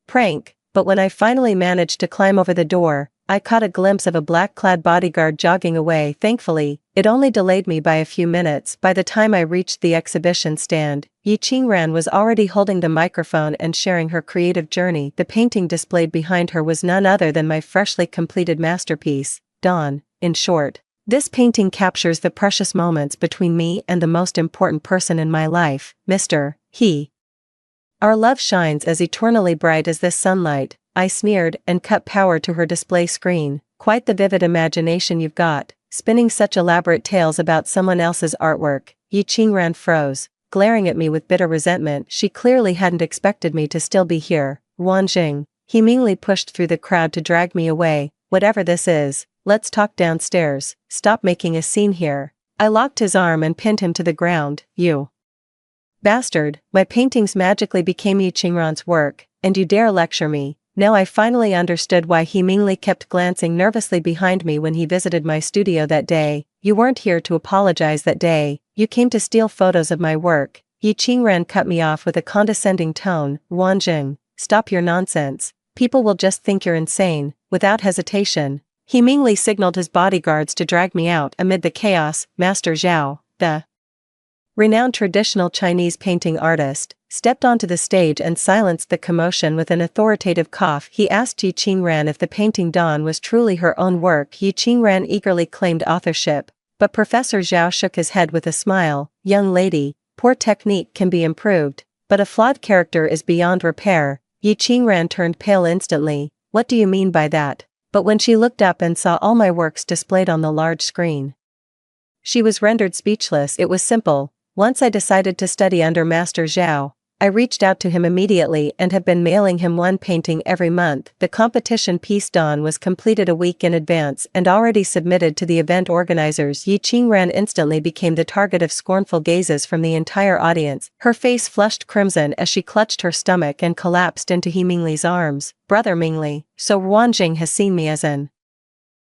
prank, but when I finally managed to climb over the door, I caught a glimpse of a black-clad bodyguard jogging away. Thankfully, it only delayed me by a few minutes. By the time I reached the exhibition stand, Yi Qingran was already holding the microphone and sharing her creative journey. The painting displayed behind her was none other than my freshly completed masterpiece, Dawn. In short, this painting captures the precious moments between me and the most important person in my life, Mr. He. Our love shines as eternally bright as this sunlight, I sneered and cut power to her display screen. Quite the vivid imagination you've got, spinning such elaborate tales about someone else's artwork. Yi Qingran froze, glaring at me with bitter resentment. She clearly hadn't expected me to still be here. Wanjing. He meanly pushed through the crowd to drag me away. Whatever this is, let's talk downstairs. Stop making a scene here. I locked his arm and pinned him to the ground. You bastard, my paintings magically became Yi Qingran's work, and you dare lecture me. Now I finally understood why he Mingli kept glancing nervously behind me when he visited my studio that day. You weren't here to apologize that day, you came to steal photos of my work. Yi Qingran cut me off with a condescending tone. Wanjing, stop your nonsense. People will just think you're insane. Without hesitation, he Mingli signaled his bodyguards to drag me out. Amid the chaos, Master Zhao, the renowned traditional Chinese painting artist, stepped onto the stage and silenced the commotion with an authoritative cough. He asked Yi Qingran if the painting Dawn was truly her own work. Yi Qingran eagerly claimed authorship, but Professor Zhao shook his head with a smile. Young lady, poor technique can be improved, but a flawed character is beyond repair. Yi Qingran turned pale instantly. What do you mean by that? But when she looked up and saw all my works displayed on the large screen, she was rendered speechless. It was simple. Once I decided to study under Master Zhao, I reached out to him immediately and have been mailing him one painting every month. The competition piece Dawn was completed a week in advance and already submitted to the event organizers. Yi Qingran instantly became the target of scornful gazes from the entire audience. Her face flushed crimson as she clutched her stomach and collapsed into He Mingli's arms. Brother Mingli, so Wanjing has seen me as an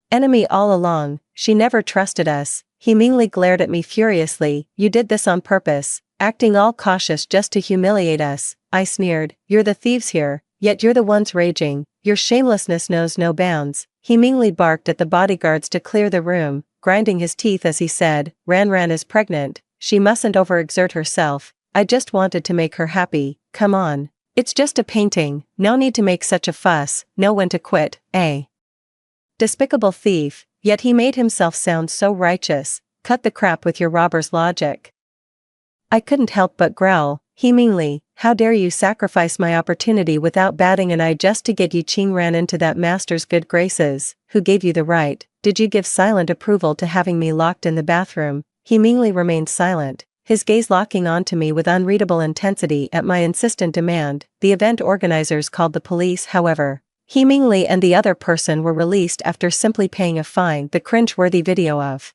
enemy all along. She never trusted us. He Mingli glared at me furiously. You did this on purpose, acting all cautious just to humiliate us. I sneered. You're the thieves here, yet you're the ones raging. Your shamelessness knows no bounds. He Mingli barked at the bodyguards to clear the room, grinding his teeth as he said, Ran is pregnant, she mustn't overexert herself. I just wanted to make her happy. Come on. It's just a painting, no need to make such a fuss. Know when to quit, eh? Despicable thief. Yet he made himself sound so righteous. Cut the crap with your robber's logic. I couldn't help but growl. He Mingli, how dare you sacrifice my opportunity without batting an eye just to get Yi Qingran into that master's good graces? Who gave you the right? Did you give silent approval to having me locked in the bathroom? He Mingli remained silent, his gaze locking onto me with unreadable intensity at my insistent demand. The event organizers called the police, however. He Mingli and the other person were released after simply paying a fine. The cringe-worthy video of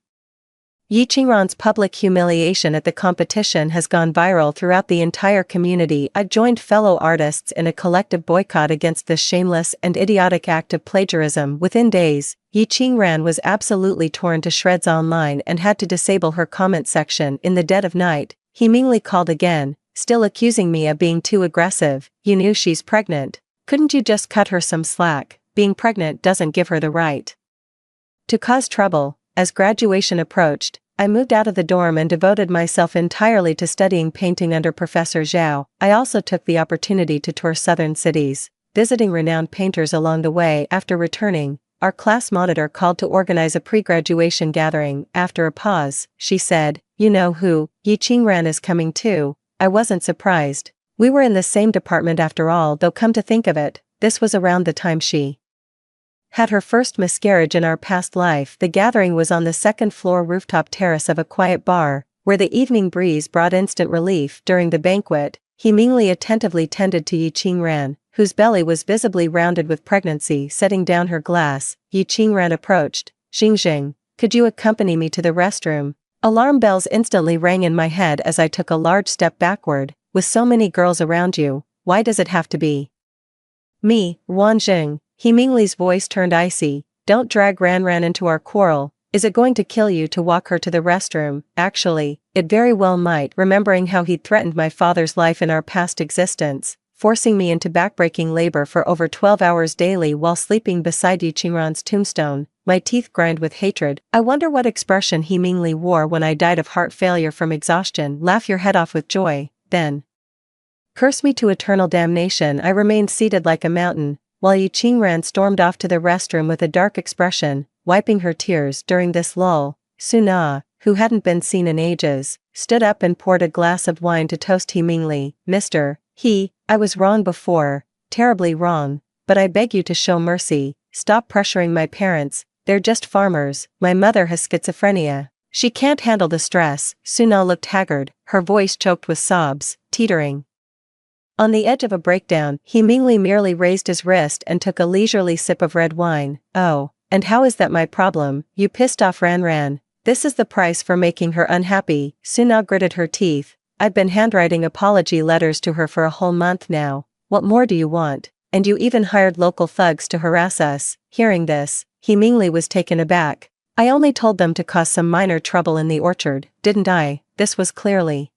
Yi Qingran's public humiliation at the competition has gone viral throughout the entire community. I joined fellow artists in a collective boycott against this shameless and idiotic act of plagiarism. Within days, Yi Qingran was absolutely torn to shreds online and had to disable her comment section. In the dead of night, He Mingli called again, still accusing me of being too aggressive. You knew she's pregnant. Couldn't you just cut her some slack? Being pregnant doesn't give her the right to cause trouble. As graduation approached, I moved out of the dorm and devoted myself entirely to studying painting under Professor Zhao. I also took the opportunity to tour southern cities, visiting renowned painters along the way. After returning, our class monitor called to organize a pre-graduation gathering. After a pause, she said, "You know who, Yi Qingran is coming too." I wasn't surprised. We were in the same department after all, though come to think of it, this was around the time she had her first miscarriage in our past life. The gathering was on the second-floor rooftop terrace of a quiet bar, where the evening breeze brought instant relief. During the banquet, he meanly attentively tended to Yi Qingran, whose belly was visibly rounded with pregnancy. Setting down her glass, Yi Qingran approached. "Xingxing, could you accompany me to the restroom?" Alarm bells instantly rang in my head as I took a large step backward. "With so many girls around you, why does it have to be me, Wanjing?" He Mingli's voice turned icy. "Don't drag Ran into our quarrel. Is it going to kill you to walk her to the restroom?" Actually, it very well might, remembering how he'd threatened my father's life in our past existence, forcing me into backbreaking labor for over 12 hours daily while sleeping beside Yi Qingran's tombstone. My teeth grind with hatred. I wonder what expression he Mingli wore when I died of heart failure from exhaustion. Laugh your head off with joy, then curse me to eternal damnation. I remained seated like a mountain, while Yi Qingran stormed off to the restroom with a dark expression, wiping her tears. During this lull, Suna, who hadn't been seen in ages, stood up and poured a glass of wine to toast He Mingli. "Mr. He, I was wrong before, terribly wrong, but I beg you to show mercy. Stop pressuring my parents, they're just farmers. My mother has schizophrenia. She can't handle the stress." Suna looked haggard, her voice choked with sobs, teetering on the edge of a breakdown. He Mingli merely raised his wrist and took a leisurely sip of red wine. "Oh, and how is that my problem? You pissed off Ran. This is the price for making her unhappy." Suna gritted her teeth. "I've been handwriting apology letters to her for a whole month now. What more do you want? And you even hired local thugs to harass us." Hearing this, He Mingli was taken aback. "I only told them to cause some minor trouble in the orchard, didn't I?" This was clearly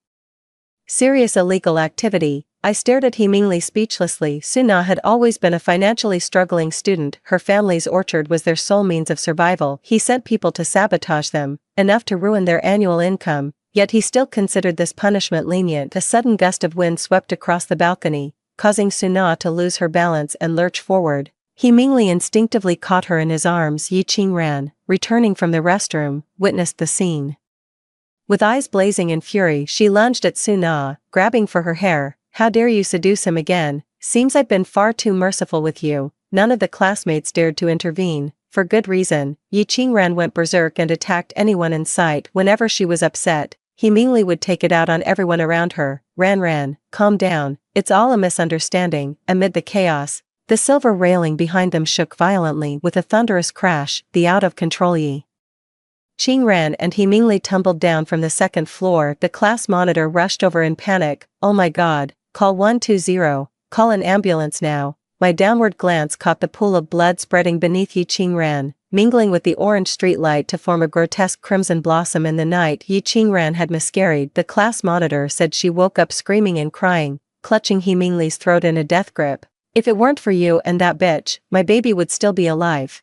serious illegal activity. I stared at He Mingli speechlessly. Suna had always been a financially struggling student. Her family's orchard was their sole means of survival. He sent people to sabotage them, enough to ruin their annual income, yet he still considered this punishment lenient. A sudden gust of wind swept across the balcony, causing Suna to lose her balance and lurch forward. He Mingli instinctively caught her in his arms. Yi Qingran, returning from the restroom, witnessed the scene. With eyes blazing in fury, she lunged at Suna, grabbing for her hair. "How dare you seduce him again? Seems I've been far too merciful with you." None of the classmates dared to intervene, for good reason. Yi Qingran went berserk and attacked anyone in sight. Whenever she was upset, He Mingli would take it out on everyone around her. Ran, calm down, it's all a misunderstanding." Amid the chaos, the silver railing behind them shook violently. With a thunderous crash, the out-of-control Yi Qingran and He Mingli tumbled down from the second floor. The class monitor rushed over in panic. "Oh my god, call 120, call an ambulance now." My downward glance caught the pool of blood spreading beneath Yi Qingran, mingling with the orange streetlight to form a grotesque crimson blossom in the night. Yi Qingran had miscarried. The class monitor said she woke up screaming and crying, clutching He Mingli's throat in a death grip. "If it weren't for you and that bitch, my baby would still be alive.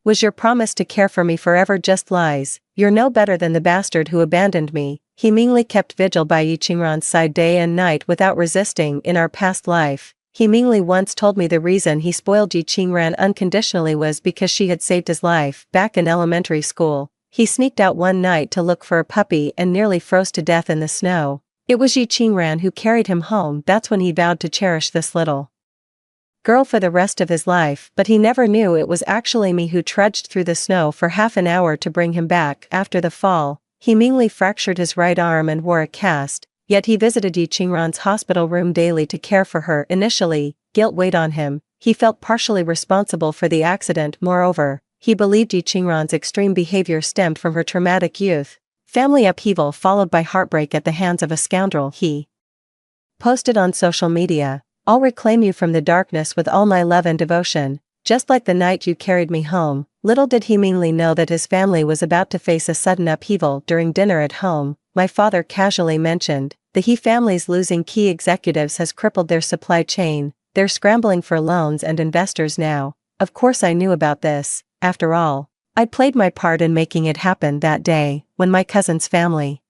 Was your promise to care for me forever just lies? You're no better than the bastard who abandoned me." He Mingli kept vigil by Yi Qingran's side day and night without resisting. "In our past life, He Mingli once told me the reason he spoiled Yi Qingran unconditionally was because she had saved his life. Back in elementary school, he sneaked out one night to look for a puppy and nearly froze to death in the snow. It was Yi Qingran who carried him home. That's when he vowed to cherish this little girl for the rest of his life, but he never knew it was actually me who trudged through the snow for half an hour to bring him back." After the fall, He Mingli fractured his right arm and wore a cast, yet he visited Yi Qingran's hospital room daily to care for her. Initially, guilt weighed on him. He felt partially responsible for the accident. Moreover, he believed Yi Qingran's extreme behavior stemmed from her traumatic youth. Family upheaval followed by heartbreak at the hands of a scoundrel. He posted on social media, "I'll reclaim you from the darkness with all my love and devotion, just like the night you carried me home." Little did He Mingli know that his family was about to face a sudden upheaval. During dinner at home, my father casually mentioned, "The He family's losing key executives has crippled their supply chain. They're scrambling for loans and investors now." Of course I knew about this. After all, I'd played my part in making it happen that day, when my cousin's family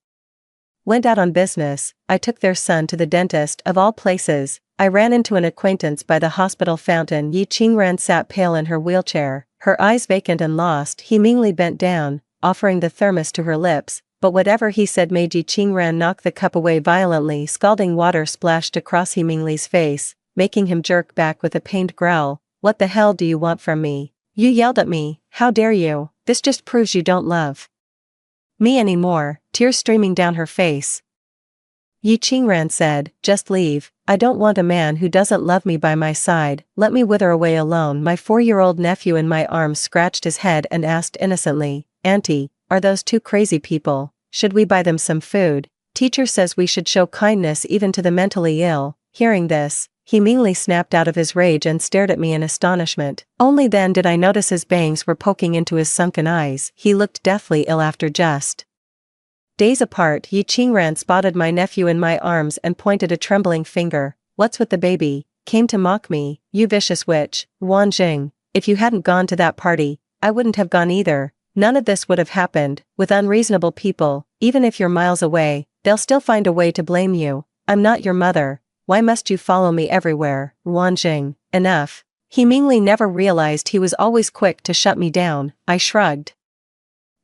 Went out on business. I took their son to the dentist of all places. I ran into an acquaintance by the hospital fountain. Yi Qingran sat pale in her wheelchair, her eyes vacant and lost. He meanly bent down, offering the thermos to her lips, but whatever he said made Yi Qingran knock the cup away violently. Scalding water splashed across He Mingli's face, making him jerk back with a pained growl. "What the hell do you want from me? You yelled at me, how dare you? This just proves you don't love me anymore," tears streaming down her face. Yi Qingran said, "Just leave. I don't want a man who doesn't love me by my side. Let me wither away alone." My 4-year-old nephew in my arms scratched his head and asked innocently, "Auntie, are those two crazy people? Should we buy them some food? Teacher says we should show kindness even to the mentally ill." Hearing this, He meanly snapped out of his rage and stared at me in astonishment. Only then did I notice his bangs were poking into his sunken eyes. He looked deathly ill. After just days apart, Yi Qingran spotted my nephew in my arms and pointed a trembling finger. "What's with the baby? Came to mock me, you vicious witch." "Wan Jing, if you hadn't gone to that party, I wouldn't have gone either. None of this would have happened. With unreasonable people, even if you're miles away, they'll still find a way to blame you. I'm not your mother. Why must you follow me everywhere?" "Wan Jing, enough." He meanly never realized he was always quick to shut me down. I shrugged.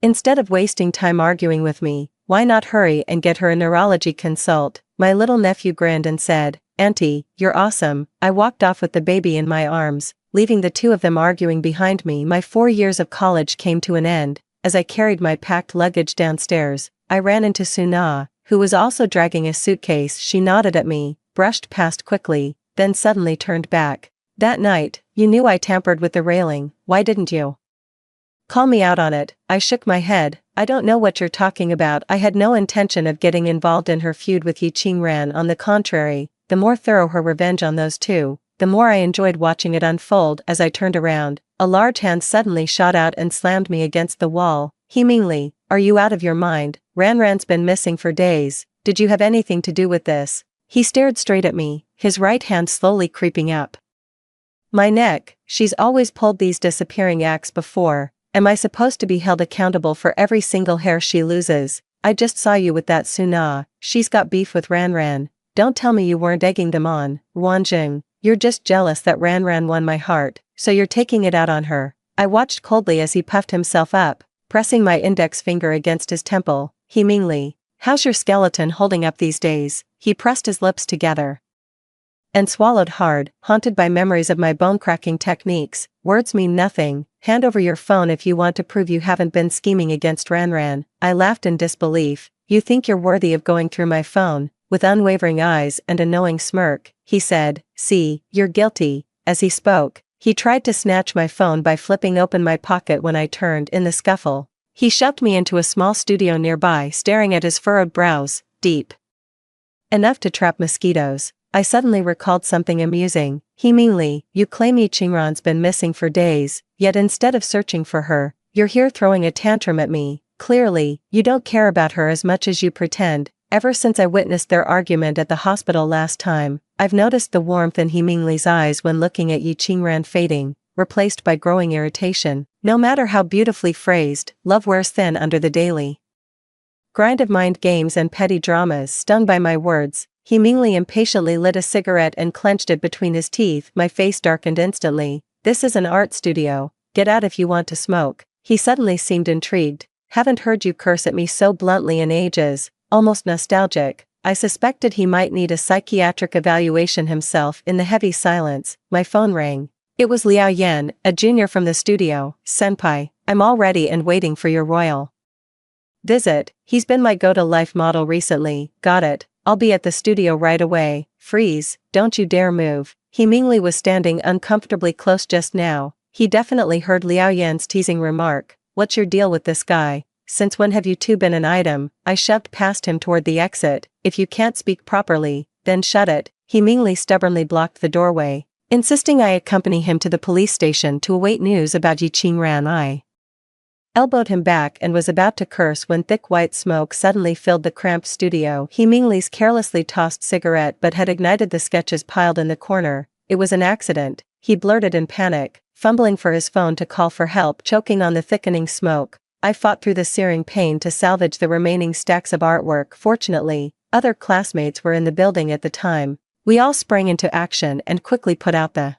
Instead of wasting time arguing with me, why not hurry and get her a neurology consult? My little nephew grinned and said, "Auntie, you're awesome." I walked off with the baby in my arms, leaving the two of them arguing behind me. My 4 years of college came to an end. As I carried my packed luggage downstairs, I ran into Suna, who was also dragging a suitcase. She nodded at me, brushed past quickly, then suddenly turned back. "That night, you knew I tampered with the railing. Why didn't you call me out on it?" I shook my head. "I don't know what you're talking about." I had no intention of getting involved in her feud with Yi Qingran. On the contrary, the more thorough her revenge on those two, the more I enjoyed watching it unfold. As I turned around, a large hand suddenly shot out and slammed me against the wall. "He Mingli, are you out of your mind? Ranran's been missing for days. Did you have anything to do with this?" He stared straight at me, his right hand slowly creeping up my neck. "She's always pulled these disappearing acts before. Am I supposed to be held accountable for every single hair she loses? I just saw you with that Suna. She's got beef with Ranran. Don't tell me you weren't egging them on." "Wanjing, you're just jealous that Ranran won my heart, so you're taking it out on her." I watched coldly as he puffed himself up, pressing my index finger against his temple. "He Mingli, how's your skeleton holding up these days?" He pressed his lips together and swallowed hard, haunted by memories of my bone-cracking techniques. "Words mean nothing. Hand over your phone if you want to prove you haven't been scheming against Ranran." I laughed in disbelief. "You think you're worthy of going through my phone?" With unwavering eyes and a knowing smirk, he said, "See, you're guilty." As he spoke, he tried to snatch my phone by flipping open my pocket. When I turned in the scuffle, he shoved me into a small studio nearby, staring at his furrowed brows, deep enough to trap mosquitoes. I suddenly recalled something amusing. "He Mingli, you claim Yi Qingran's been missing for days, yet instead of searching for her, you're here throwing a tantrum at me. Clearly, you don't care about her as much as you pretend. Ever since I witnessed their argument at the hospital last time, I've noticed the warmth in He Mingli's eyes when looking at Yi Qingran fading, replaced by growing irritation. No matter how beautifully phrased, love wears thin under the daily grind of mind games and petty dramas." Stung by my words, He Mingli impatiently lit a cigarette and clenched it between his teeth. My face darkened instantly. "This is an art studio. Get out if you want to smoke." He suddenly seemed intrigued. "Haven't heard you curse at me so bluntly in ages." Almost nostalgic, I suspected he might need a psychiatric evaluation himself. In the heavy silence, my phone rang. It was Liao Yan, a junior from the studio. "Senpai, I'm all ready and waiting for your royal visit. He's been my go-to-life model recently." "Got it. I'll be at the studio right away." "Freeze, don't you dare move." He Mingli was standing uncomfortably close just now. He definitely heard Liao Yan's teasing remark. "What's your deal with this guy? Since when have you two been an item?" I shoved past him toward the exit. "If you can't speak properly, then shut it." He Mingli stubbornly blocked the doorway, insisting I accompany him to the police station to await news about Yi Qingran. I elbowed him back and was about to curse when thick white smoke suddenly filled the cramped studio. He Mingli's carelessly tossed cigarette but had ignited the sketches piled in the corner. "It was an accident," he blurted in panic, fumbling for his phone to call for help. Choking on the thickening smoke, I fought through the searing pain to salvage the remaining stacks of artwork. Fortunately, other classmates were in the building at the time. We all sprang into action and quickly put out the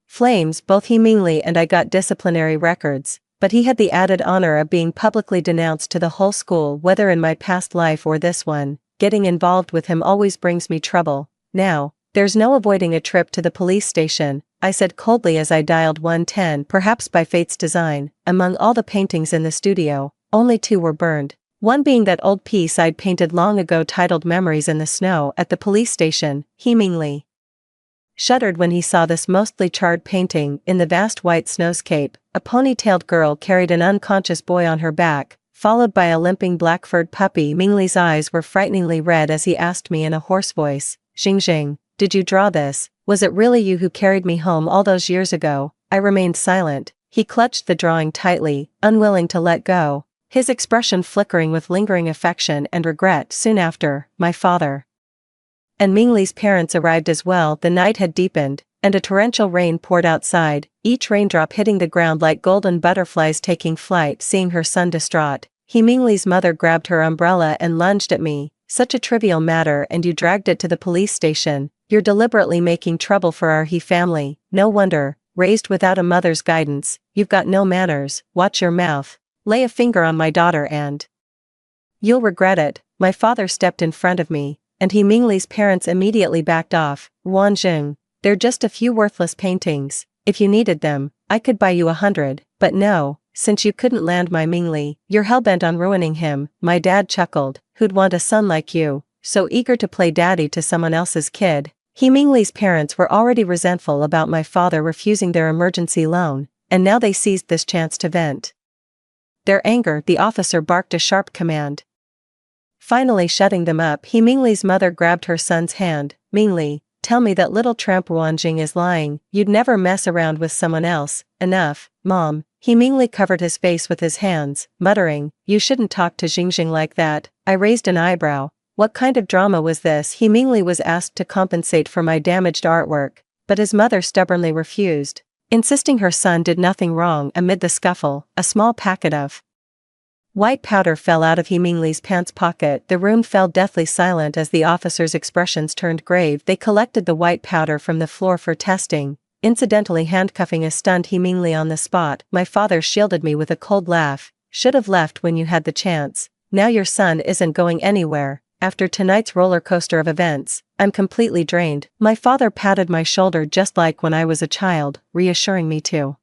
flames. Both He Mingli and I got disciplinary records, but he had the added honor of being publicly denounced to the whole school. Whether in my past life or this one, getting involved with him always brings me trouble. Now, there's no avoiding a trip to the police station, I said coldly as I dialed 110. Perhaps by fate's design, among all the paintings in the studio, only 2 were burned. One being that old piece I'd painted long ago titled Memories in the Snow at the police station. He Mingli shuddered when he saw this mostly charred painting. In the vast white snowscape, a ponytailed girl carried an unconscious boy on her back, followed by a limping black-furred puppy. Mingli's eyes were frighteningly red as he asked me in a hoarse voice, "Xing, did you draw this? Was it really you who carried me home all those years ago?" I remained silent. He clutched the drawing tightly, unwilling to let go, his expression flickering with lingering affection and regret. Soon after, my father and Mingli's parents arrived as well. The night had deepened, and a torrential rain poured outside, each raindrop hitting the ground like golden butterflies taking flight. Seeing her son distraught, He Mingli's mother grabbed her umbrella and lunged at me. "Such a trivial matter and you dragged it to the police station. You're deliberately making trouble for our He family. No wonder, raised without a mother's guidance, you've got no manners. Watch your mouth. Lay a finger on my daughter and you'll regret it." My father stepped in front of me, and He Mingli's parents immediately backed off. "Wanjing, they're just a few worthless paintings. If you needed them, I could buy you 100, but no, since you couldn't land my Mingli, you're hellbent on ruining him." My dad chuckled. "Who'd want a son like you, so eager to play daddy to someone else's kid?" He Mingli's parents were already resentful about my father refusing their emergency loan, and now they seized this chance to vent their anger. The officer barked a sharp command, finally shutting them up. He Mingli's mother grabbed her son's hand. "Mingli, tell me that little tramp Wanjing is lying. You'd never mess around with someone else." "Enough, Mom." He Mingli covered his face with his hands, muttering, "You shouldn't talk to Xing like that." I raised an eyebrow. What kind of drama was this? He Mingli was asked to compensate for my damaged artwork, but his mother stubbornly refused, insisting her son did nothing wrong. Amid the scuffle, a small packet of white powder fell out of He Mingli's pants pocket. The room fell deathly silent as the officers' expressions turned grave. They collected the white powder from the floor for testing, incidentally handcuffing a stunned He Mingli on the spot. My father shielded me with a cold laugh. "Should have left when you had the chance. Now your son isn't going anywhere. After tonight's roller coaster of events, I'm completely drained." My father patted my shoulder just like when I was a child, reassuring me to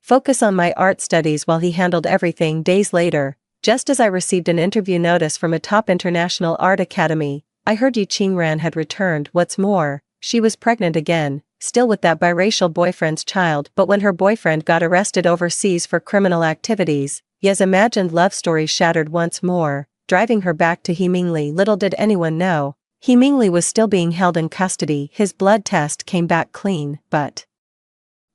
focus on my art studies while he handled everything. Days later, just as I received an interview notice from a top international art academy, I heard Yi Qingran had returned. What's more, she was pregnant again, still with that biracial boyfriend's child. But when her boyfriend got arrested overseas for criminal activities, Ye's imagined love story shattered once more, driving her back to He Mingli. Little did anyone know, He Mingli was still being held in custody. His blood test came back clean, but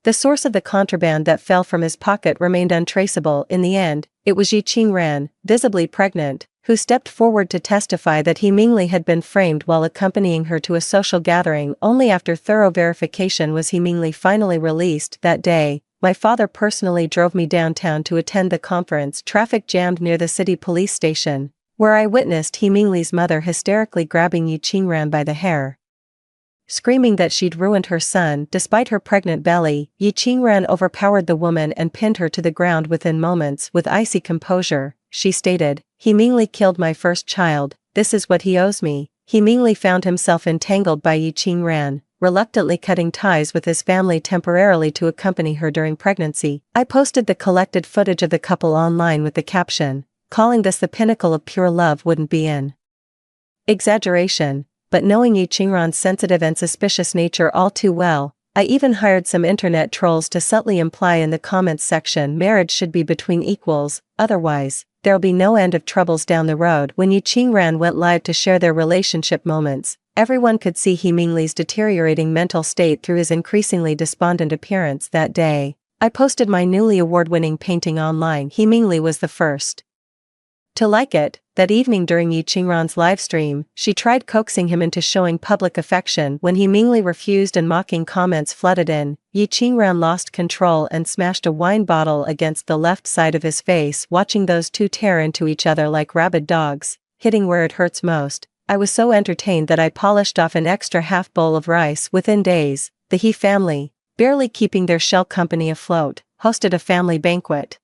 the source of the contraband that fell from his pocket remained untraceable. In the end, it was Yi Qingran, visibly pregnant, who stepped forward to testify that He Mingli had been framed while accompanying her to a social gathering. Only after thorough verification was He Mingli finally released. That day, my father personally drove me downtown to attend the conference. Traffic jammed near the city police station, where I witnessed He Mingli's mother hysterically grabbing Yi Qingran by the hair, screaming that she'd ruined her son. Despite her pregnant belly, Yi Qingran overpowered the woman and pinned her to the ground within moments. With icy composure, she stated, "He Mingli killed my first child. This is what he owes me." He Mingli found himself entangled by Yi Qingran, reluctantly cutting ties with his family temporarily to accompany her during pregnancy. I posted the collected footage of the couple online with the caption, "Calling this the pinnacle of pure love wouldn't be an exaggeration." But knowing Yi Qingran's sensitive and suspicious nature all too well, I even hired some internet trolls to subtly imply in the comments section marriage should be between equals, otherwise, there'll be no end of troubles down the road. When Yi Qingran went live to share their relationship moments, everyone could see He Mingli's deteriorating mental state through his increasingly despondent appearance. That day, I posted my newly award-winning painting online. He Mingli was the first to like it, That evening during Yi Qingran's livestream, she tried coaxing him into showing public affection when he meanly refused and mocking comments flooded in. Yi Qingran lost control and smashed a wine bottle against the left side of his face, watching those two tear into each other like rabid dogs, hitting where it hurts most. I was so entertained that I polished off an extra half bowl of rice within days. The He family, barely keeping their shell company afloat, hosted a family banquet.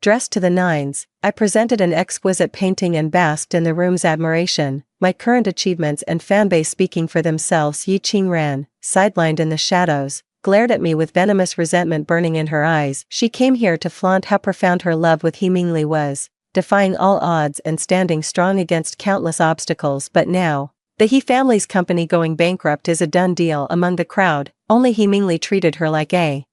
Dressed to the nines, I presented an exquisite painting and basked in the room's admiration, my current achievements and fanbase speaking for themselves. Yi Qingran, sidelined in the shadows, glared at me with venomous resentment burning in her eyes. She came here to flaunt how profound her love with He Mingli was, defying all odds and standing strong against countless obstacles. But now, the He family's company going bankrupt is a done deal among the crowd. Only He Mingli treated her like a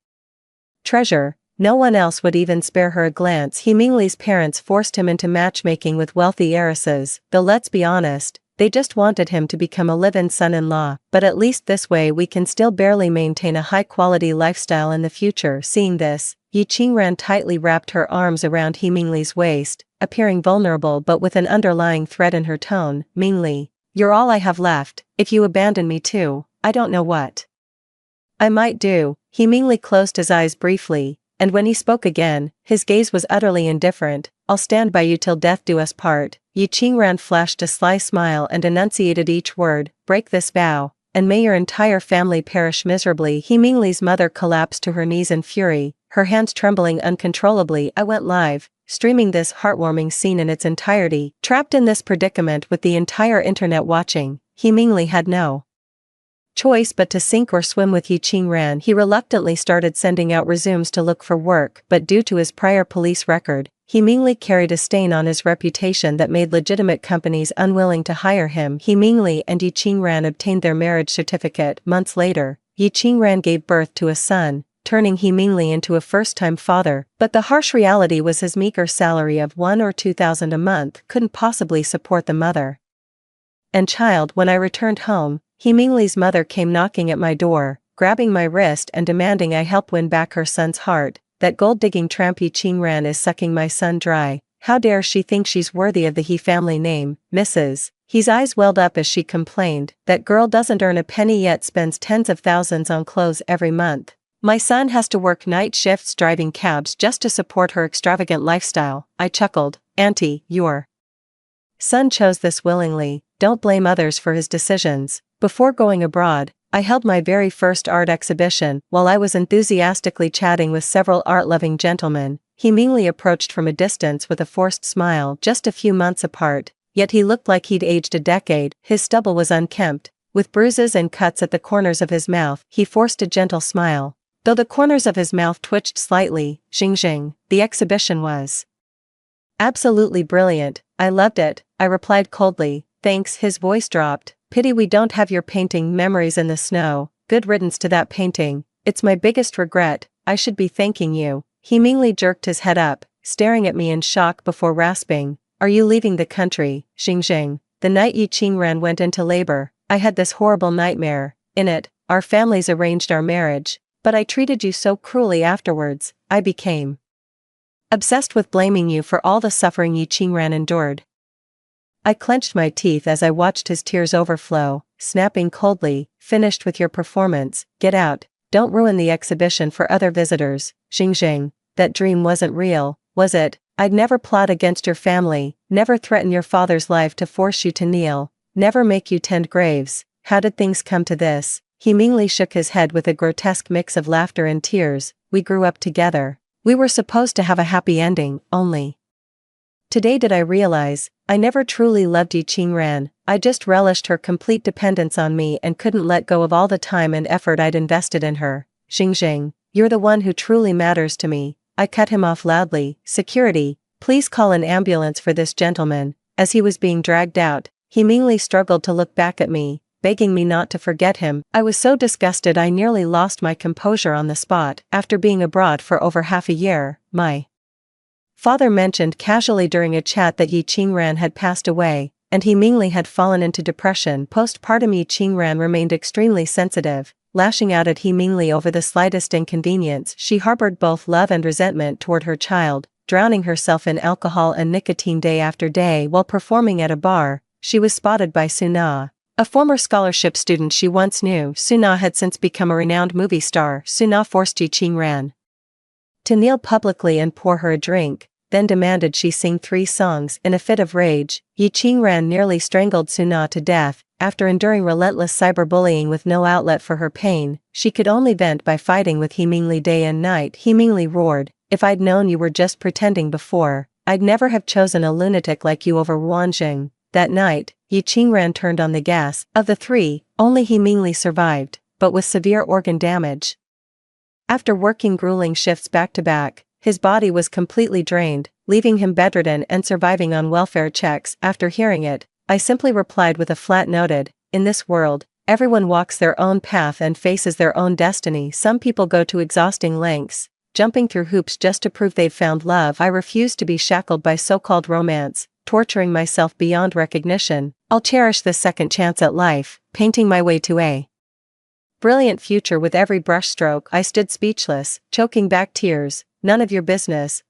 treasure. No one else would even spare her a glance. He Mingli's parents forced him into matchmaking with wealthy heiresses, though let's be honest, they just wanted him to become a live-in son-in-law. But at least this way we can still barely maintain a high-quality lifestyle in the future. Seeing this, Yi Qingran tightly wrapped her arms around He Mingli's waist, appearing vulnerable but with an underlying threat in her tone. Mingli, you're all I have left. If you abandon me too, I don't know what I might do. He Mingli closed his eyes briefly, and when he spoke again, his gaze was utterly indifferent. I'll stand by you till death do us part. Yi Qingran flashed a sly smile and enunciated each word. Break this vow, and may your entire family perish miserably. He Mingli's mother collapsed to her knees in fury, her hands trembling uncontrollably. I went live, streaming this heartwarming scene in its entirety. Trapped in this predicament with the entire internet watching, He Mingli had no choice but to sink or swim with Yi Qingran. He reluctantly started sending out resumes to look for work, but due to his prior police record, He Mingli carried a stain on his reputation that made legitimate companies unwilling to hire him. He Mingli and Yi Qingran obtained their marriage certificate. Months later, Yi Qingran gave birth to a son, turning He Mingli into a first-time father, but the harsh reality was his meager salary of 1,000 or 2,000 a month couldn't possibly support the mother and child. When I returned home, He Mingli's mother came knocking at my door, grabbing my wrist and demanding I help win back her son's heart. That gold-digging tramp Yi Qingran is sucking my son dry. How dare she think she's worthy of the He family name, Mrs. His eyes welled up as she complained. That girl doesn't earn a penny yet spends tens of thousands on clothes every month. My son has to work night shifts driving cabs just to support her extravagant lifestyle. I chuckled. Auntie, your son chose this willingly. Don't blame others for his decisions. Before going abroad, I held my very first art exhibition. While I was enthusiastically chatting with several art-loving gentlemen, He Mingli approached from a distance with a forced smile. Just a few months apart, yet he looked like he'd aged a decade. His stubble was unkempt, with bruises and cuts at the corners of his mouth. He forced a gentle smile, though the corners of his mouth twitched slightly. Xing, the exhibition was absolutely brilliant. I loved it, I replied coldly. Thanks. His voice dropped. Pity we don't have your painting Memories in the Snow. Good riddance to that painting. It's my biggest regret. I should be thanking you. He Mingli jerked his head up, staring at me in shock before rasping. Are you leaving the country? Xing. The night Yi Qingran went into labor, I had this horrible nightmare. In it, our families arranged our marriage, but I treated you so cruelly afterwards. I became obsessed with blaming you for all the suffering Yi Qingran endured. I clenched my teeth as I watched his tears overflow, snapping coldly, finished with your performance, get out, don't ruin the exhibition for other visitors. Xing, that dream wasn't real, was it? I'd never plot against your family, never threaten your father's life to force you to kneel, never make you tend graves. How did things come to this? He Mingli shook his head with a grotesque mix of laughter and tears. We grew up together. We were supposed to have a happy ending, only today did I realize, I never truly loved Yi Qingran. I just relished her complete dependence on me and couldn't let go of all the time and effort I'd invested in her. Xing, you're the one who truly matters to me. I cut him off loudly. Security, please call an ambulance for this gentleman. As he was being dragged out, He Mingli struggled to look back at me, begging me not to forget him. I was so disgusted I nearly lost my composure on the spot. After being abroad for over half a year, my father mentioned casually during a chat that Yi Qingran had passed away, and He Mingli had fallen into depression postpartum. Yi Qingran remained extremely sensitive, lashing out at He Mingli over the slightest inconvenience. She harbored both love and resentment toward her child, drowning herself in alcohol and nicotine day after day while performing at a bar, she was spotted by Suna, a former scholarship student she once knew. Suna had since become a renowned movie star. Suna forced Yi Qingran to kneel publicly and pour her a drink, then demanded she sing 3 songs. In a fit of rage, Yi Qingran nearly strangled Suna to death. After enduring relentless cyberbullying with no outlet for her pain, she could only vent by fighting with He Mingli day and night. He Mingli roared, "If I'd known you were just pretending before, I'd never have chosen a lunatic like you over Wanjing." That night, Yi Qingran turned on the gas. Of the 3, only He Mingli survived, but with severe organ damage. After working grueling shifts back to back, his body was completely drained, leaving him bedridden and surviving on welfare checks. After hearing it, I simply replied with a flat noted, "In this world, everyone walks their own path and faces their own destiny. Some people go to exhausting lengths, jumping through hoops just to prove they've found love. I refuse to be shackled by so-called romance, torturing myself beyond recognition. I'll cherish this second chance at life, painting my way to a brilliant future with every brushstroke." I stood speechless, choking back tears. None of your business,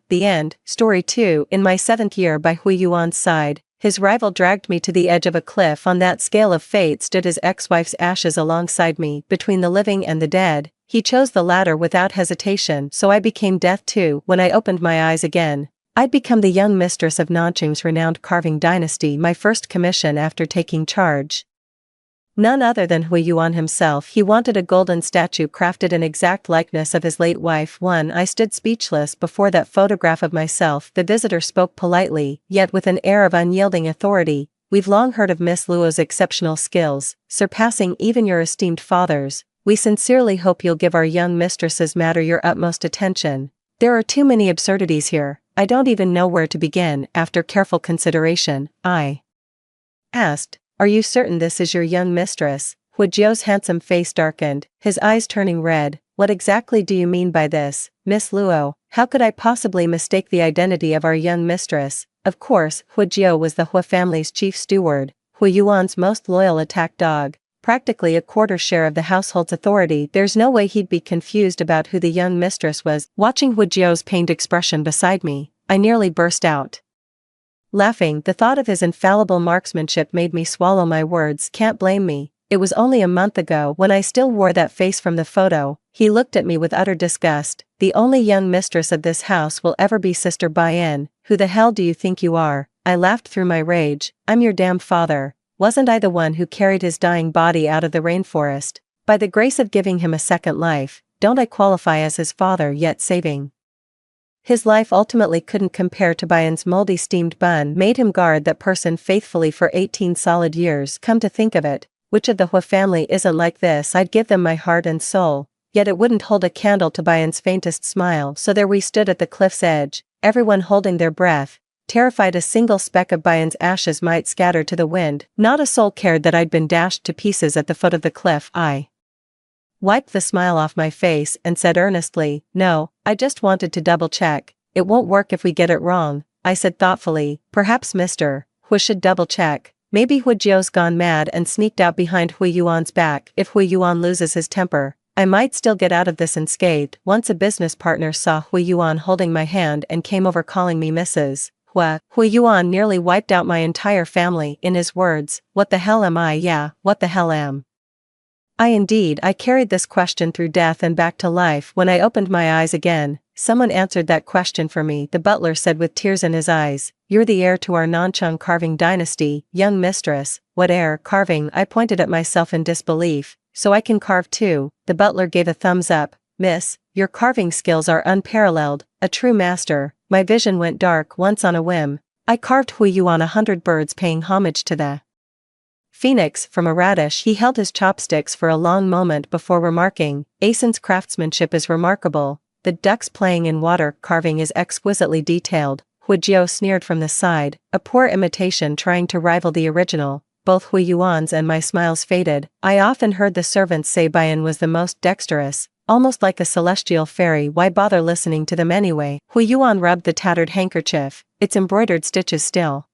the end. Story 2. In my 7th year by Hui Yuan's side, his rival dragged me to the edge of a cliff. On that scale of fate stood his ex-wife's ashes alongside me. Between the living and the dead, he chose the latter without hesitation, so I became death too. When I opened my eyes again, I'd become the young mistress of Nanjing's renowned carving dynasty. My first commission after taking charge, none other than Hui Yuan himself. He wanted a golden statue crafted in exact likeness of his late wife. I stood speechless before that photograph of myself. The visitor spoke politely, yet with an air of unyielding authority. "We've long heard of Miss Luo's exceptional skills, surpassing even your esteemed father's. We sincerely hope you'll give our young mistress's matter your utmost attention. There are too many absurdities here. I don't even know where to begin." After careful consideration, I asked, "Are you certain this is your young mistress?" Hu Jiao's handsome face darkened, his eyes turning red. "What exactly do you mean by this, Miss Luo? How could I possibly mistake the identity of our young mistress?" Of course, Hu Jiao was the Hu family's chief steward, Hui Yuan's most loyal attack dog, practically a quarter share of the household's authority. There's no way he'd be confused about who the young mistress was. Watching Hu Jiao's pained expression beside me, I nearly burst out laughing. The thought of his infallible marksmanship made me swallow my words. Can't blame me. It was only a month ago when I still wore that face from the photo. He looked at me with utter disgust. "The only young mistress of this house will ever be Sister Baiyan. Who the hell do you think you are?" I laughed through my rage. "I'm your damn father. Wasn't I the one who carried his dying body out of the rainforest? By the grace of giving him a second life, don't I qualify as his father? Yet saving his life ultimately couldn't compare to Baiyan's moldy steamed bun made him guard that person faithfully for 18 solid years. Come to think of it, which of the Hu family isn't like this? I'd give them my heart and soul, yet it wouldn't hold a candle to Baiyan's faintest smile." So there we stood at the cliff's edge, everyone holding their breath, terrified a single speck of Baiyan's ashes might scatter to the wind. Not a soul cared that I'd been dashed to pieces at the foot of the cliff. I wiped the smile off my face and said earnestly, "No, I just wanted to double-check. It won't work if we get it wrong." I said thoughtfully, "Perhaps Mr. Hu should double-check. Maybe Hu Jiao's gone mad and sneaked out behind Hui Yuan's back. If Hui Yuan loses his temper, I might still get out of this unscathed." Once a business partner saw Hui Yuan holding my hand and came over calling me Mrs. Hui. Hui Yuan nearly wiped out my entire family. In his words, "What the hell am I? Yeah, what the hell am I?" Indeed, I carried this question through death and back to life. When I opened my eyes again, someone answered that question for me. The butler said with tears in his eyes, "You're the heir to our Nanchang carving dynasty, young mistress." "What heir? Carving?" I pointed at myself in disbelief. "So I can carve too?" The butler gave a thumbs up. "Miss, your carving skills are unparalleled, a true master." My vision went dark. Once on a whim, I carved Hui Yuan 100 birds paying homage to the phoenix from a radish. He held his chopsticks for a long moment before remarking, "Asen's craftsmanship is remarkable. The ducks playing in water carving is exquisitely detailed." Hu Jiao sneered from the side, a poor imitation trying to rival the original. Both Hui Yuan's and my smiles faded. I often heard the servants say Baiyan was the most dexterous, almost like a celestial fairy. Why bother listening to them anyway? Hui Yuan rubbed the tattered handkerchief, its embroidered stitches still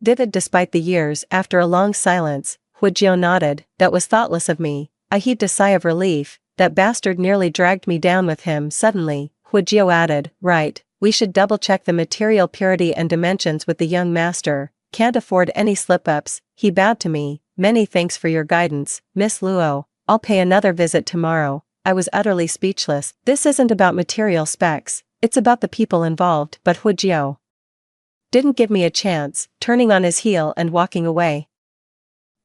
vivid despite the years. After a long silence, Hu Jiao nodded. "That was thoughtless of me." I heaved a sigh of relief. "That bastard nearly dragged me down with him." Suddenly, Hu Jiao added, "Right, We should double-check the material purity and dimensions with the young master. Can't afford any slip-ups. He bowed to me. Many thanks for your guidance, Miss Luo. I'll pay another visit tomorrow. I was utterly speechless. This isn't about material specs, it's about the people involved. But Hu Jiao didn't give me a chance, turning on his heel and walking away.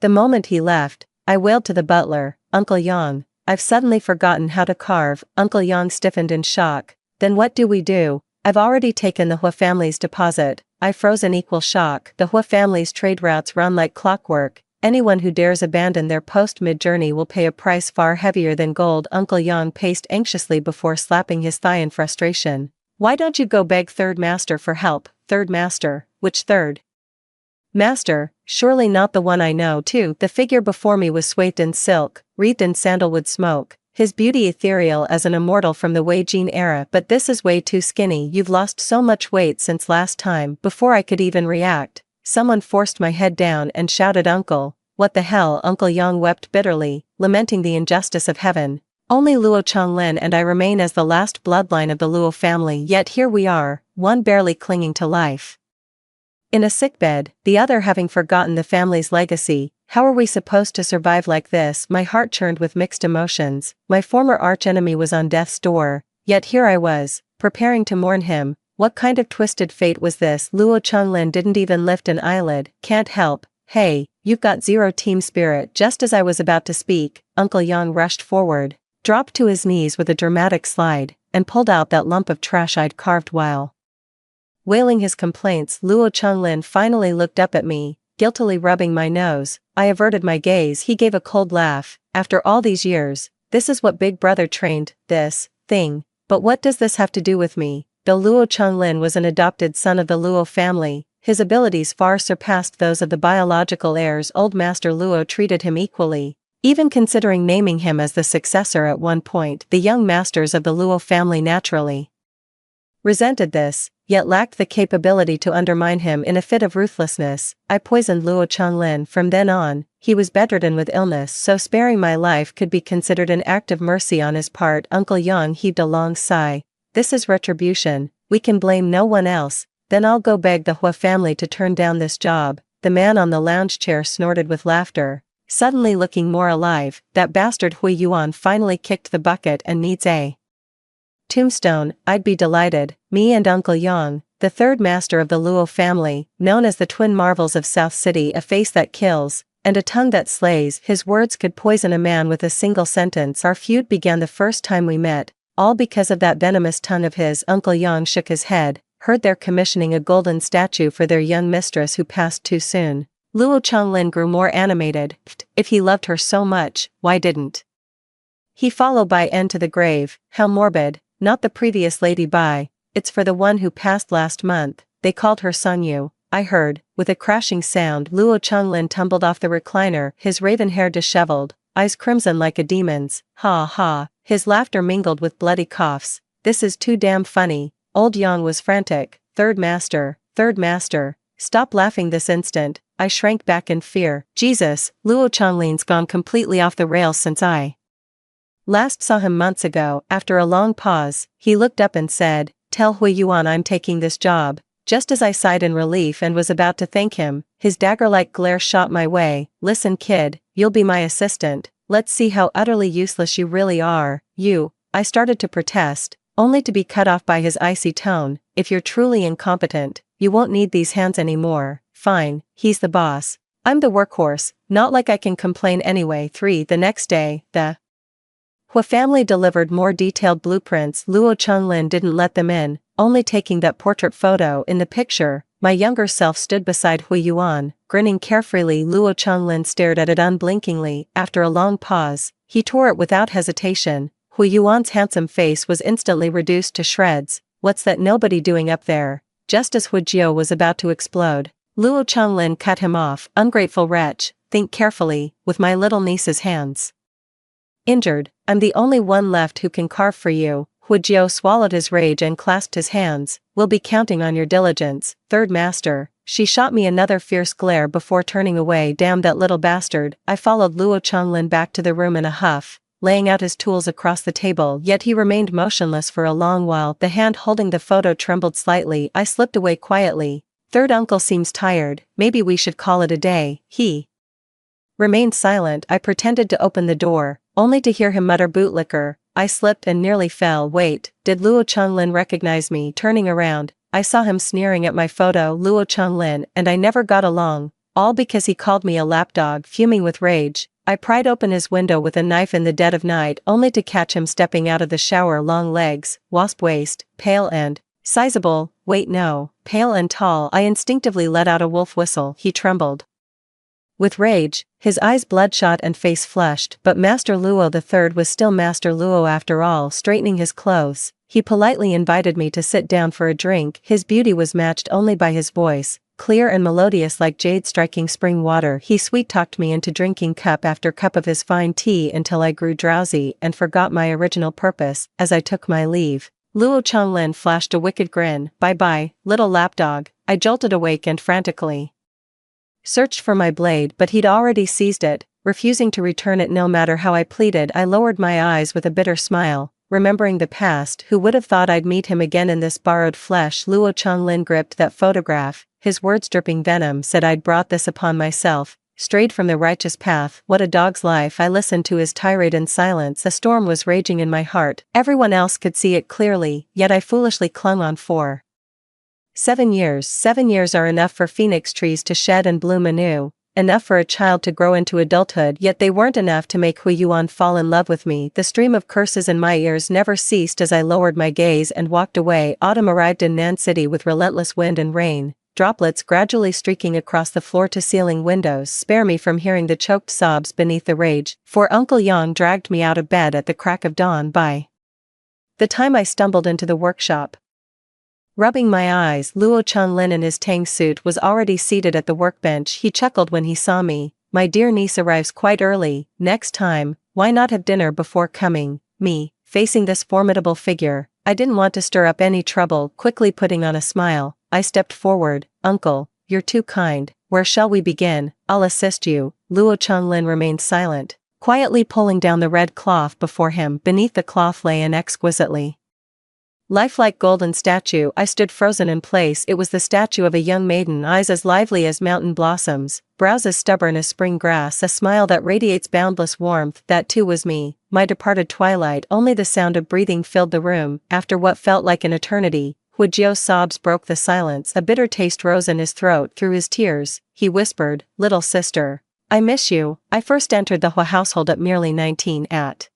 The moment he left, I wailed to the butler, Uncle Yang, I've suddenly forgotten how to carve. Uncle Yang stiffened in shock. Then what do we do? I've already taken the Hua family's deposit. I froze in equal shock. The Hua family's trade routes run like clockwork. Anyone who dares abandon their post mid-journey will pay a price far heavier than gold. Uncle Yang paced anxiously before slapping his thigh in frustration. Why don't you go beg Third Master for help? Third Master? Which third master? Surely not the one I know too. The figure before me was swathed in silk, wreathed in sandalwood smoke, his beauty ethereal as an immortal from the Wei Jin era. But this is way too skinny. You've lost so much weight since last time. Before I could even react, someone forced my head down and shouted, Uncle, what the hell? Uncle Yang wept bitterly, lamenting the injustice of heaven. Only Luo Changlin and I remain as the last bloodline of the Luo family, yet here we are, one barely clinging to life in a sickbed, the other having forgotten the family's legacy. How are we supposed to survive like this? My heart churned with mixed emotions. My former archenemy was on death's door, yet here I was, preparing to mourn him. What kind of twisted fate was this? Luo Changlin didn't even lift an eyelid. Can't help. Hey, you've got zero team spirit. Just as I was about to speak, Uncle Yang rushed forward, dropped to his knees with a dramatic slide, and pulled out that lump of trash I'd carved while wailing his complaints. Luo Changlin finally looked up at me, guiltily rubbing my nose. I averted my gaze. He gave a cold laugh. After all these years, this is what Big Brother trained, this thing. But what does this have to do with me? Though Luo Changlin was an adopted son of the Luo family, his abilities far surpassed those of the biological heirs. Old Master Luo treated him equally, even considering naming him as the successor at one point. The young masters of the Luo family naturally resented this, yet lacked the capability to undermine him. In a fit of ruthlessness, I poisoned Luo Changlin. From then on, he was bedridden with illness, so sparing my life could be considered an act of mercy on his part. Uncle Yang heaved a long sigh. This is retribution. We can blame no one else. Then I'll go beg the Hua family to turn down this job. The man on the lounge chair snorted with laughter, suddenly looking more alive. That bastard Hui Yuan finally kicked the bucket and needs a tombstone. I'd be delighted. Me and Uncle Yang, the third master of the Luo family, known as the twin marvels of South City, a face that kills, and a tongue that slays. His words could poison a man with a single sentence. Our feud began the first time we met, all because of that venomous tongue of his. Uncle Yang shook his head. Heard they're commissioning a golden statue for their young mistress who passed too soon. Luo Changlin grew more animated. If he loved her so much, why didn't he follow Bai En to the grave? How morbid. Not the previous Lady Bai, it's for the one who passed last month. They called her Sun Yu. I heard. With a crashing sound, Luo Changlin tumbled off the recliner, his raven hair disheveled, eyes crimson like a demon's. Ha ha. His laughter mingled with bloody coughs. This is too damn funny. Old Yang was frantic. Third Master, stop laughing this instant. I shrank back in fear. Jesus, Luo Changlin's gone completely off the rails since I last saw him months ago. After a long pause, he looked up and said, Tell Hui Yuan I'm taking this job. Just as I sighed in relief and was about to thank him, his dagger-like glare shot my way. Listen kid, you'll be my assistant. Let's see how utterly useless you really are. You, I started to protest, only to be cut off by his icy tone. If you're truly incompetent, you won't need these hands anymore. Fine, he's the boss. I'm the workhorse, not like I can complain anyway. 3. The next day, the Hua family delivered more detailed blueprints. Luo Changlin didn't let them in, only taking that portrait photo. In the picture, my younger self stood beside Hui Yuan, grinning carefreely. Luo Changlin stared at it unblinkingly. After a long pause, he tore it without hesitation. Hui Yuan's handsome face was instantly reduced to shreds. What's that nobody doing up there? Just as Hu Jiao was about to explode, Luo Changlin cut him off. Ungrateful wretch, think carefully. With my little niece's hands injured, I'm the only one left who can carve for you. Hu Jiao swallowed his rage and clasped his hands. We'll be counting on your diligence, Third Master. She shot me another fierce glare before turning away. Damn that little bastard. I followed Luo Changlin back to the room in a huff, laying out his tools across the table, yet he remained motionless for a long while. The hand holding the photo trembled slightly. I slipped away quietly. Third uncle seems tired, maybe we should call it a day. He remained silent. I pretended to open the door, only to hear him mutter bootlicker. I slipped and nearly fell. Wait, did Luo Chonglin recognize me? Turning around, I saw him sneering at my photo. Luo Chonglin and I never got along, all because he called me a lapdog. Fuming with rage, I pried open his window with a knife in the dead of night, only to catch him stepping out of the shower. Long legs, wasp waist, pale and sizable. Wait, no, pale and tall. I instinctively let out a wolf whistle. He trembled with rage, his eyes bloodshot and face flushed, but Master Luo III was still Master Luo after all. Straightening his clothes, he politely invited me to sit down for a drink. His beauty was matched only by his voice, clear and melodious like jade striking spring water. He sweet-talked me into drinking cup after cup of his fine tea until I grew drowsy and forgot my original purpose. As I took my leave, Luo Chonglin flashed a wicked grin. Bye-bye, little lapdog. I jolted awake and frantically searched for my blade, but he'd already seized it, refusing to return it no matter how I pleaded. I lowered my eyes with a bitter smile, remembering the past. Who would have thought I'd meet him again in this borrowed flesh? Luo Chonglin gripped that photograph, his words dripping venom, said I'd brought this upon myself, strayed from the righteous path. What a dog's life. I listened to his tirade in silence. A storm was raging in my heart. Everyone else could see it clearly, yet I foolishly clung on for 7 years. 7 years are enough for phoenix trees to shed and bloom anew, enough for a child to grow into adulthood, yet they weren't enough to make Hui Yuan fall in love with me. The stream of curses in my ears never ceased as I lowered my gaze and walked away. Autumn arrived in Nan City with relentless wind and rain, droplets gradually streaking across the floor-to-ceiling windows. Spare me from hearing the choked sobs beneath the rage, for Uncle Yang dragged me out of bed at the crack of dawn. By the time I stumbled into the workshop, rubbing my eyes, Luo Chonglin in his tang suit was already seated at the workbench. He chuckled when he saw me. My dear niece arrives quite early. Next time, why not have dinner before coming? Me, facing this formidable figure, I didn't want to stir up any trouble. Quickly putting on a smile, I stepped forward. Uncle, you're too kind. Where shall we begin? I'll assist you. Luo Chonglin remained silent, quietly pulling down the red cloth before him. Beneath the cloth lay an exquisitely lifelike golden statue. I stood frozen in place. It was the statue of a young maiden, eyes as lively as mountain blossoms, brows as stubborn as spring grass, a smile that radiates boundless warmth. That too was me, my departed twilight. Only the sound of breathing filled the room. After what felt like an eternity, Huijio's sobs broke the silence. A bitter taste rose in his throat. Through his tears, he whispered, "Little sister, I miss you." I first entered the Hua household at merely 19. At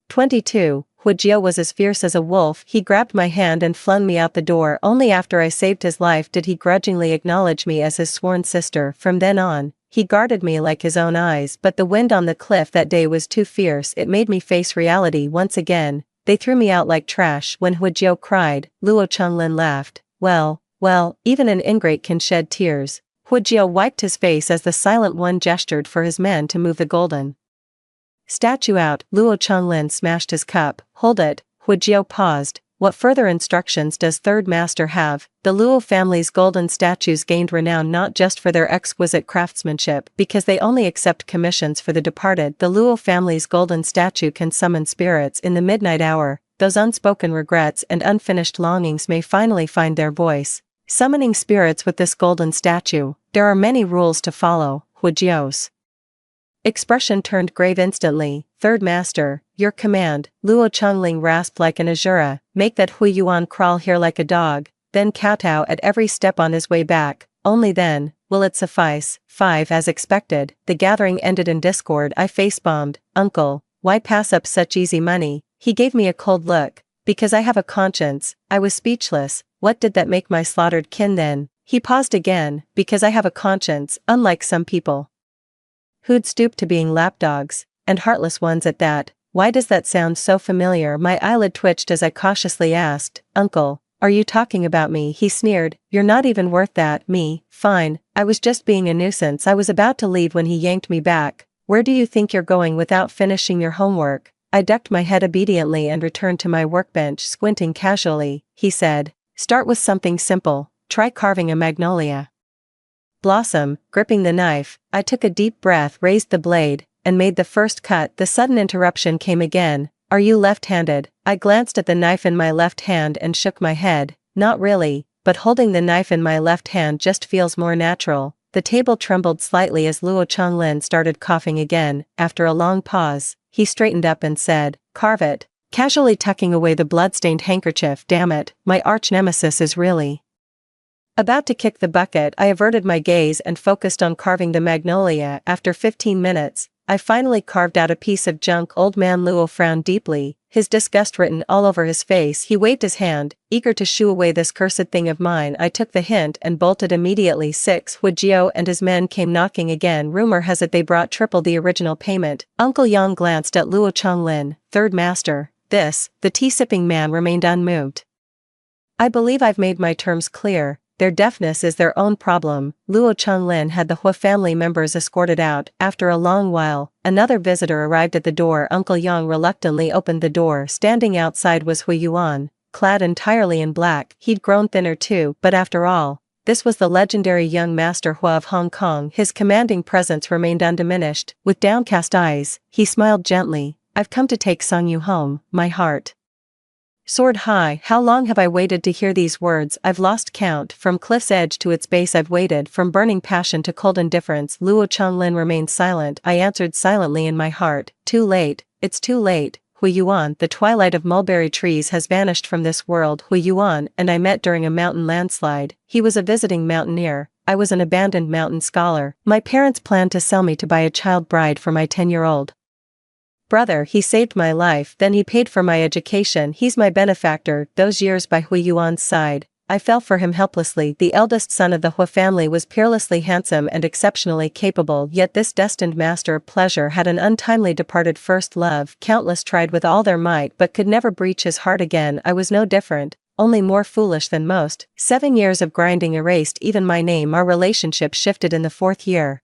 22, Huijio was as fierce as a wolf. He grabbed my hand and flung me out the door. Only after I saved his life did he grudgingly acknowledge me as his sworn sister. From then on, he guarded me like his own eyes. But the wind on the cliff that day was too fierce. It made me face reality once again. They threw me out like trash. When Huijio cried, Luo Chonglin laughed. Well, even an ingrate can shed tears. Huijio wiped his face as the silent one gestured for his men to move the golden statue out. Luo Chonglin smashed his cup. Hold it. Huijio paused. What further instructions does third master have? The Luo family's golden statues gained renown not just for their exquisite craftsmanship, because they only accept commissions for the departed. The Luo family's golden statue can summon spirits in the midnight hour. Those unspoken regrets and unfinished longings may finally find their voice. Summoning spirits with this golden statue, there are many rules to follow. Huijio's expression turned grave instantly. Third master, your command. Luo Chonglin rasped like an Azura. Make that Hui Yuan crawl here like a dog, then kowtow at every step on his way back. Only then will it suffice. 5. As expected, the gathering ended in discord. I face-bombed. Uncle, why pass up such easy money? He gave me a cold look. Because I have a conscience. I was speechless. What did that make my slaughtered kin then? He paused again. Because I have a conscience, unlike some people who'd stoop to being lapdogs, and heartless ones at that. Why does that sound so familiar? My eyelid twitched as I cautiously asked, Uncle, are you talking about me? He sneered. You're not even worth that. Me, fine, I was just being a nuisance. I was about to leave when he yanked me back. Where do you think you're going without finishing your homework? I ducked my head obediently and returned to my workbench. Squinting casually, he said, start with something simple. Try carving a magnolia blossom. Gripping the knife, I took a deep breath, raised the blade, and made the first cut. The sudden interruption came again. "Are you left-handed?" I glanced at the knife in my left hand and shook my head. "Not really, but holding the knife in my left hand just feels more natural." The table trembled slightly as Luo Changlin started coughing again. After a long pause, he straightened up and said, "Carve it." Casually tucking away the blood-stained handkerchief. "Damn it, my arch-nemesis is really..." About to kick the bucket, I averted my gaze and focused on carving the magnolia. After 15 minutes, I finally carved out a piece of junk. Old man Luo frowned deeply, his disgust written all over his face. He waved his hand, eager to shoo away this cursed thing of mine. I took the hint and bolted immediately. 6. Hu Jiao and his men came knocking again. Rumor has it they brought triple the original payment. Uncle Yang glanced at Luo Changlin, third master. The tea-sipping man remained unmoved. "I believe I've made my terms clear. Their deafness is their own problem." Luo Changlin had the Hu family members escorted out. After a long while, another visitor arrived at the door. Uncle Yang reluctantly opened the door. Standing outside was Hu Yuan, clad entirely in black. He'd grown thinner too, but after all, this was the legendary young master Hu of Hong Kong. His commanding presence remained undiminished. With downcast eyes, he smiled gently. "I've come to take Song Yu home, my heart." Soared high. How long have I waited to hear these words? I've lost count. From cliff's edge to its base I've waited. From burning passion to cold indifference. Luo Changlin remained silent. I answered silently in my heart. "Too late. It's too late. Hu Yuan, the twilight of mulberry trees has vanished from this world." Hu Yuan and I met during a mountain landslide. He was a visiting mountaineer. I was an abandoned mountain scholar. My parents planned to sell me to buy a child bride for my 10-year-old brother. He saved my life, then he paid for my education. He's my benefactor. Those years by Hu Yuan's side, I fell for him helplessly. The eldest son of the Hu family was peerlessly handsome and exceptionally capable, yet this destined master of pleasure had an untimely departed first love. Countless tried with all their might but could never breach his heart again. I was no different, only more foolish than most. 7 years of grinding erased even my name. Our relationship shifted in the 4th year.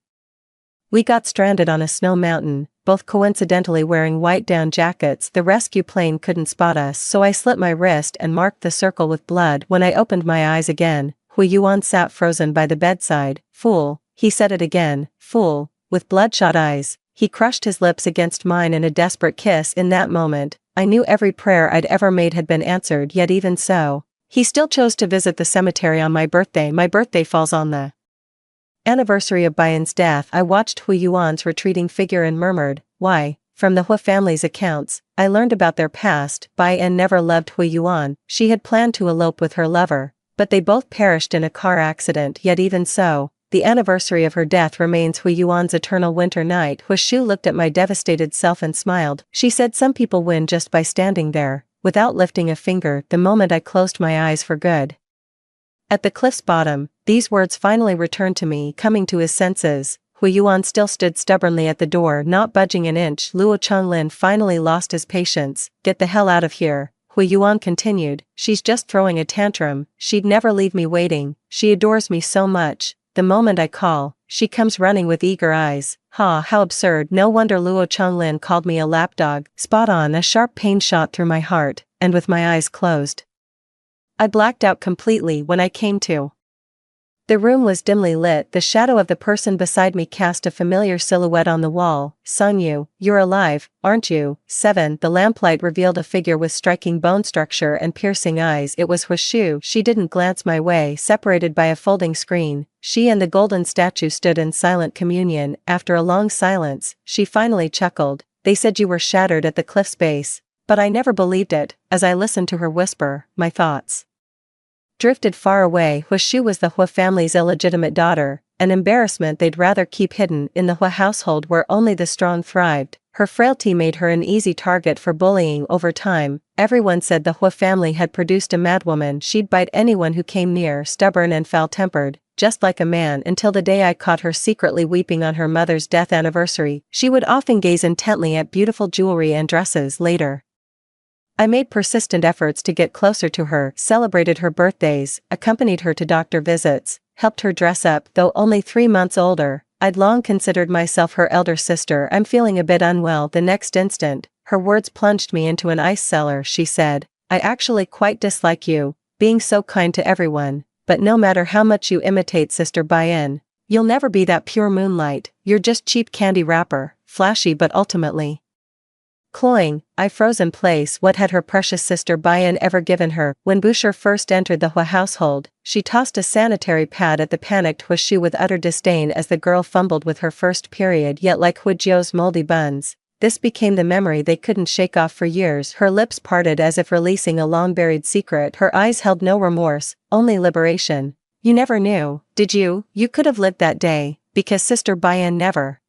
We got stranded on a snow mountain, both coincidentally wearing white down jackets. The rescue plane couldn't spot us, so I slit my wrist and marked the circle with blood. When I opened my eyes again, Hu Yuan sat frozen by the bedside. "Fool," he said it again, "fool." With bloodshot eyes, he crushed his lips against mine in a desperate kiss. In that moment, I knew every prayer I'd ever made had been answered. Yet even so, he still chose to visit the cemetery on my birthday. My birthday falls on the anniversary of Baiyan's death. I watched Hu Yuan's retreating figure and murmured, "Why?" From the Hu family's accounts, I learned about their past. Baiyan never loved Hu Yuan. She had planned to elope with her lover, but they both perished in a car accident. Yet even so, the anniversary of her death remains Hu Yuan's eternal winter night. Hu Shu looked at my devastated self and smiled. She said some people win just by standing there, without lifting a finger. The moment I closed my eyes for good, at the cliff's bottom, these words finally returned to me. Coming to his senses, Hu Yuan still stood stubbornly at the door, not budging an inch. Luo Changlin finally lost his patience. "Get the hell out of here," Hu Yuan continued. "She's just throwing a tantrum. She'd never leave me waiting. She adores me so much. The moment I call, she comes running with eager eyes." Ha, how absurd. No wonder Luo Changlin called me a lapdog. Spot on. A sharp pain shot through my heart, and with my eyes closed, I blacked out completely. When I came to, the room was dimly lit. The shadow of the person beside me cast a familiar silhouette on the wall. "Song Yu, you're alive, aren't you?" 7. The lamplight revealed a figure with striking bone structure and piercing eyes. It was Hu Shu. She didn't glance my way. Separated by a folding screen, she and the golden statue stood in silent communion. After a long silence, she finally chuckled. "They said you were shattered at the cliff's base, but I never believed it." As I listened to her whisper, my thoughts drifted far away. Hu Shu was the Hu family's illegitimate daughter, an embarrassment they'd rather keep hidden. In the Hu household where only the strong thrived, her frailty made her an easy target for bullying. Over time, everyone said the Hu family had produced a madwoman. She'd bite anyone who came near, stubborn and foul-tempered, just like a man, until the day I caught her secretly weeping on her mother's death anniversary. She would often gaze intently at beautiful jewelry and dresses. Later, I made persistent efforts to get closer to her, celebrated her birthdays, accompanied her to doctor visits, helped her dress up. Though only 3 months older, I'd long considered myself her elder sister. "I'm feeling a bit unwell." The next instant, her words plunged me into an ice cellar. She said, "I actually quite dislike you, being so kind to everyone, but no matter how much you imitate Sister Baiyan, you'll never be that pure moonlight. You're just cheap candy wrapper." flashy but ultimately cloying. I froze in place. What had her precious sister Bayan ever given her? When Boucher first entered the Hua household, she tossed a sanitary pad at the panicked Huashu with utter disdain as the girl fumbled with her first period. Yet like Huijio's moldy buns, this became the memory they couldn't shake off for years. Her lips parted as if releasing a long-buried secret. Her eyes held no remorse, only liberation. You never knew, did you? You could have lived that day, because Sister Bayan never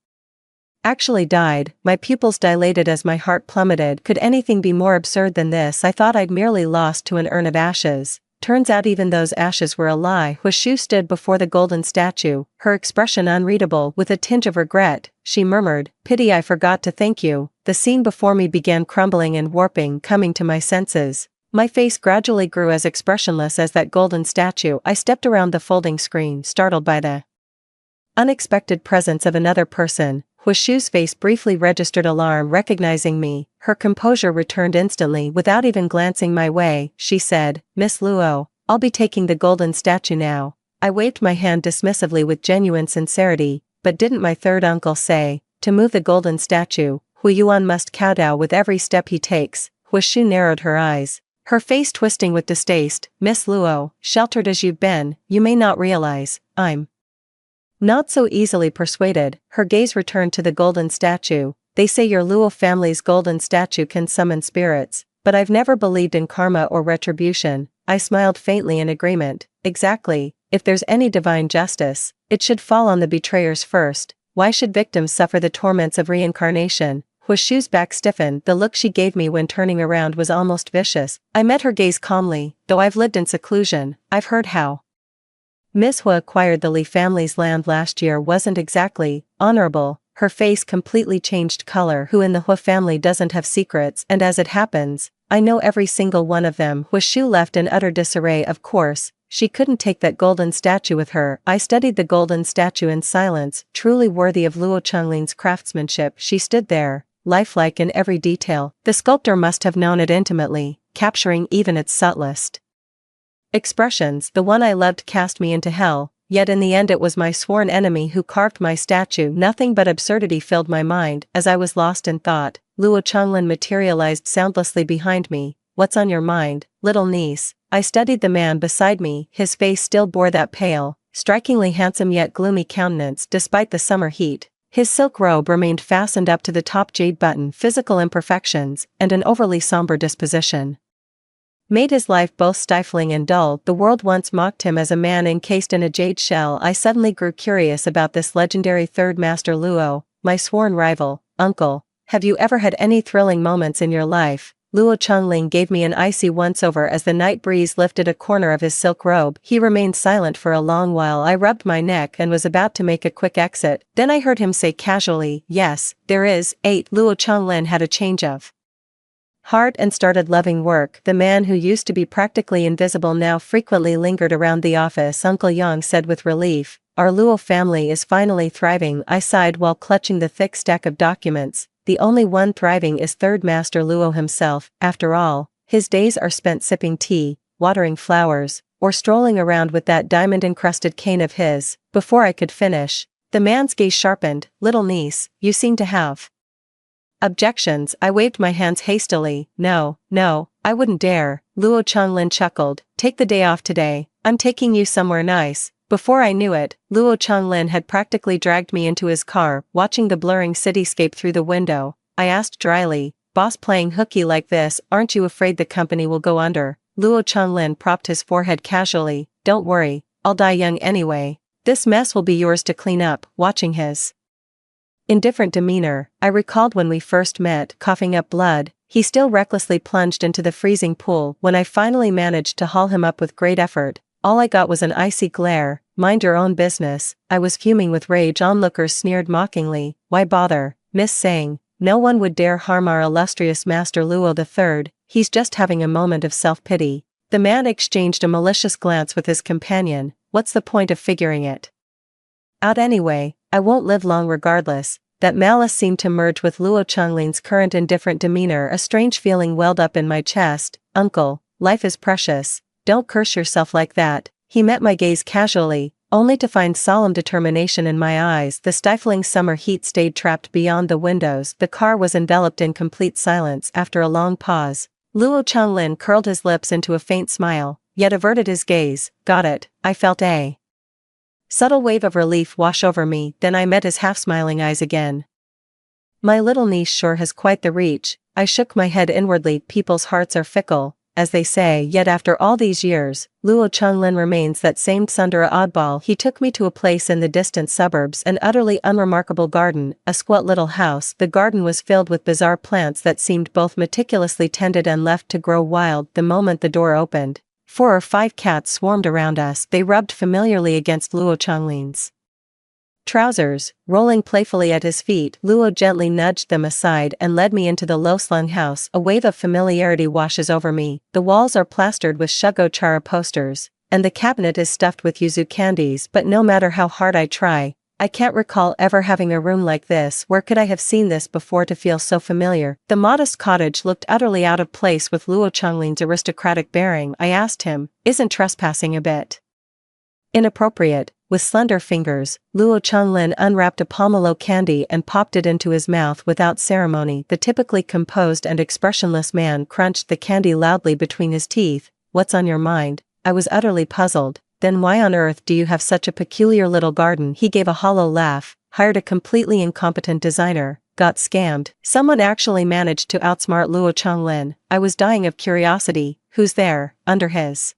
actually died. My pupils dilated as my heart plummeted. Could anything be more absurd than this? I thought I'd merely lost to an urn of ashes. Turns out even those ashes were a lie. Huashu stood before the golden statue, her expression unreadable. With a tinge of regret, she murmured, "Pity I forgot to thank you." The scene before me began crumbling and warping. Coming to my senses, my face gradually grew as expressionless as that golden statue. I stepped around the folding screen, startled by the unexpected presence of another person. Huashu's face briefly registered alarm. Recognizing me, her composure returned instantly. Without even glancing my way, she said, "Miss Luo, I'll be taking the golden statue now." I waved my hand dismissively with genuine sincerity, but didn't my third uncle say, to move the golden statue, Hu Yuan must kowtow with every step he takes? Huashu narrowed her eyes, her face twisting with distaste. "Miss Luo, sheltered as you've been, you may not realize, I'm not so easily persuaded." Her gaze returned to the golden statue. "They say your Luo family's golden statue can summon spirits, but I've never believed in karma or retribution." I smiled faintly in agreement. "Exactly, if there's any divine justice, it should fall on the betrayers first. Why should victims suffer the torments of reincarnation?" Huashu's back stiffened. The look she gave me when turning around was almost vicious. I met her gaze calmly. "Though I've lived in seclusion, I've heard how Miss Hua acquired the Li family's land last year wasn't exactly honorable." Her face completely changed color. "Who in the Hua family doesn't have secrets? And as it happens, I know every single one of them." Huashu left in utter disarray. Of course, she couldn't take that golden statue with her. I studied the golden statue in silence, truly worthy of Luo Chenglin's craftsmanship. She stood there, lifelike in every detail. The sculptor must have known it intimately, capturing even its subtlest expressions. The one I loved cast me into hell, yet in the end it was my sworn enemy who carved my statue. Nothing but absurdity filled my mind. As I was lost in thought, Luo Chenglin materialized soundlessly behind me. "What's on your mind, little niece?" I studied the man beside me. His face still bore that pale, strikingly handsome yet gloomy countenance despite the summer heat. His silk robe remained fastened up to the top jade button. Physical imperfections, and an overly somber disposition, made his life both stifling and dull. The world once mocked him as a man encased in a jade shell. I suddenly grew curious about this legendary third master Luo, my sworn rival. "Uncle, have you ever had any thrilling moments in your life?" Luo Chengling gave me an icy once-over as the night breeze lifted a corner of his silk robe. He remained silent for a long while. I rubbed my neck and was about to make a quick exit. Then I heard him say casually, "Yes, there is." 8. Luo Chenglin had a change of heart and started loving work. The man who used to be practically invisible now frequently lingered around the office. Uncle Yang said with relief, "Our Luo family is finally thriving." I sighed while clutching the thick stack of documents. "The only one thriving is Third Master Luo himself. After all, his days are spent sipping tea, watering flowers, or strolling around with that diamond-encrusted cane of his." Before I could finish, the man's gaze sharpened. "Little niece, you seem to have objections." I waved my hands hastily. No, I wouldn't dare." Luo Chenglin chuckled. "Take the day off today, I'm taking you somewhere nice." Before I knew it, Luo Chenglin had practically dragged me into his car. Watching the blurring cityscape through the window, I asked dryly, "Boss, playing hooky like this, aren't you afraid the company will go under?" Luo Chenglin propped his forehead casually. "Don't worry, I'll die young anyway. This mess will be yours to clean up." Watching his indifferent demeanor, I recalled when we first met. Coughing up blood, he still recklessly plunged into the freezing pool. When I finally managed to haul him up with great effort, all I got was an icy glare. "Mind your own business." I was fuming with rage. Onlookers sneered mockingly. "Why bother, Miss Sang? No one would dare harm our illustrious Master Luo III. He's just having a moment of self-pity." The man exchanged a malicious glance with his companion. "What's the point of figuring it out anyway? I won't live long regardless." That malice seemed to merge with Luo Chengling's current indifferent demeanor. A strange feeling welled up in my chest. "Uncle, life is precious. Don't curse yourself like that." He met my gaze casually. only to find solemn determination in my eyes. The stifling summer heat stayed trapped beyond the windows. The car was enveloped in complete silence. After a long pause, Luo Changlin curled his lips into a faint smile, yet averted his gaze. Got it, I felt a subtle wave of relief wash over me, then I met his half-smiling eyes again. My little niece sure has quite the reach. I shook my head inwardly. People's hearts are fickle, as they say, yet after all these years, Luo Changlin remains that same tsundere oddball. He took me to a place in the distant suburbs, an utterly unremarkable garden, a squat little house. The garden was filled with bizarre plants that seemed both meticulously tended and left to grow wild. The moment the door opened, 4 or 5 cats swarmed around us. They rubbed familiarly against Luo Changlin's trousers, rolling playfully at his feet. Luo gently nudged them aside and led me into the low-slung house. A wave of familiarity washes over me. The walls are plastered with Shugo-chara posters, and the cabinet is stuffed with yuzu candies, but no matter how hard I try, I can't recall ever having a room like this. Where could I have seen this before to feel so familiar? The modest cottage looked utterly out of place with Luo Changlin's aristocratic bearing. I asked him, "Isn't trespassing a bit inappropriate?" With slender fingers, Luo Changlin unwrapped a pomelo candy and popped it into his mouth without ceremony. The typically composed and expressionless man crunched the candy loudly between his teeth. "What's on your mind?" I was utterly puzzled. "Then why on earth do you have such a peculiar little garden?" He gave a hollow laugh. "Hired a completely incompetent designer, got scammed." Someone actually managed to outsmart Luo Changlin. I was dying of curiosity. "Who's there?" Under his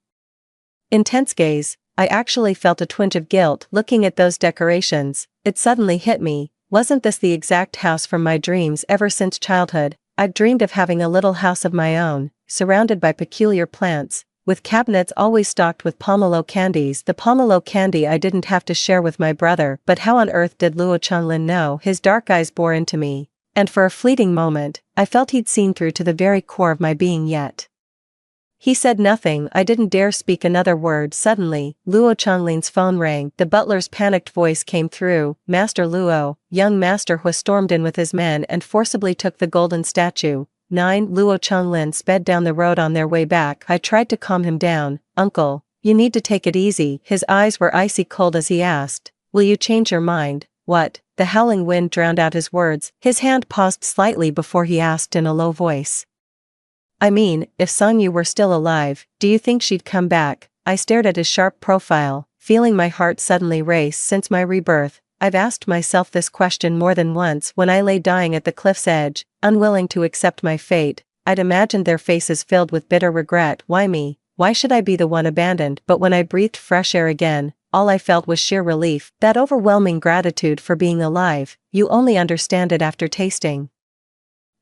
intense gaze, I actually felt a twinge of guilt looking at those decorations. It suddenly hit me, wasn't this the exact house from my dreams? Ever since childhood, I'd dreamed of having a little house of my own, surrounded by peculiar plants, with cabinets always stocked with pomelo candies. The pomelo candy I didn't have to share with my brother. But how on earth did Luo Changlin know? His dark eyes bore into me, and for a fleeting moment, I felt he'd seen through to the very core of my being. Yet he said nothing. I didn't dare speak another word. Suddenly, Luo Changlin's phone rang. The butler's panicked voice came through. "Master Luo." Young Master Hui stormed in with his men and forcibly took the golden statue. 9. Luo Changlin sped down the road. On their way back, I tried to calm him down. "Uncle, you need to take it easy." His eyes were icy cold as he asked, "Will you change your mind?" "What?" The howling wind drowned out his words. His hand paused slightly before he asked in a low voice, "I mean, if Sangyu were still alive, do you think she'd come back?" I stared at his sharp profile, feeling my heart suddenly race. Since my rebirth, I've asked myself this question more than once. When I lay dying at the cliff's edge, unwilling to accept my fate, I'd imagined their faces filled with bitter regret. Why me? Why should I be the one abandoned? But when I breathed fresh air again, all I felt was sheer relief, that overwhelming gratitude for being alive. You only understand it after tasting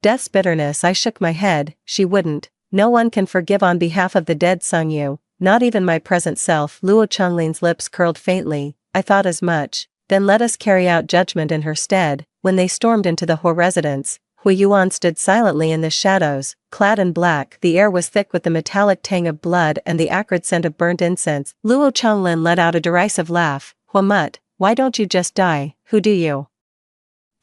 death's bitterness. I shook my head. She wouldn't. No one can forgive on behalf of the dead Sangyu, not even my present self. Luo Changlin's lips curled faintly. "I thought as much. Then let us carry out judgment in her stead." When they stormed into the Hui residence, Hui Yuan stood silently in the shadows, clad in black. The air was thick with the metallic tang of blood and the acrid scent of burnt incense. Luo Changlin let out a derisive laugh. "Hui Mut, why don't you just die? Who do you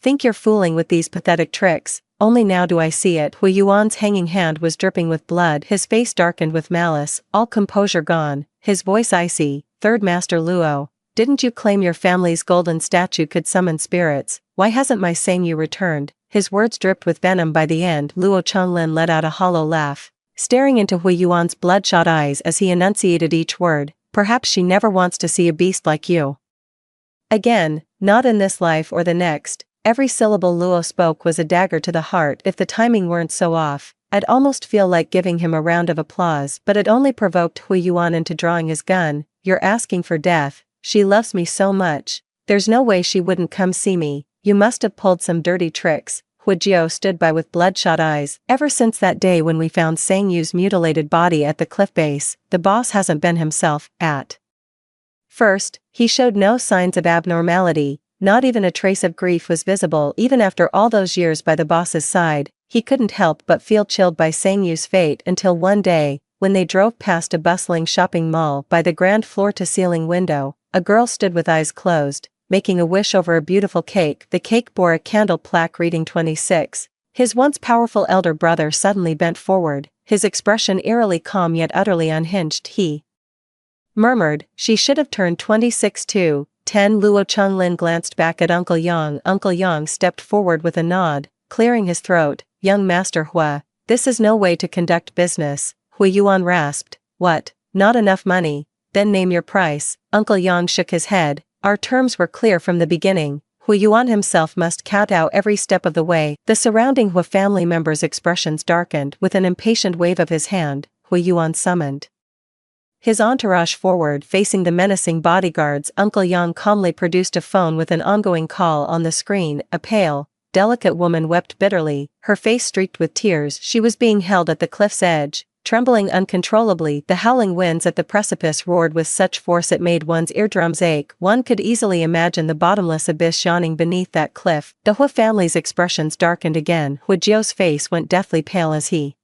think you're fooling with these pathetic tricks?" Only now do I see it. Hui Yuan's hanging hand was dripping with blood. His face darkened with malice, all composure gone, his voice icy. "Third Master Luo, didn't you claim your family's golden statue could summon spirits? Why hasn't my Sangyu returned?" His words dripped with venom. By the end, Luo Changlin let out a hollow laugh, staring into Hui Yuan's bloodshot eyes as he enunciated each word. "Perhaps she never wants to see a beast like you again, not in this life or the next." Every syllable Luo spoke was a dagger to the heart. If the timing weren't so off, I'd almost feel like giving him a round of applause, but it only provoked Hui Yuan into drawing his gun. "You're asking for death. She loves me so much. There's no way she wouldn't come see me. You must have pulled some dirty tricks." Hui Jiao stood by with bloodshot eyes. "Ever since that day when we found Sangyu's mutilated body at the cliff base, the boss hasn't been himself. At first, he showed no signs of abnormality. Not even a trace of grief was visible. Even after all those years by the boss's side, he couldn't help but feel chilled by Sangyu's fate until one day, when they drove past a bustling shopping mall. By the grand floor-to-ceiling window, a girl stood with eyes closed, making a wish over a beautiful cake. The cake bore a candle plaque reading 26. His once powerful elder brother suddenly bent forward, his expression eerily calm yet utterly unhinged. He Murmured, she should have turned 26 too. 10 Luo Chunlin glanced back at Uncle Yang. Uncle Yang stepped forward with a nod, clearing his throat. Young Master Hua, this is no way to conduct business, Hui Yuan rasped. What, not enough money? Then name your price. Uncle Yang shook his head. Our terms were clear from the beginning. Hui Yuan himself must kowtow every step of the way. The surrounding Hua family members' expressions darkened. With an impatient wave of his hand, Hui Yuan summoned his entourage forward, facing the menacing bodyguards. Uncle Yang calmly produced a phone with an ongoing call on the screen. A pale, delicate woman wept bitterly, her face streaked with tears. She was being held at the cliff's edge, trembling uncontrollably. The howling winds at the precipice roared with such force it made one's eardrums ache. One could easily imagine the bottomless abyss yawning beneath that cliff. The Hua family's expressions darkened again. Hu Jiao's face went deathly pale as he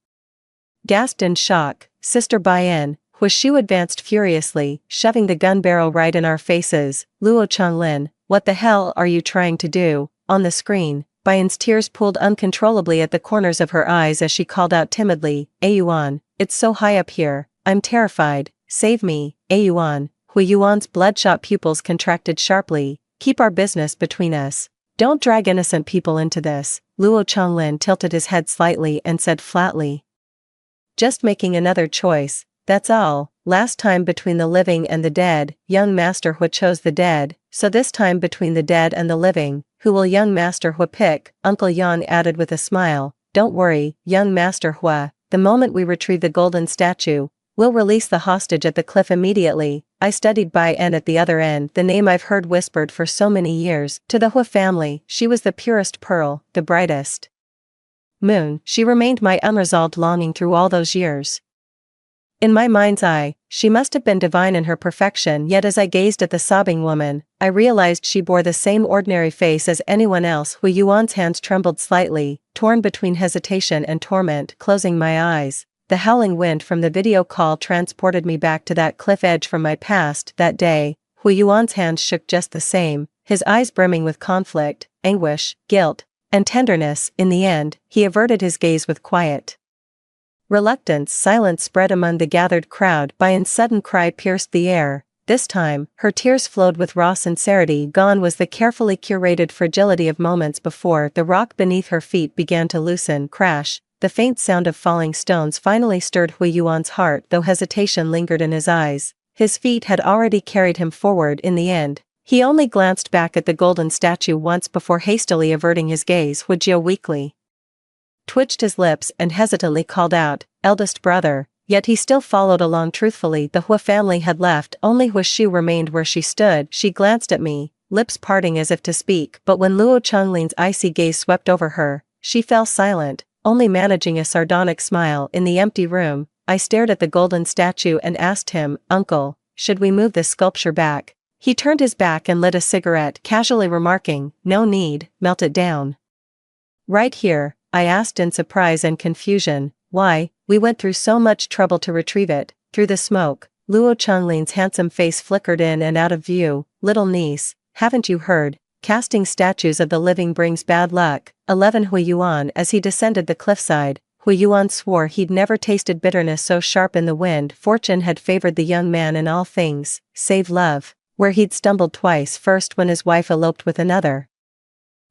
gasped in shock. Sister Baiyan, Hu Shu advanced furiously, shoving the gun barrel right in our faces. Luo Chonglin, what the hell are you trying to do? On the screen, Baiyan's tears pooled uncontrollably at the corners of her eyes as she called out timidly, Ayuan, it's so high up here, I'm terrified, save me, Ayuan. Hui Yuan's bloodshot pupils contracted sharply, keep our business between us. Don't drag innocent people into this. Luo Chonglin tilted his head slightly and said flatly. Just making another choice, that's all. Last time between the living and the dead, young Master Hua chose the dead, so this time between the dead and the living, who will young Master Hua pick? Uncle Yang added with a smile, don't worry, young Master Hua, the moment we retrieve the golden statue, we'll release the hostage at the cliff immediately. I studied Baiyan at the other end, the name I've heard whispered for so many years. To the Hua family, she was the purest pearl, the brightest moon. She remained my unresolved longing through all those years. In my mind's eye, she must have been divine in her perfection, yet as I gazed at the sobbing woman, I realized she bore the same ordinary face as anyone else. Hui Yuan's hands trembled slightly, torn between hesitation and torment. Closing my eyes, the howling wind from the video call transported me back to that cliff edge from my past. That day, Hui Yuan's hands shook just the same, his eyes brimming with conflict, anguish, guilt, and tenderness. In the end, he averted his gaze with quiet reluctance. Silence spread among the gathered crowd. Baiyan's sudden cry pierced the air. This time, her tears flowed with raw sincerity. Gone was the carefully curated fragility of moments before. The rock beneath her feet began to loosen. Crash, the faint sound of falling stones finally stirred Hui Yuan's heart, though hesitation lingered in his eyes. His feet had already carried him forward. In the end, he only glanced back at the golden statue once before hastily averting his gaze. Hu Jia weakly twitched his lips and hesitantly called out, eldest brother, yet he still followed along truthfully. The Hua family had left, only Hu Shu remained where she stood. She glanced at me, lips parting as if to speak, but when Luo Chonglin's icy gaze swept over her, she fell silent, only managing a sardonic smile. In the empty room, I stared at the golden statue and asked him, Uncle, should we move this sculpture back? He turned his back and lit a cigarette, casually remarking, no need, melt it down. Right here, I asked in surprise and confusion. Why? We went through so much trouble to retrieve it. Through the smoke, Luo Chonglin's handsome face flickered in and out of view. Little niece, haven't you heard? Casting statues of the living brings bad luck. 11 Hui Yuan. As he descended the cliffside, Hui Yuan swore he'd never tasted bitterness so sharp in the wind. Fortune had favored the young man in all things, save love, where he'd stumbled twice, first when his wife eloped with another,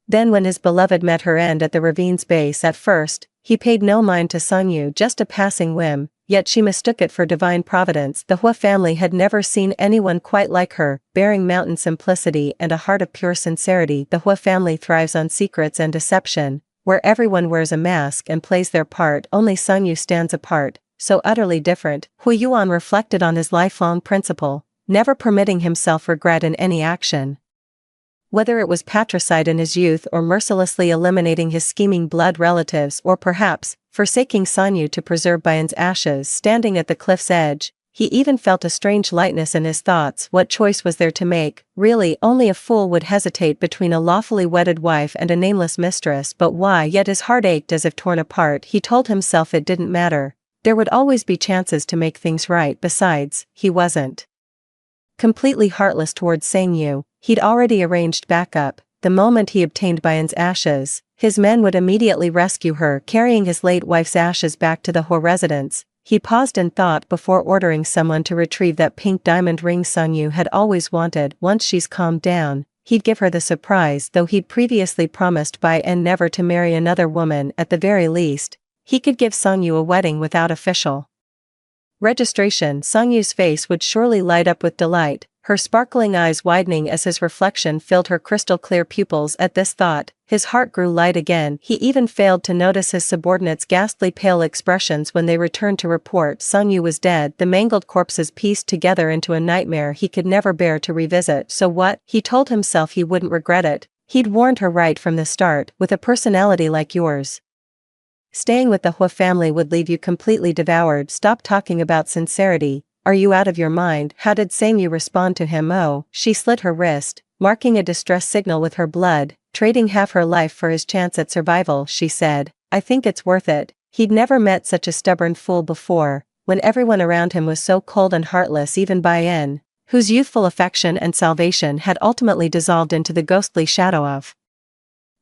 then when his beloved met her end at the ravine's base. At first, he paid no mind to Sangyu, just a passing whim, yet she mistook it for divine providence. The Hua family had never seen anyone quite like her, bearing mountain simplicity and a heart of pure sincerity. The Hua family thrives on secrets and deception, where everyone wears a mask and plays their part. Only Sangyu stands apart, so utterly different. Hui Yuan reflected on his lifelong principle, never permitting himself regret in any action. Whether it was patricide in his youth or mercilessly eliminating his scheming blood relatives, or perhaps forsaking Sanyu to preserve Baiyan's ashes. Standing at the cliff's edge, he even felt a strange lightness in his thoughts. What choice was there to make? Really, only a fool would hesitate between a lawfully wedded wife and a nameless mistress. But why? Yet his heart ached as if torn apart. He told himself it didn't matter. There would always be chances to make things right. Besides, he wasn't completely heartless towards Sangyu. He'd already arranged backup. The moment he obtained Baiyan's ashes, his men would immediately rescue her, carrying his late wife's ashes back to the Hua residence. He paused in thought before ordering someone to retrieve that pink diamond ring Sungyu had always wanted. Once she's calmed down, he'd give her the surprise, though he'd previously promised by and never to marry another woman. At the very least, he could give Sungyu a wedding without official registration. Sungyu's face would surely light up with delight, her sparkling eyes widening as his reflection filled her crystal-clear pupils. At this thought, his heart grew light again. He even failed to notice his subordinates' ghastly pale expressions when they returned to report Sungyu was dead, the mangled corpses pieced together into a nightmare he could never bear to revisit. So what? He told himself he wouldn't regret it. He'd warned her right from the start. With a personality like yours, staying with the Hua family would leave you completely devoured. Stop talking about sincerity. Are you out of your mind? How did Sangyu respond to him? Oh, she slit her wrist, marking a distress signal with her blood, trading half her life for his chance at survival. She said, I think it's worth it. He'd never met such a stubborn fool before, when everyone around him was so cold and heartless. Even Bai-en, whose youthful affection and salvation had ultimately dissolved into the ghostly shadow of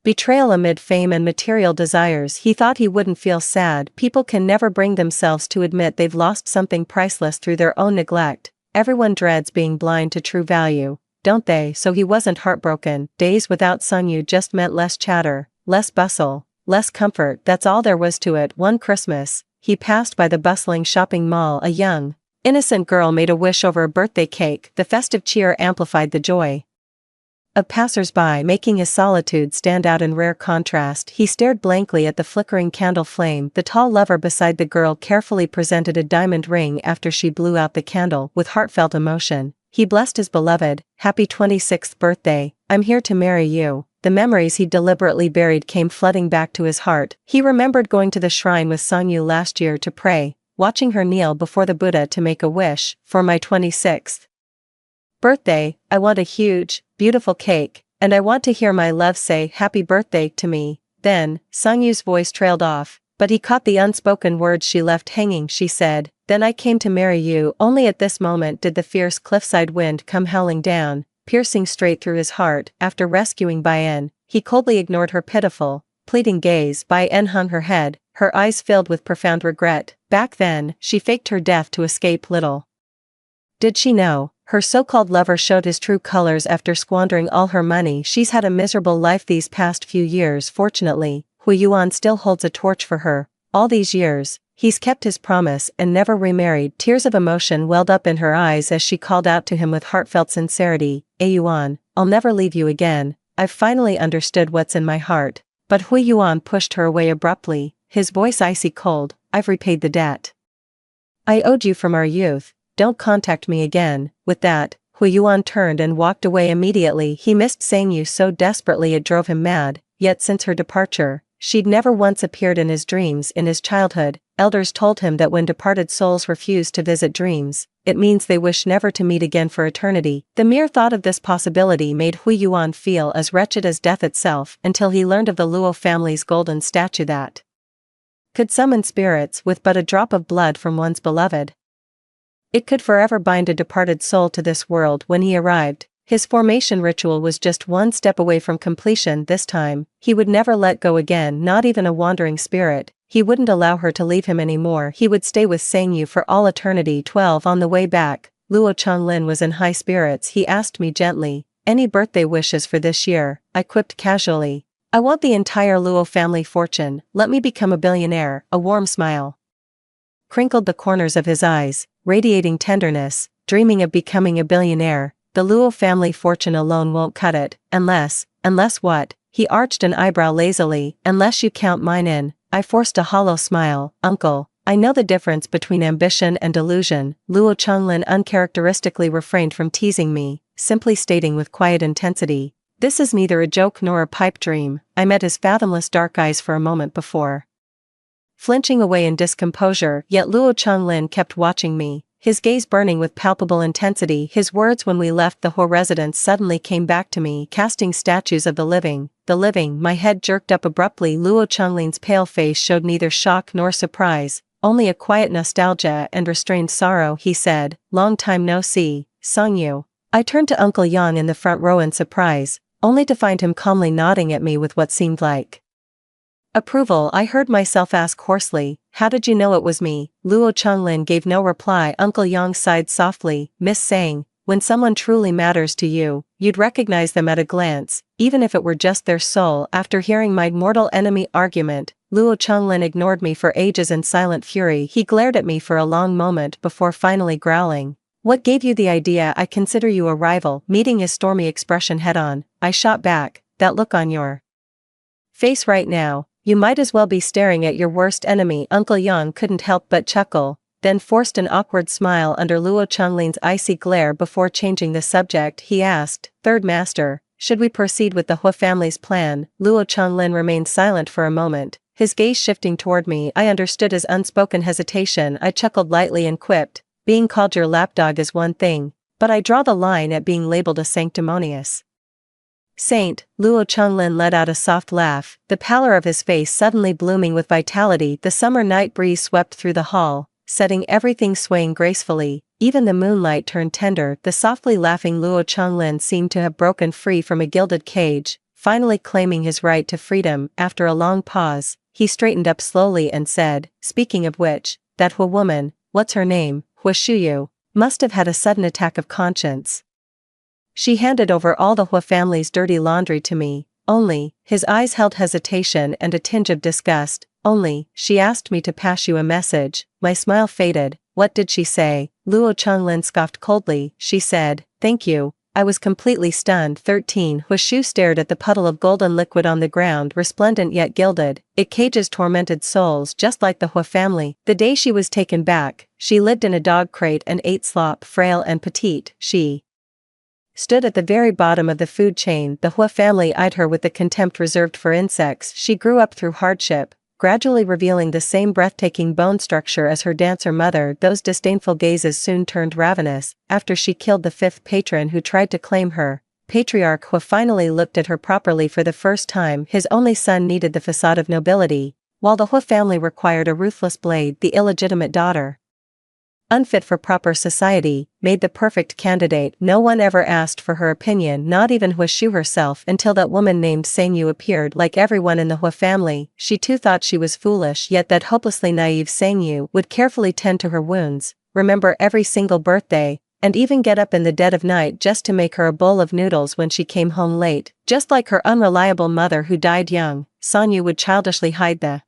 betrayal amid fame and material desires. He thought he wouldn't feel sad. People can never bring themselves to admit they've lost something priceless through their own neglect. Everyone dreads being blind to true value, don't they? So he wasn't heartbroken. Days without Sungyu just meant less chatter, less bustle, less comfort. That's all there was to it. One Christmas, he passed by the bustling shopping mall. A young, innocent girl made a wish over a birthday cake. The festive cheer amplified the joy of passers-by, making his solitude stand out in rare contrast. He stared blankly at the flickering candle flame. The tall lover beside the girl carefully presented a diamond ring after she blew out the candle. With heartfelt emotion, he blessed his beloved. Happy 26th birthday, I'm here to marry you. The memories he deliberately buried came flooding back to his heart. He remembered going to the shrine with Sangyu last year to pray, watching her kneel before the Buddha to make a wish. For my 26th birthday, I want a huge, beautiful cake, and I want to hear my love say happy birthday to me. Then, Sungyu's voice trailed off, but he caught the unspoken words she left hanging. She said, then I came to marry you. Only at this moment did the fierce cliffside wind come howling down, piercing straight through his heart. After rescuing Bai-en, he coldly ignored her pitiful, pleading gaze. Bai-en hung her head, her eyes filled with profound regret. Back then, she faked her death to escape. Little did she know, her so-called lover showed his true colors after squandering all her money. She's had a miserable life these past few years. Fortunately, Hu Yuan still holds a torch for her. All these years, he's kept his promise and never remarried. Tears of emotion welled up in her eyes as she called out to him with heartfelt sincerity, Yuan, I'll never leave you again. I've finally understood what's in my heart. But Hu Yuan pushed her away abruptly, his voice icy cold. I've repaid the debt I owed you from our youth. Don't contact me again. With that, Hu Yuan turned and walked away immediately. He missed Sangyu so desperately it drove him mad, yet since her departure, she'd never once appeared in his dreams. In his childhood, elders told him that when departed souls refuse to visit dreams, it means they wish never to meet again for eternity. The mere thought of this possibility made Hu Yuan feel as wretched as death itself, until he learned of the Luo family's golden statue that could summon spirits with but a drop of blood from one's beloved. It could forever bind a departed soul to this world. When he arrived, his formation ritual was just one step away from completion. This time, he would never let go again, not even a wandering spirit. He wouldn't allow her to leave him anymore. He would stay with Sangyu for all eternity. 12 On the way back, Luo Changlin was in high spirits. He asked me gently, any birthday wishes for this year? I quipped casually, I want the entire Luo family fortune. Let me become a billionaire. A warm smile crinkled the corners of his eyes, radiating tenderness. Dreaming of becoming a billionaire, the Luo family fortune alone won't cut it. Unless what? He arched an eyebrow lazily. Unless you count mine in. I forced a hollow smile. Uncle, I know the difference between ambition and delusion. Luo Changlin uncharacteristically refrained from teasing me, simply stating with quiet intensity, this is neither a joke nor a pipe dream. I met his fathomless dark eyes for a moment before flinching away in discomposure, yet Luo Changlin kept watching me, his gaze burning with palpable intensity. His words when we left the Ho residence suddenly came back to me, casting statues of the living. My head jerked up abruptly. Luo Changlin's pale face showed neither shock nor surprise, only a quiet nostalgia and restrained sorrow. He said, long time no see, Sangyu. I turned to Uncle Yang in the front row in surprise, only to find him calmly nodding at me with what seemed like approval. I heard myself ask hoarsely, how did you know it was me? Luo Changlin gave no reply. Uncle Yang sighed softly, Miss Sang, when someone truly matters to you, you'd recognize them at a glance, even if it were just their soul. After hearing my mortal enemy argument, Luo Changlin ignored me for ages in silent fury. He glared at me for a long moment before finally growling. What gave you the idea I consider you a rival? Meeting his stormy expression head-on, I shot back, that look on your face right now, you might as well be staring at your worst enemy. Uncle Yang couldn't help but chuckle, then forced an awkward smile under Luo Changlin's icy glare. Before changing the subject, he asked, Third Master, should we proceed with the Hua family's plan? Luo Changlin remained silent for a moment, his gaze shifting toward me. I understood his unspoken hesitation. I chuckled lightly and quipped, being called your lapdog is one thing, but I draw the line at being labeled a sanctimonious saint. Luo Changlin let out a soft laugh, the pallor of his face suddenly blooming with vitality. The summer night breeze swept through the hall, setting everything swaying gracefully. Even the moonlight turned tender. The softly laughing Luo Changlin seemed to have broken free from a gilded cage, finally claiming his right to freedom. After a long pause, he straightened up slowly and said, Speaking of which, that Hua woman, what's her name, Hua Shuyu, must have had a sudden attack of conscience. She handed over all the Hua family's dirty laundry to me, only, his eyes held hesitation and a tinge of disgust, only, she asked me to pass you a message. My smile faded. What did she say? Luo Changlin scoffed coldly. She said, thank you. I was completely stunned. 13. Hua Shu stared at the puddle of golden liquid on the ground, resplendent yet gilded. It cages tormented souls just like the Hua family. The day she was taken back, she lived in a dog crate and ate slop. Frail and petite, she stood at the very bottom of the food chain. The Hua family eyed her with the contempt reserved for insects. She grew up through hardship, gradually revealing the same breathtaking bone structure as her dancer mother. Those disdainful gazes soon turned ravenous. After she killed the fifth patron who tried to claim her, Patriarch Hua finally looked at her properly for the first time. His only son needed the facade of nobility, while the Hua family required a ruthless blade. The illegitimate daughter, unfit for proper society, made the perfect candidate. No one ever asked for her opinion, not even Hua Shu herself, until that woman named Sang Yu appeared. Like everyone in the Hua family, she too thought she was foolish, yet that hopelessly naive Sang Yu would carefully tend to her wounds, remember every single birthday, and even get up in the dead of night just to make her a bowl of noodles when she came home late. Just like her unreliable mother who died young, Sang Yu would childishly hide the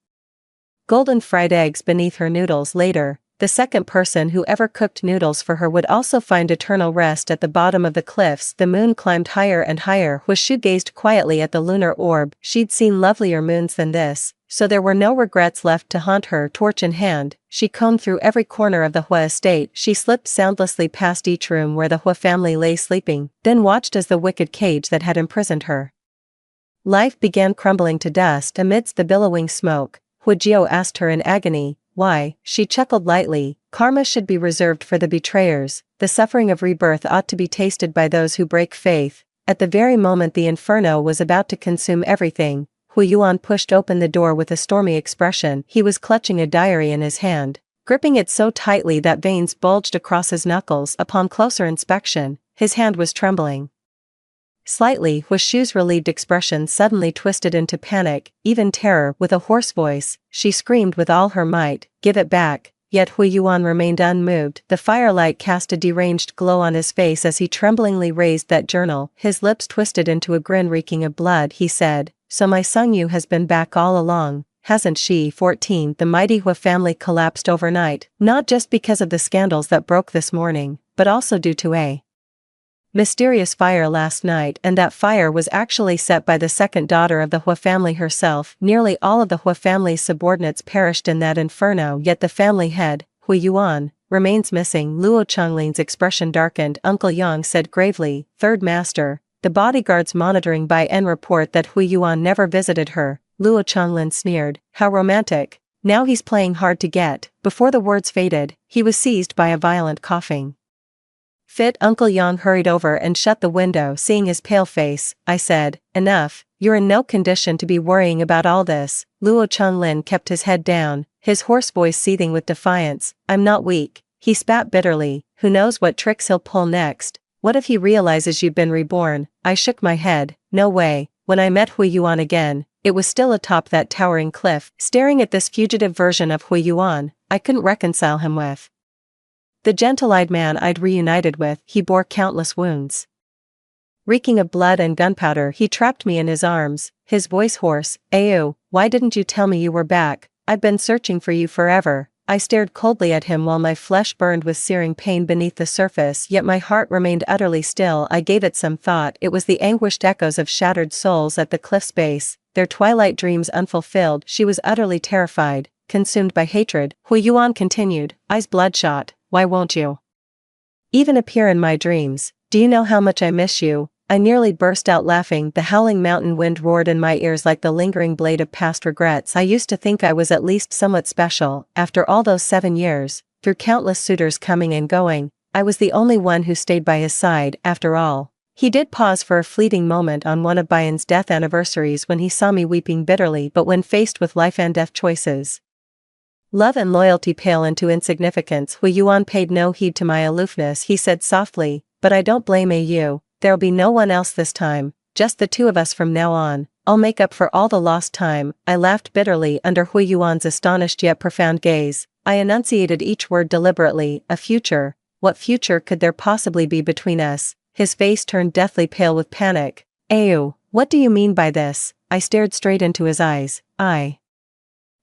golden fried eggs beneath her noodles. Later, the second person who ever cooked noodles for her would also find eternal rest at the bottom of the cliffs. The moon climbed higher and higher. Hua Shu gazed quietly at the lunar orb. She'd seen lovelier moons than this, so there were no regrets left to haunt her. Torch in hand, she combed through every corner of the Hua estate. She slipped soundlessly past each room where the Hua family lay sleeping, then watched as the wicked cage that had imprisoned her life began crumbling to dust. Amidst the billowing smoke, Hua Jiao asked her in agony, why? She chuckled lightly. Karma should be reserved for the betrayers. The suffering of rebirth ought to be tasted by those who break faith. At the very moment the inferno was about to consume everything, Hu Yuan pushed open the door with a stormy expression. He was clutching a diary in his hand, gripping it so tightly that veins bulged across his knuckles. Upon closer inspection, his hand was trembling slightly. Hua Shu's relieved expression suddenly twisted into panic, even terror. With a hoarse voice, she screamed with all her might, give it back. Yet Hu Yuan remained unmoved. The firelight cast a deranged glow on his face as he tremblingly raised that journal. His lips twisted into a grin reeking of blood. He said, so my Sung Yu has been back all along, hasn't she? 14. The mighty Hua family collapsed overnight, not just because of the scandals that broke this morning, but also due to a mysterious fire last night, and that fire was actually set by the second daughter of the Hua family herself. Nearly all of the Hua family's subordinates perished in that inferno, yet the family head, Hu Yuan, remains missing. Luo Changlin's expression darkened. Uncle Yang said gravely, Third Master, the bodyguards monitoring Bai En report that Hu Yuan never visited her. Luo Changlin sneered, how romantic. Now he's playing hard to get. Before the words faded, he was seized by a violent coughing fit. Uncle Yang hurried over and shut the window. Seeing his pale face, I said, enough, you're in no condition to be worrying about all this. Luo Changlin kept his head down, his hoarse voice seething with defiance. I'm not weak. He spat bitterly. Who knows what tricks he'll pull next? What if he realizes you've been reborn? I shook my head. No way. When I met Hu Yuan again, it was still atop that towering cliff, staring at this fugitive version of Hui Yuan I couldn't reconcile him with. The gentle-eyed man I'd reunited with, he bore countless wounds. Reeking of blood and gunpowder, he trapped me in his arms, his voice hoarse. "Ayo, why didn't you tell me you were back? I've been searching for you forever." I stared coldly at him while my flesh burned with searing pain beneath the surface, yet my heart remained utterly still. I gave it some thought. It was the anguished echoes of shattered souls at the cliff's base, their twilight dreams unfulfilled. She was utterly terrified, consumed by hatred. Hui Yuan continued, eyes bloodshot, "Why won't you even appear in my dreams? Do you know how much I miss you?" I nearly burst out laughing. The howling mountain wind roared in my ears like the lingering blade of past regrets. I used to think I was at least somewhat special. After all those 7 years, through countless suitors coming and going, I was the only one who stayed by his side, after all. He did pause for a fleeting moment on one of Bayan's death anniversaries when he saw me weeping bitterly, but when faced with life and death choices, love and loyalty pale into insignificance. Hui Yuan paid no heed to my aloofness. He said softly, "But I don't blame you. There'll be no one else this time, just the two of us from now on. I'll make up for all the lost time." I laughed bitterly under Hui Yuan's astonished yet profound gaze. I enunciated each word deliberately. "A future? What future could there possibly be between us?" His face turned deathly pale with panic. "Ayo, what do you mean by this?" I stared straight into his eyes. "I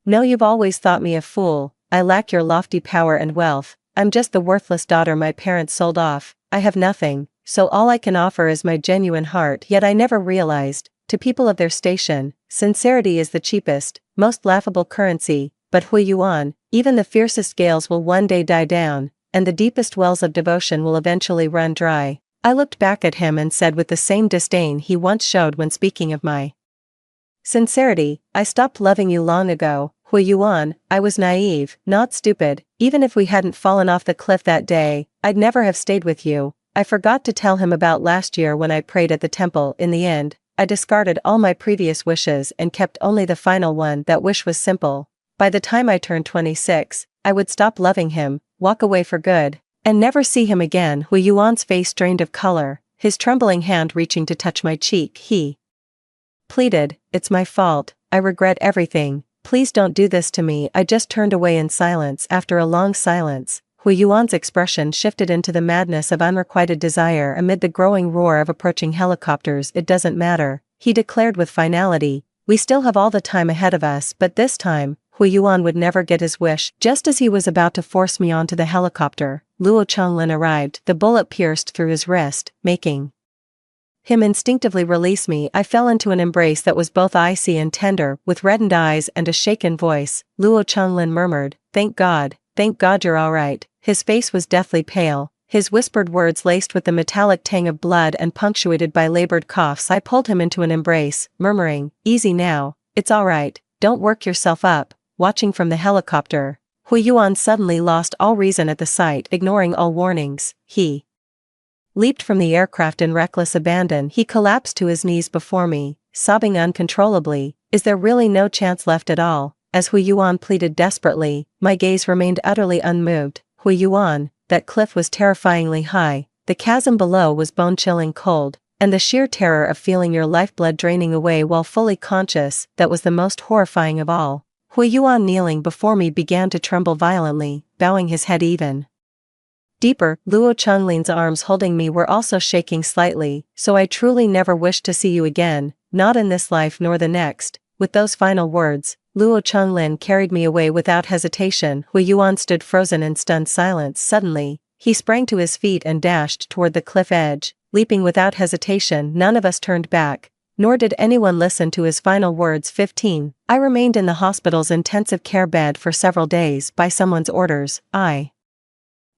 know you've always thought me a fool. I lack your lofty power and wealth. I'm just the worthless daughter my parents sold off. I have nothing. So all I can offer is my genuine heart." Yet I never realized, to people of their station, sincerity is the cheapest, most laughable currency. But Hui Yuan, even the fiercest gales will one day die down, and the deepest wells of devotion will eventually run dry. I looked back at him and said with the same disdain he once showed when speaking of my sincerity, "I stopped loving you long ago, Hui Yuan. I was naive, not stupid. Even if we hadn't fallen off the cliff that day, I'd never have stayed with you." I forgot to tell him about last year when I prayed at the temple. In the end, I discarded all my previous wishes and kept only the final one. That wish was simple. By the time I turned 26, I would stop loving him, walk away for good, and never see him again. Hui Yuan's face drained of color, his trembling hand reaching to touch my cheek. He pleaded, "It's my fault. I regret everything. Please don't do this to me." I just turned away in silence. After a long silence, Hui Yuan's expression shifted into the madness of unrequited desire amid the growing roar of approaching helicopters. "It doesn't matter," he declared with finality. "We still have all the time ahead of us, but this time, Hui Yuan would never get his wish." Just as he was about to force me onto the helicopter, Luo Changlin arrived. The bullet pierced through his wrist, making him instinctively release me. I fell into an embrace that was both icy and tender. With reddened eyes and a shaken voice, Luo Changlin murmured, thank God you're all right." His face was deathly pale, his whispered words laced with the metallic tang of blood and punctuated by labored coughs. I pulled him into an embrace, murmuring, "Easy now, it's all right, don't work yourself up." Watching from the helicopter, Hui Yuan suddenly lost all reason at the sight. Ignoring all warnings, he leaped from the aircraft in reckless abandon. He collapsed to his knees before me, sobbing uncontrollably. "Is there really no chance left at all?" As Hui Yuan pleaded desperately, my gaze remained utterly unmoved. Hui Yuan, that cliff was terrifyingly high, the chasm below was bone-chilling cold, and the sheer terror of feeling your lifeblood draining away while fully conscious, that was the most horrifying of all. Hui Yuan, kneeling before me, began to tremble violently, bowing his head even deeper. Luo Chenglin's arms holding me were also shaking slightly. "So I truly never wish to see you again, not in this life nor the next." With those final words, Luo Chenglin carried me away without hesitation. Hui Yuan stood frozen in stunned silence. Suddenly, he sprang to his feet and dashed toward the cliff edge, leaping without hesitation. None of us turned back, nor did anyone listen to his final words. 15. I remained in the hospital's intensive care bed for several days by someone's orders. I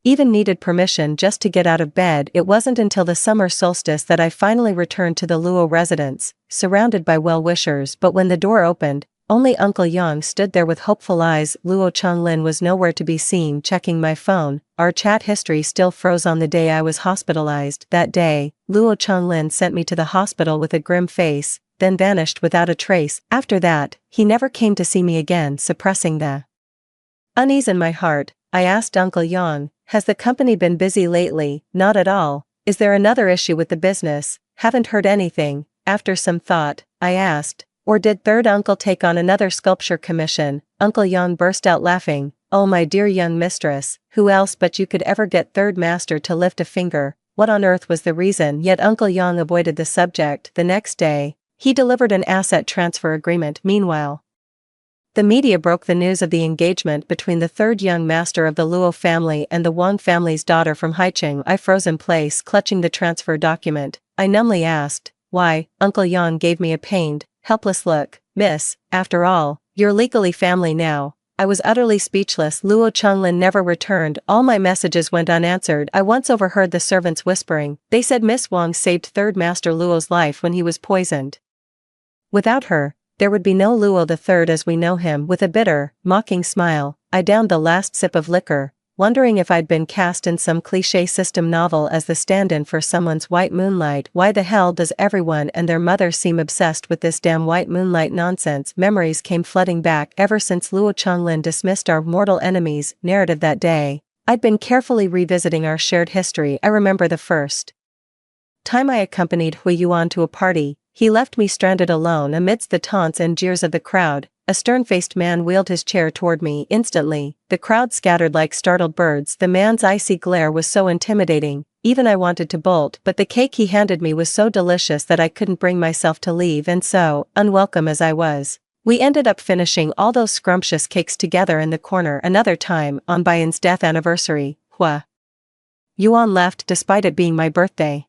even needed permission just to get out of bed. It wasn't until the summer solstice that I finally returned to the Luo residence, surrounded by well-wishers. But when the door opened, only Uncle Yang stood there with hopeful eyes. Luo Chenglin was nowhere to be seen. Checking my phone, our chat history still froze on the day I was hospitalized. That day, Luo Chenglin sent me to the hospital with a grim face, then vanished without a trace. After that, he never came to see me again. Suppressing the unease in my heart, I asked Uncle Yang, "Has the company been busy lately?" "Not at all." "Is there another issue with the business?" "Haven't heard anything." After some thought, I asked, Or did third uncle take on another sculpture commission? Uncle Yang burst out laughing. Oh my dear young mistress, who else but you could ever get third master to lift a finger? What on earth was the reason? Yet Uncle Yang avoided the subject. The next day, he delivered an asset transfer agreement. Meanwhile, the media broke the news of the engagement between the third young master of the Luo family and the Wang family's daughter from Haicheng. I froze in place, clutching the transfer document. I numbly asked, why? Uncle Yang gave me a pained, helpless look. Miss, after all, you're legally family now. I was utterly speechless. Luo Chenglin never returned. All my messages went unanswered. I once overheard the servants whispering. They said Miss Wang saved third master Luo's life when he was poisoned. Without her, there would be no Luo III as we know him. With a bitter, mocking smile, I downed the last sip of liquor, wondering if I'd been cast in some cliché system novel as the stand-in for someone's white moonlight. Why the hell does everyone and their mother seem obsessed with this damn white moonlight nonsense? Memories came flooding back. Ever since Luo Chenglin dismissed our mortal enemies narrative that day, I'd been carefully revisiting our shared history. I remember the first time I accompanied Hui Yuan to a party. He left me stranded alone amidst the taunts and jeers of the crowd. A stern-faced man wheeled his chair toward me. Instantly, the crowd scattered like startled birds. The man's icy glare was so intimidating, even I wanted to bolt, but the cake he handed me was so delicious that I couldn't bring myself to leave, and so, unwelcome as I was, we ended up finishing all those scrumptious cakes together in the corner. Another time, on Bayan's death anniversary, Hua Yuan left despite it being my birthday.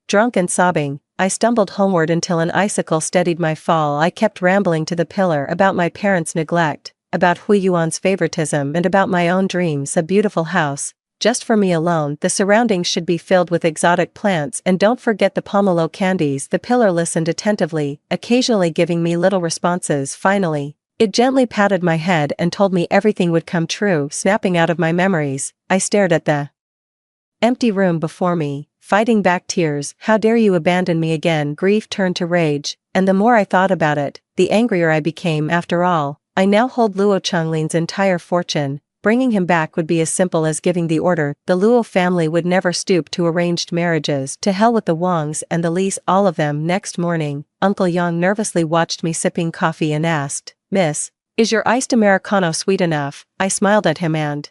Drunk and sobbing, I stumbled homeward until an icicle steadied my fall. I kept rambling to the pillar about my parents' neglect, about Hui Yuan's favoritism, and about my own dreams. A beautiful house, just for me alone. The surroundings should be filled with exotic plants, and don't forget the pomelo candies. The pillar listened attentively, occasionally giving me little responses. Finally, it gently patted my head and told me everything would come true. Snapping out of my memories, I stared at the empty room before me, fighting back tears. How dare you abandon me again? Grief turned to rage, and the more I thought about it, the angrier I became. After all, I now hold Luo Chenglin's entire fortune. Bringing him back would be as simple as giving the order. The Luo family would never stoop to arranged marriages. To hell with the Wangs and the Lees, all of them. Next morning, Uncle Yang nervously watched me sipping coffee and asked, Miss, is your iced Americano sweet enough? I smiled at him and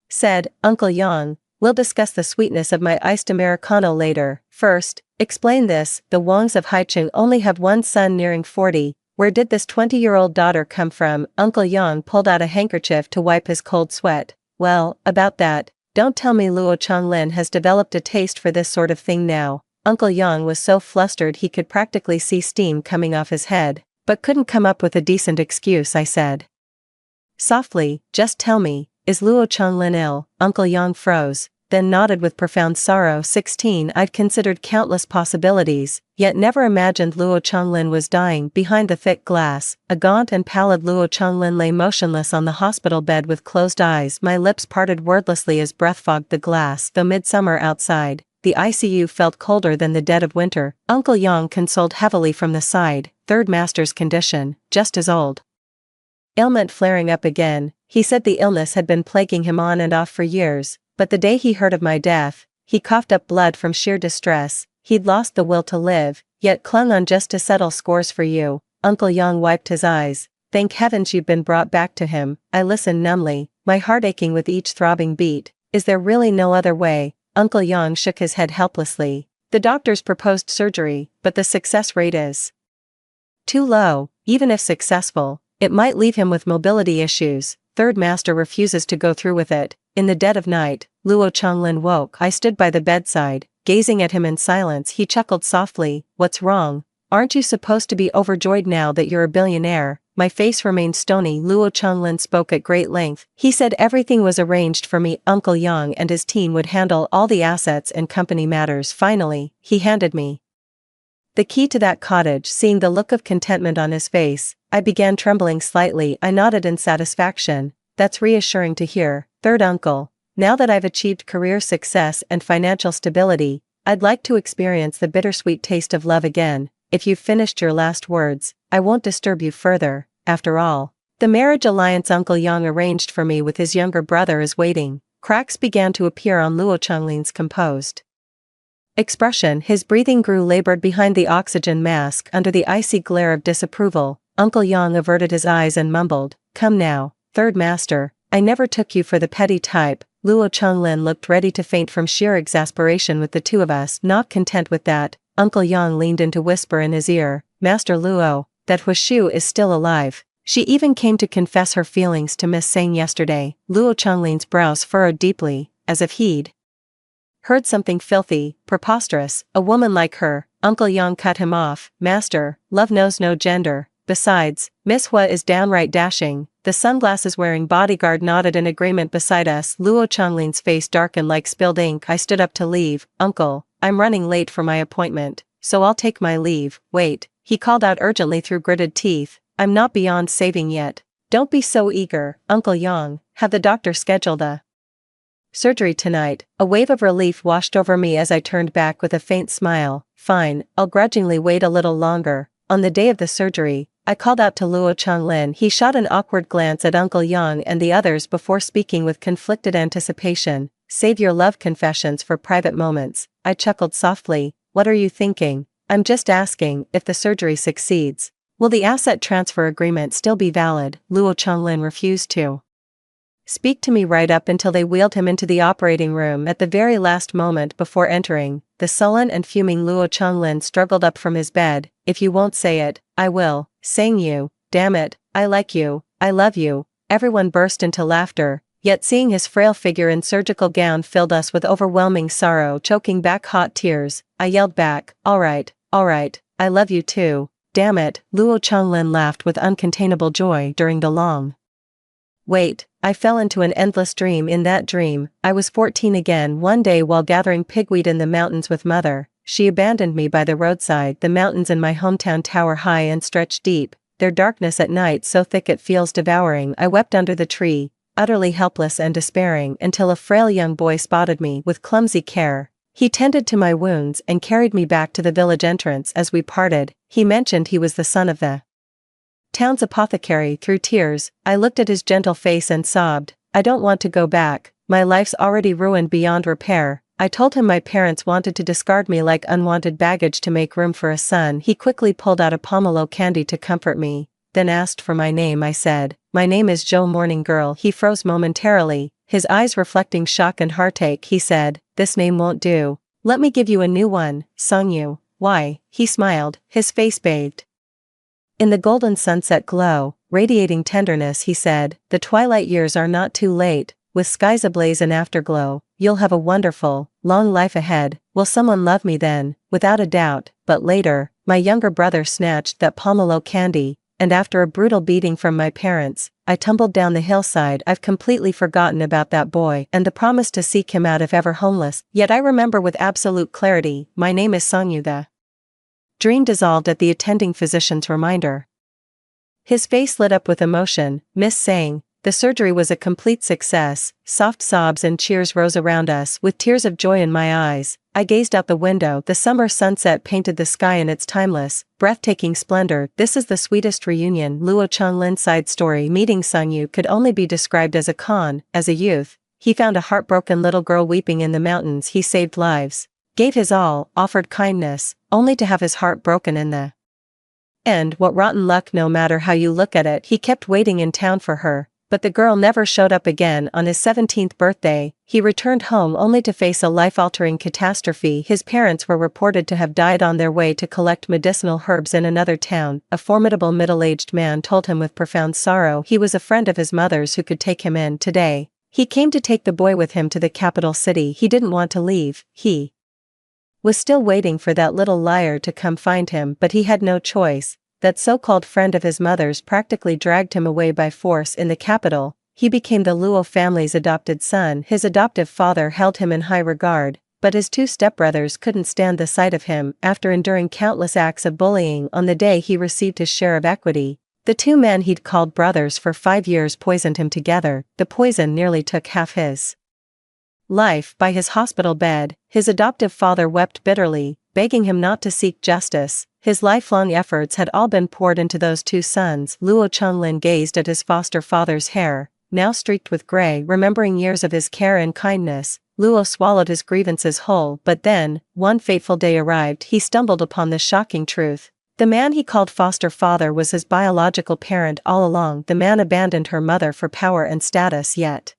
said, Uncle Yang, we'll discuss the sweetness of my iced Americano later. First, explain this. The Wangs of Haicheng only have one son nearing 40. Where did this 20-year-old daughter come from? Uncle Yang pulled out a handkerchief to wipe his cold sweat. Well, about that, don't tell me Luo Chenglin has developed a taste for this sort of thing now. Uncle Yang was so flustered he could practically see steam coming off his head, but couldn't come up with a decent excuse. I said softly, just tell me, is Luo Chenglin ill? Uncle Yang froze, then nodded with profound sorrow. 16. I'd considered countless possibilities, yet never imagined Luo Chenglin was dying. Behind the thick glass, a gaunt and pallid Luo Chenglin lay motionless on the hospital bed with closed eyes. My lips parted wordlessly as breath fogged the glass. Though midsummer outside, the ICU felt colder than the dead of winter. Uncle Yang consoled heavily from the side. Third master's condition, just as old. Ailment flaring up again. He said the illness had been plaguing him on and off for years. But the day he heard of my death, he coughed up blood from sheer distress. He'd lost the will to live, yet clung on just to settle scores for you. Uncle Yang wiped his eyes. Thank heavens you've been brought back to him. I listened numbly, my heart aching with each throbbing beat. Is there really no other way? Uncle Yang shook his head helplessly. The doctors proposed surgery, but the success rate is too low. Even if successful, it might leave him with mobility issues. Third master refuses to go through with it. In the dead of night, Luo Chenglin woke. I stood by the bedside, gazing at him in silence. He chuckled softly. What's wrong? Aren't you supposed to be overjoyed now that you're a billionaire? My face remained stony. Luo Chenglin spoke at great length. He said everything was arranged for me. Uncle Yang and his team would handle all the assets and company matters. Finally, he handed me the key to that cottage. Seeing the look of contentment on his face, I began trembling slightly. I nodded in satisfaction. That's reassuring to hear, third uncle. Now that I've achieved career success and financial stability, I'd like to experience the bittersweet taste of love again. If you've finished your last words, I won't disturb you further. After all, the marriage alliance Uncle Yang arranged for me with his younger brother is waiting. Cracks began to appear on Luo Chenglin's composed expression. His breathing grew labored behind the oxygen mask under the icy glare of disapproval. Uncle Yang averted his eyes and mumbled, "Come now, third master, I never took you for the petty type." Luo Changlin looked ready to faint from sheer exasperation with the two of us. Not content with that, Uncle Yang leaned in to whisper in his ear, "Master Luo, that Huishu is still alive. She even came to confess her feelings to Miss Sang yesterday." Luo Changlin's brows furrowed deeply, as if he'd heard something filthy, preposterous. "A woman like her." Uncle Yang cut him off. "Master, love knows no gender. Besides, Miss Hua is downright dashing." The sunglasses-wearing bodyguard nodded in agreement beside us. Luo Changlin's face darkened like spilled ink. I stood up to leave. "Uncle, I'm running late for my appointment, so I'll take my leave." "Wait," he called out urgently through gritted teeth, "I'm not beyond saving yet." "Don't be so eager, Uncle Yang. Have the doctor scheduled a surgery tonight." A wave of relief washed over me as I turned back with a faint smile. "Fine, I'll grudgingly wait a little longer." On the day of the surgery, I called out to Luo Changlin. He shot an awkward glance at Uncle Yang and the others before speaking with conflicted anticipation. "Save your love confessions for private moments." I chuckled softly. "What are you thinking?" "I'm just asking, if the surgery succeeds, will the asset transfer agreement still be valid?" Luo Changlin refused to speak to me right up until they wheeled him into the operating room at the very last moment before entering. The sullen and fuming Luo Changlin struggled up from his bed. "If you won't say it, I will." "Sang you, damn it, I like you, I love you." Everyone burst into laughter, yet seeing his frail figure in surgical gown filled us with overwhelming sorrow. Choking back hot tears, I yelled back, all right, I love you too." "Damn it," Luo Changlin laughed with uncontainable joy. During the long wait, I fell into an endless dream. In that dream, I was 14 again. One day while gathering pigweed in the mountains with mother, she abandoned me by the roadside. The mountains in my hometown tower high and stretch deep, their darkness at night so thick it feels devouring. I wept under the tree, utterly helpless and despairing, until a frail young boy spotted me. With clumsy care, he tended to my wounds and carried me back to the village entrance. As we parted, he mentioned he was the son of the town's apothecary. Through tears, I looked at his gentle face and sobbed, "I don't want to go back, my life's already ruined beyond repair." I told him my parents wanted to discard me like unwanted baggage to make room for a son. He quickly pulled out a pomelo candy to comfort me, then asked for my name. I said, "My name is Joe Morning Girl." He froze momentarily, his eyes reflecting shock and heartache. He said, "This name won't do. Let me give you a new one, Songyu." "Why?" He smiled, his face bathed in the golden sunset glow, radiating tenderness. He said, "The twilight years are not too late, with skies ablaze and afterglow. You'll have a wonderful, long life ahead." "Will someone love me then?" "Without a doubt." But later, my younger brother snatched that pomelo candy, and after a brutal beating from my parents, I tumbled down the hillside. I've completely forgotten about that boy and the promise to seek him out if ever homeless. Yet I remember with absolute clarity, my name is Songyu. The dream dissolved at the attending physician's reminder. His face lit up with emotion. "Miss Sang, the surgery was a complete success." Soft sobs and cheers rose around us. With tears of joy in my eyes, I gazed out the window. The summer sunset painted the sky in its timeless, breathtaking splendor. "This is the sweetest reunion." Luo Changlin's side story. Meeting Songyu could only be described as a con. As a youth, he found a heartbroken little girl weeping in the mountains. He saved lives, gave his all, offered kindness, only to have his heart broken in the end. What rotten luck. No matter how you look at it. He kept waiting in town for her, but the girl never showed up again. On his 17th birthday, he returned home only to face a life-altering catastrophe. His parents were reported to have died on their way to collect medicinal herbs in another town. A formidable middle-aged man told him with profound sorrow he was a friend of his mother's who could take him in. Today, he came to take the boy with him to the capital city. He didn't want to leave. He was still waiting for that little liar to come find him, but he had no choice. That so-called friend of his mother's practically dragged him away by force. In the capital, he became the Luo family's adopted son. His adoptive father held him in high regard, but his two stepbrothers couldn't stand the sight of him. After enduring countless acts of bullying, on the day he received his share of equity, the two men he'd called brothers for 5 years poisoned him together. The poison nearly took half his life. By his hospital bed, his adoptive father wept bitterly, begging him not to seek justice. His lifelong efforts had all been poured into those two sons. Luo Changlin gazed at his foster father's hair, now streaked with gray, remembering years of his care and kindness. Luo swallowed his grievances whole, but then, one fateful day arrived, he stumbled upon this shocking truth. The man he called foster father was his biological parent all along. The man abandoned her mother for power and status, yet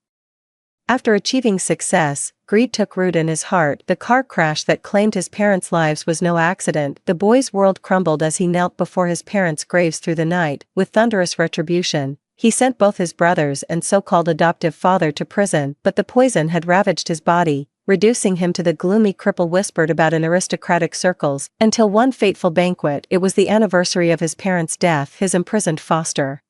after achieving success, greed took root in his heart. The car crash that claimed his parents' lives was no accident. The boy's world crumbled as he knelt before his parents' graves through the night. With thunderous retribution, he sent both his brothers and so-called adoptive father to prison, but the poison had ravaged his body, reducing him to the gloomy cripple whispered about in aristocratic circles, until one fateful banquet. It was the anniversary of his parents' death. His imprisoned foster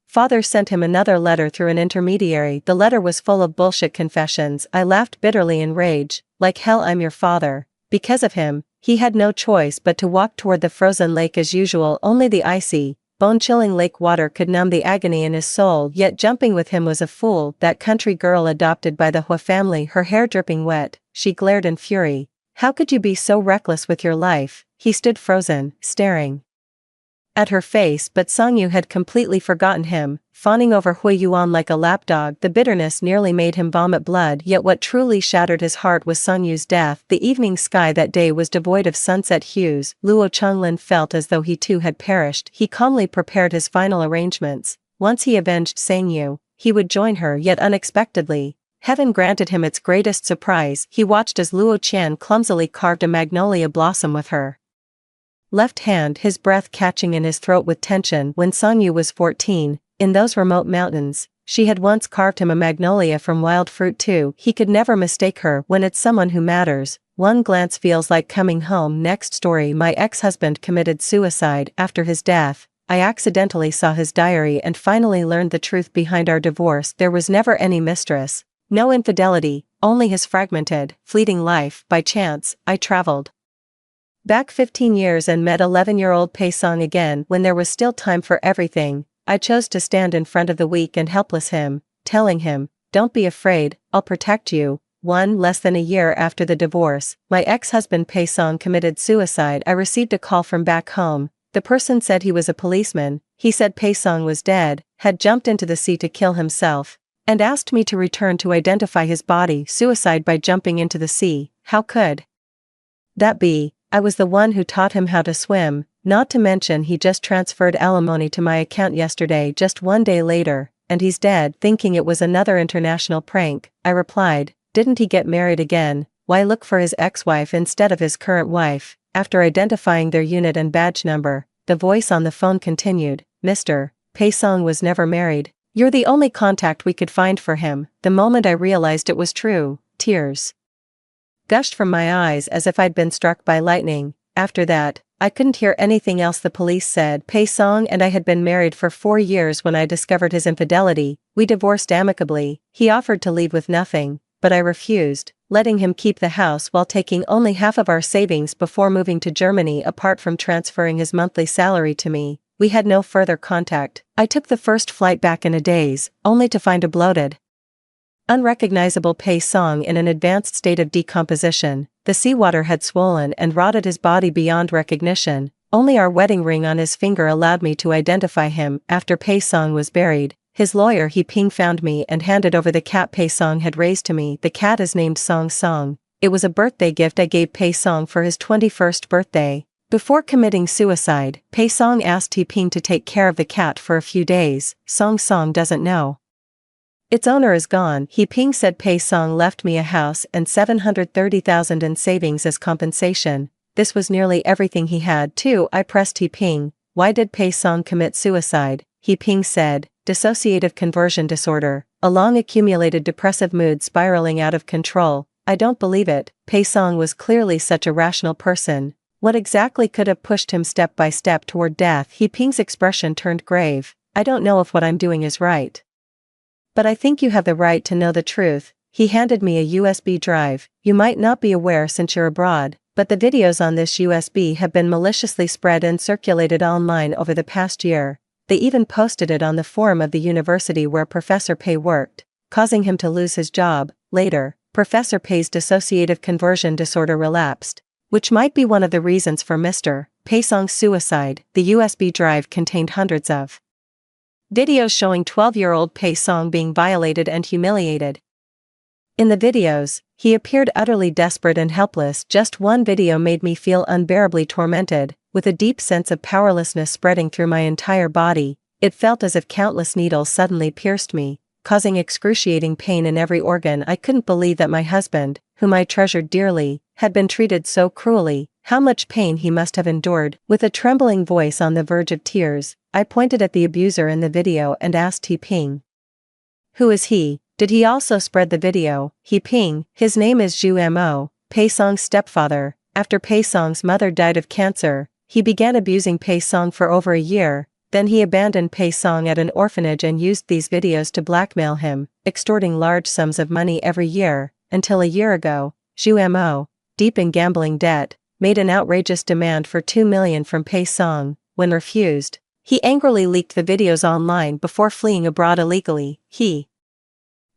father sent him another letter through an intermediary. The letter was full of bullshit confessions. I laughed bitterly in rage. Like hell, I'm your father. Because of him, he had no choice but to walk toward the frozen lake as usual. Only the icy, bone-chilling lake water could numb the agony in his soul, yet jumping with him was a fool. That country girl adopted by the Hua family, her hair dripping wet, she glared in fury. How could you be so reckless with your life? He stood frozen, staring at her face, but Songyu had completely forgotten him, fawning over Hui Yuan like a lapdog. The bitterness nearly made him vomit blood, yet what truly shattered his heart was Songyu's death. The evening sky that day was devoid of sunset hues. Luo Chonglin felt as though he too had perished. He calmly prepared his final arrangements. Once he avenged Sangyu, he would join her, yet unexpectedly, heaven granted him its greatest surprise. He watched as Luo Qian clumsily carved a magnolia blossom with her left hand, his breath catching in his throat with tension. When Songyu was 14, in those remote mountains, she had once carved him a magnolia from wild fruit too. He could never mistake her. When it's someone who matters, one glance feels like coming home. Next story. My ex-husband committed suicide. After his death, I accidentally saw his diary and finally learned the truth behind our divorce. There was never any mistress, no infidelity, only his fragmented, fleeting life. By chance, I traveled back 15 years and met 11-year-old Pei Song again. When there was still time for everything, I chose to stand in front of the weak and helpless him, telling him, "Don't be afraid, I'll protect you." Less than a year after the divorce, my ex-husband Pei Song committed suicide. I received a call from back home. The person said he was a policeman. He said Pei Song was dead, had jumped into the sea to kill himself, and asked me to return to identify his body. Suicide by jumping into the sea. How could that be? I was the one who taught him how to swim, not to mention he just transferred alimony to my account yesterday, just one day later, and he's dead. Thinking it was another international prank, I replied, "Didn't he get married again? Why look for his ex-wife instead of his current wife?" After identifying their unit and badge number, the voice on the phone continued, "Mr. Pei Song was never married. You're the only contact we could find for him." The moment I realized it was true, tears gushed from my eyes as if I'd been struck by lightning. After that, I couldn't hear anything else. The police said Pei Song and I had been married for 4 years when I discovered his infidelity. We divorced amicably. He offered to leave with nothing, but I refused, letting him keep the house while taking only half of our savings before moving to Germany. Apart from transferring his monthly salary to me, we had no further contact. I took the first flight back in a daze, only to find a bloated, unrecognizable Pei Song in an advanced state of decomposition. The seawater had swollen and rotted his body beyond recognition. Only our wedding ring on his finger allowed me to identify him. After Pei Song was buried, his lawyer He Ping found me and handed over the cat Pei Song had raised to me. The cat is named Song Song. It was a birthday gift I gave Pei Song for his 21st birthday. Before committing suicide, Pei Song asked He Ping to take care of the cat for a few days. Song Song doesn't know its owner is gone. He Ping said Pei Song left me a house and 730,000 in savings as compensation. This was nearly everything he had too. I pressed He Ping, why did Pei Song commit suicide? He Ping said, dissociative conversion disorder, a long accumulated depressive mood spiraling out of control. I don't believe it. Pei Song was clearly such a rational person. What exactly could have pushed him step by step toward death? He Ping's expression turned grave. I don't know if what I'm doing is right, but I think you have the right to know the truth. He handed me a USB drive. You might not be aware since you're abroad, but the videos on this USB have been maliciously spread and circulated online over the past year. They even posted it on the forum of the university where Professor Pei worked, causing him to lose his job. Later, Professor Pei's dissociative conversion disorder relapsed, which might be one of the reasons for Mr. Pei Song's suicide. The USB drive contained hundreds of videos showing 12-year-old Pei Song being violated and humiliated. In the videos, he appeared utterly desperate and helpless. Just one video made me feel unbearably tormented, with a deep sense of powerlessness spreading through my entire body. It felt as if countless needles suddenly pierced me, causing excruciating pain in every organ. I couldn't believe that my husband, whom I treasured dearly, had been treated so cruelly. How much pain he must have endured. With a trembling voice on the verge of tears, I pointed at the abuser in the video and asked Ping. Who is he? Did he also spread the video? Ping, his name is Zhu Mo, Pei Song's stepfather. After Pei Song's mother died of cancer, he began abusing Pei Song for over a year. Then he abandoned Pei Song at an orphanage and used these videos to blackmail him, extorting large sums of money every year, until a year ago, Zhu Mo, deep in gambling debt, made an outrageous demand for 2 million from Pei Song. When refused, he angrily leaked the videos online before fleeing abroad illegally. He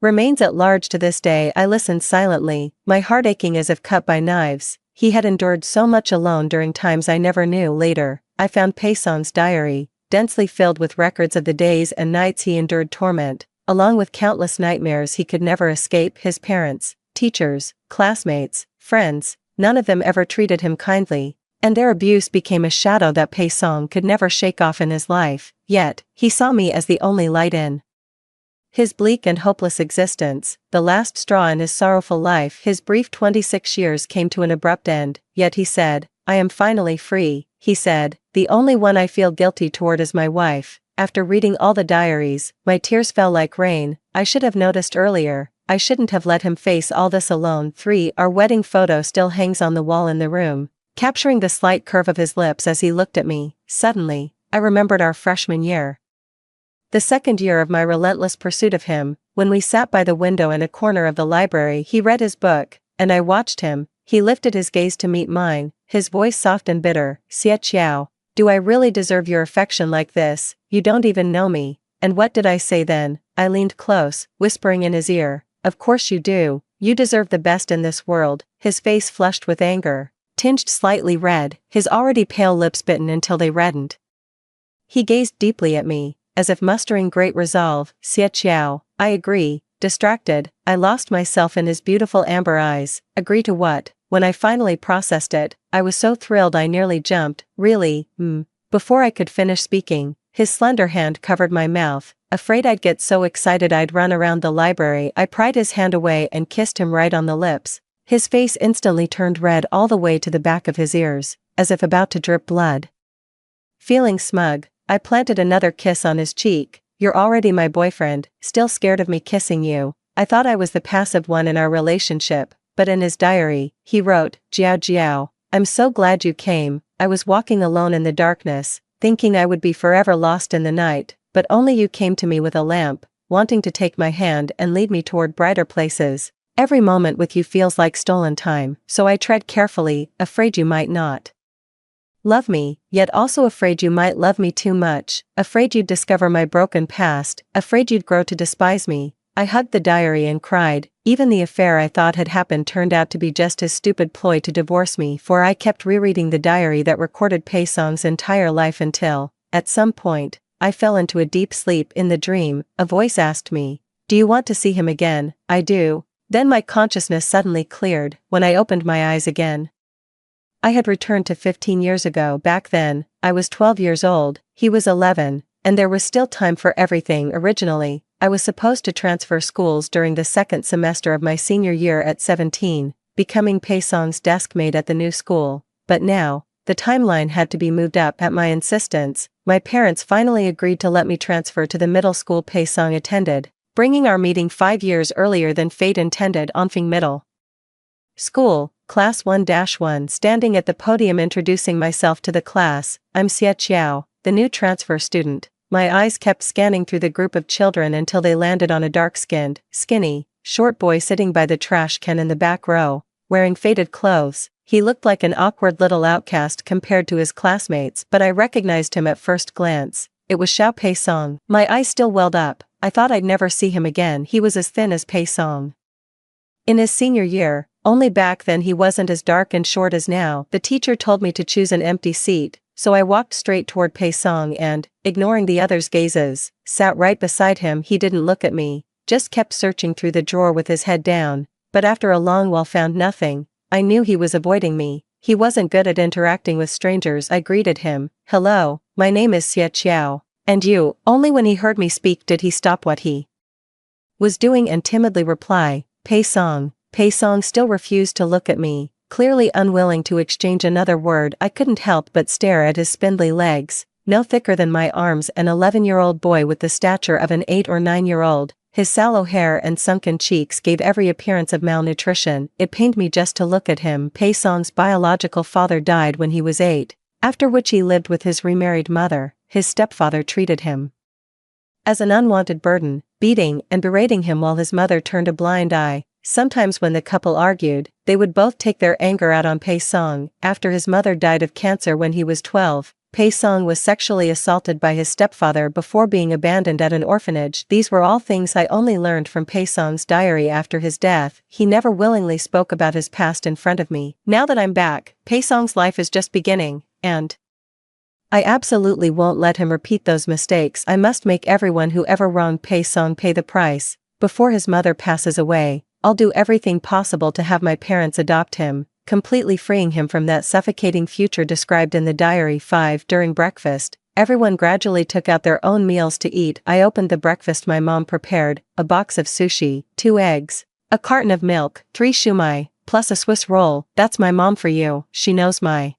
remains at large to this day. I listened silently, my heart aching as if cut by knives. He had endured so much alone during times I never knew. Later, I found Pei Song's diary, densely filled with records of the days and nights he endured torment, along with countless nightmares he could never escape. His parents, teachers, classmates, friends, none of them ever treated him kindly, and their abuse became a shadow that Pei Song could never shake off in his life. Yet, he saw me as the only light in his bleak and hopeless existence, the last straw in his sorrowful life. His brief 26 years came to an abrupt end, yet he said, "I am finally free," he said. "The only one I feel guilty toward is my wife." After reading all the diaries, my tears fell like rain. I should have noticed earlier. I shouldn't have let him face all this alone. 3. Our wedding photo still hangs on the wall in the room, capturing the slight curve of his lips as he looked at me. Suddenly, I remembered our freshman year. The second year of my relentless pursuit of him, when we sat by the window in a corner of the library. He read his book, and I watched him. He lifted his gaze to meet mine, his voice soft and bitter. "Xie Qiao, do I really deserve your affection like this? You don't even know me." And what did I say then? I leaned close, whispering in his ear, "Of course you do. You deserve the best in this world." His face flushed with anger, tinged slightly red, his already pale lips bitten until they reddened. He gazed deeply at me, as if mustering great resolve. "Xie Qiao, I agree." Distracted, I lost myself in his beautiful amber eyes. Agree to what? When I finally processed it, I was so thrilled I nearly jumped. "Really?" Before I could finish speaking, his slender hand covered my mouth. Afraid I'd get so excited I'd run around the library, I pried his hand away and kissed him right on the lips. His face instantly turned red all the way to the back of his ears, as if about to drip blood. Feeling smug, I planted another kiss on his cheek. "You're already my boyfriend, still scared of me kissing you." I thought I was the passive one in our relationship, but in his diary, he wrote, "Jiao Jiao, I'm so glad you came. I was walking alone in the darkness, thinking I would be forever lost in the night, but only you came to me with a lamp, wanting to take my hand and lead me toward brighter places. Every moment with you feels like stolen time, so I tread carefully, afraid you might not love me, yet also afraid you might love me too much, afraid you'd discover my broken past, afraid you'd grow to despise me." I hugged the diary and cried. Even the affair I thought had happened turned out to be just his stupid ploy to divorce me, for I kept rereading the diary that recorded Pei Song's entire life until, at some point, I fell into a deep sleep. In the dream, a voice asked me, "Do you want to see him again?" "I do." Then my consciousness suddenly cleared. When I opened my eyes again, I had returned to 15 years ago. Back then, I was 12 years old, he was 11, and there was still time for everything. Originally, I was supposed to transfer schools during the second semester of my senior year at 17, becoming Pei Song's deskmate at the new school. But now, the timeline had to be moved up. At my insistence, my parents finally agreed to let me transfer to the middle school Pei Song attended, bringing our meeting 5 years earlier than fate intended. Onfing Middle School, Class 1-1. Standing at the podium introducing myself to the class, "I'm Xie Qiao, the new transfer student." My eyes kept scanning through the group of children until they landed on a dark-skinned, skinny, short boy sitting by the trash can in the back row, wearing faded clothes. He looked like an awkward little outcast compared to his classmates, but I recognized him at first glance. It was Xiao Pei Song. My eyes still welled up. I thought I'd never see him again. He was as thin as Pei Song in his senior year, only back then he wasn't as dark and short as now. The teacher told me to choose an empty seat, so I walked straight toward Pei Song and, ignoring the others' gazes, sat right beside him. He didn't look at me, just kept searching through the drawer with his head down, but after a long while found nothing. I knew he was avoiding me. He wasn't good at interacting with strangers. I greeted him. "Hello, my name is Xie Qiao. And you?" Only when he heard me speak did he stop what he was doing and timidly reply, "Pei Song." Pei Song still refused to look at me, clearly unwilling to exchange another word. I couldn't help but stare at his spindly legs, no thicker than my arms. An 11-year-old boy with the stature of an 8 or 9-year-old. His sallow hair and sunken cheeks gave every appearance of malnutrition. It pained me just to look at him. Pei Song's biological father died when he was 8, after which he lived with his remarried mother. His stepfather treated him as an unwanted burden, beating and berating him while his mother turned a blind eye. Sometimes when the couple argued, they would both take their anger out on Pei Song. After his mother died of cancer when he was 12, Pei Song was sexually assaulted by his stepfather before being abandoned at an orphanage. These were all things I only learned from Pei Song's diary after his death. He never willingly spoke about his past in front of me. Now that I'm back, Pei Song's life is just beginning, and I absolutely won't let him repeat those mistakes. I must make everyone who ever wronged Pei Song pay the price. Before his mother passes away, I'll do everything possible to have my parents adopt him, completely freeing him from that suffocating future described in the diary. 5. During breakfast, everyone gradually took out their own meals to eat. I opened the breakfast my mom prepared: a box of sushi, 2 eggs, a carton of milk, 3 shumai, plus a Swiss roll. That's my mom for you. She knows my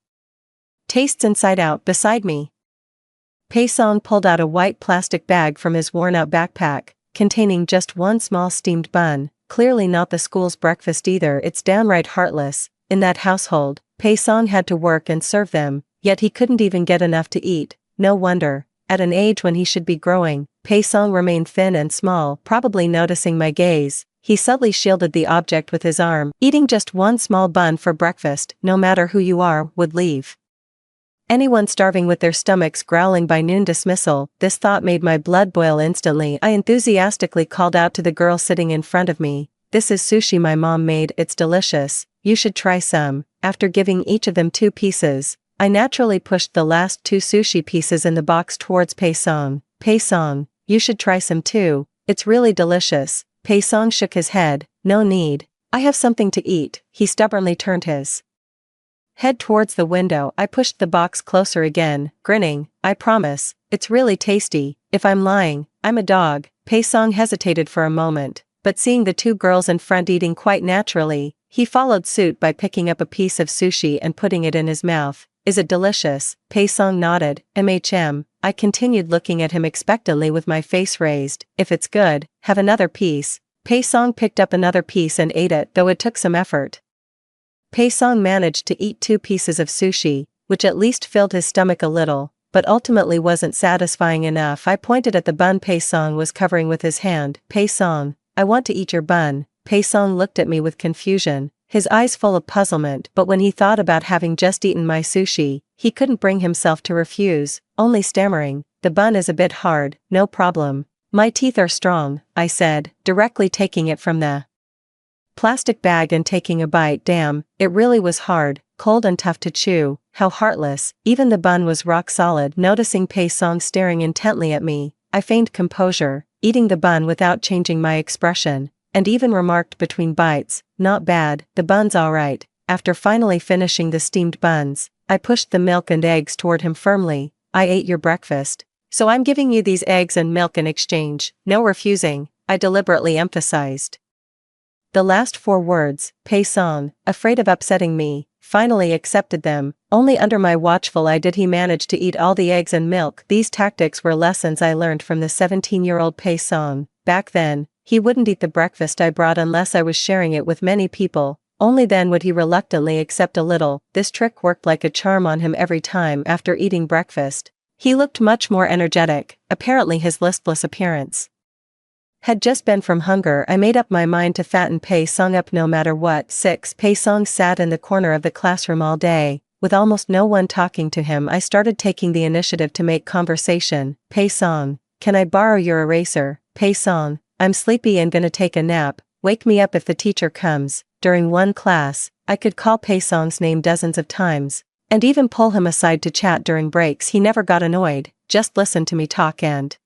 tastes inside out. Beside me, Pei Song pulled out a white plastic bag from his worn-out backpack, containing just one small steamed bun. Clearly not the school's breakfast either. It's downright heartless. In that household, Pei Song had to work and serve them, yet he couldn't even get enough to eat. No wonder. At an age when he should be growing, Pei Song remained thin and small. Probably noticing my gaze, he subtly shielded the object with his arm. Eating just one small bun for breakfast, no matter who you are, would leave anyone starving with their stomachs growling by noon. Dismissal. This thought made my blood boil instantly. I enthusiastically called out to the girl sitting in front of me, "This is sushi my mom made. It's delicious. You should try some." After giving each of them 2 pieces, I naturally pushed the last 2 sushi pieces in the box towards Pei Song. "Pei Song, you should try some too. It's really delicious." Pei Song shook his head. "No need. I have something to eat." He stubbornly turned his head towards the window. I pushed the box closer again, grinning. "I promise, it's really tasty. If I'm lying, I'm a dog." Pei Song hesitated for a moment, but seeing the 2 girls in front eating quite naturally, he followed suit by picking up a piece of sushi and putting it in his mouth. "Is it delicious?" Pei Song nodded. I continued looking at him expectantly with my face raised. "If it's good, have another piece." Pei Song picked up another piece and ate it, though it took some effort. Pei Song managed to eat 2 pieces of sushi, which at least filled his stomach a little, but ultimately wasn't satisfying enough. I pointed at the bun Pei Song was covering with his hand. "Pei Song, I want to eat your bun." Pei Song looked at me with confusion, his eyes full of puzzlement, but when he thought about having just eaten my sushi, he couldn't bring himself to refuse, only stammering, "The bun is a bit hard." "No problem. My teeth are strong," I said, directly taking it from the plastic bag and taking a bite. Damn, it really was hard, cold and tough to chew. How heartless. Even the bun was rock solid. Noticing Pei Song staring intently at me, I feigned composure, eating the bun without changing my expression, and even remarked between bites, "Not bad, the bun's alright." After finally finishing the steamed buns, I pushed the milk and eggs toward him firmly. "I ate your breakfast, so I'm giving you these eggs and milk in exchange. No refusing," I deliberately emphasized. The last 4 words. Pei Song, afraid of upsetting me, finally accepted them. Only under my watchful eye did he manage to eat all the eggs and milk. These tactics were lessons I learned from the 17-year-old Pei Song. Back then, he wouldn't eat the breakfast I brought unless I was sharing it with many people. Only then would he reluctantly accept a little. This trick worked like a charm on him every time. After eating breakfast, he looked much more energetic. Apparently his listless appearance had just been from hunger. I made up my mind to fatten Pei Song up no matter what. 6. Pei Song sat in the corner of the classroom all day, with almost no one talking to him. I started taking the initiative to make conversation. "Pei Song, can I borrow your eraser?" "Pei Song, I'm sleepy and gonna take a nap. Wake me up if the teacher comes." During one class, I could call Pei Song's name dozens of times, and even pull him aside to chat during breaks. He never got annoyed, just listened to me talk and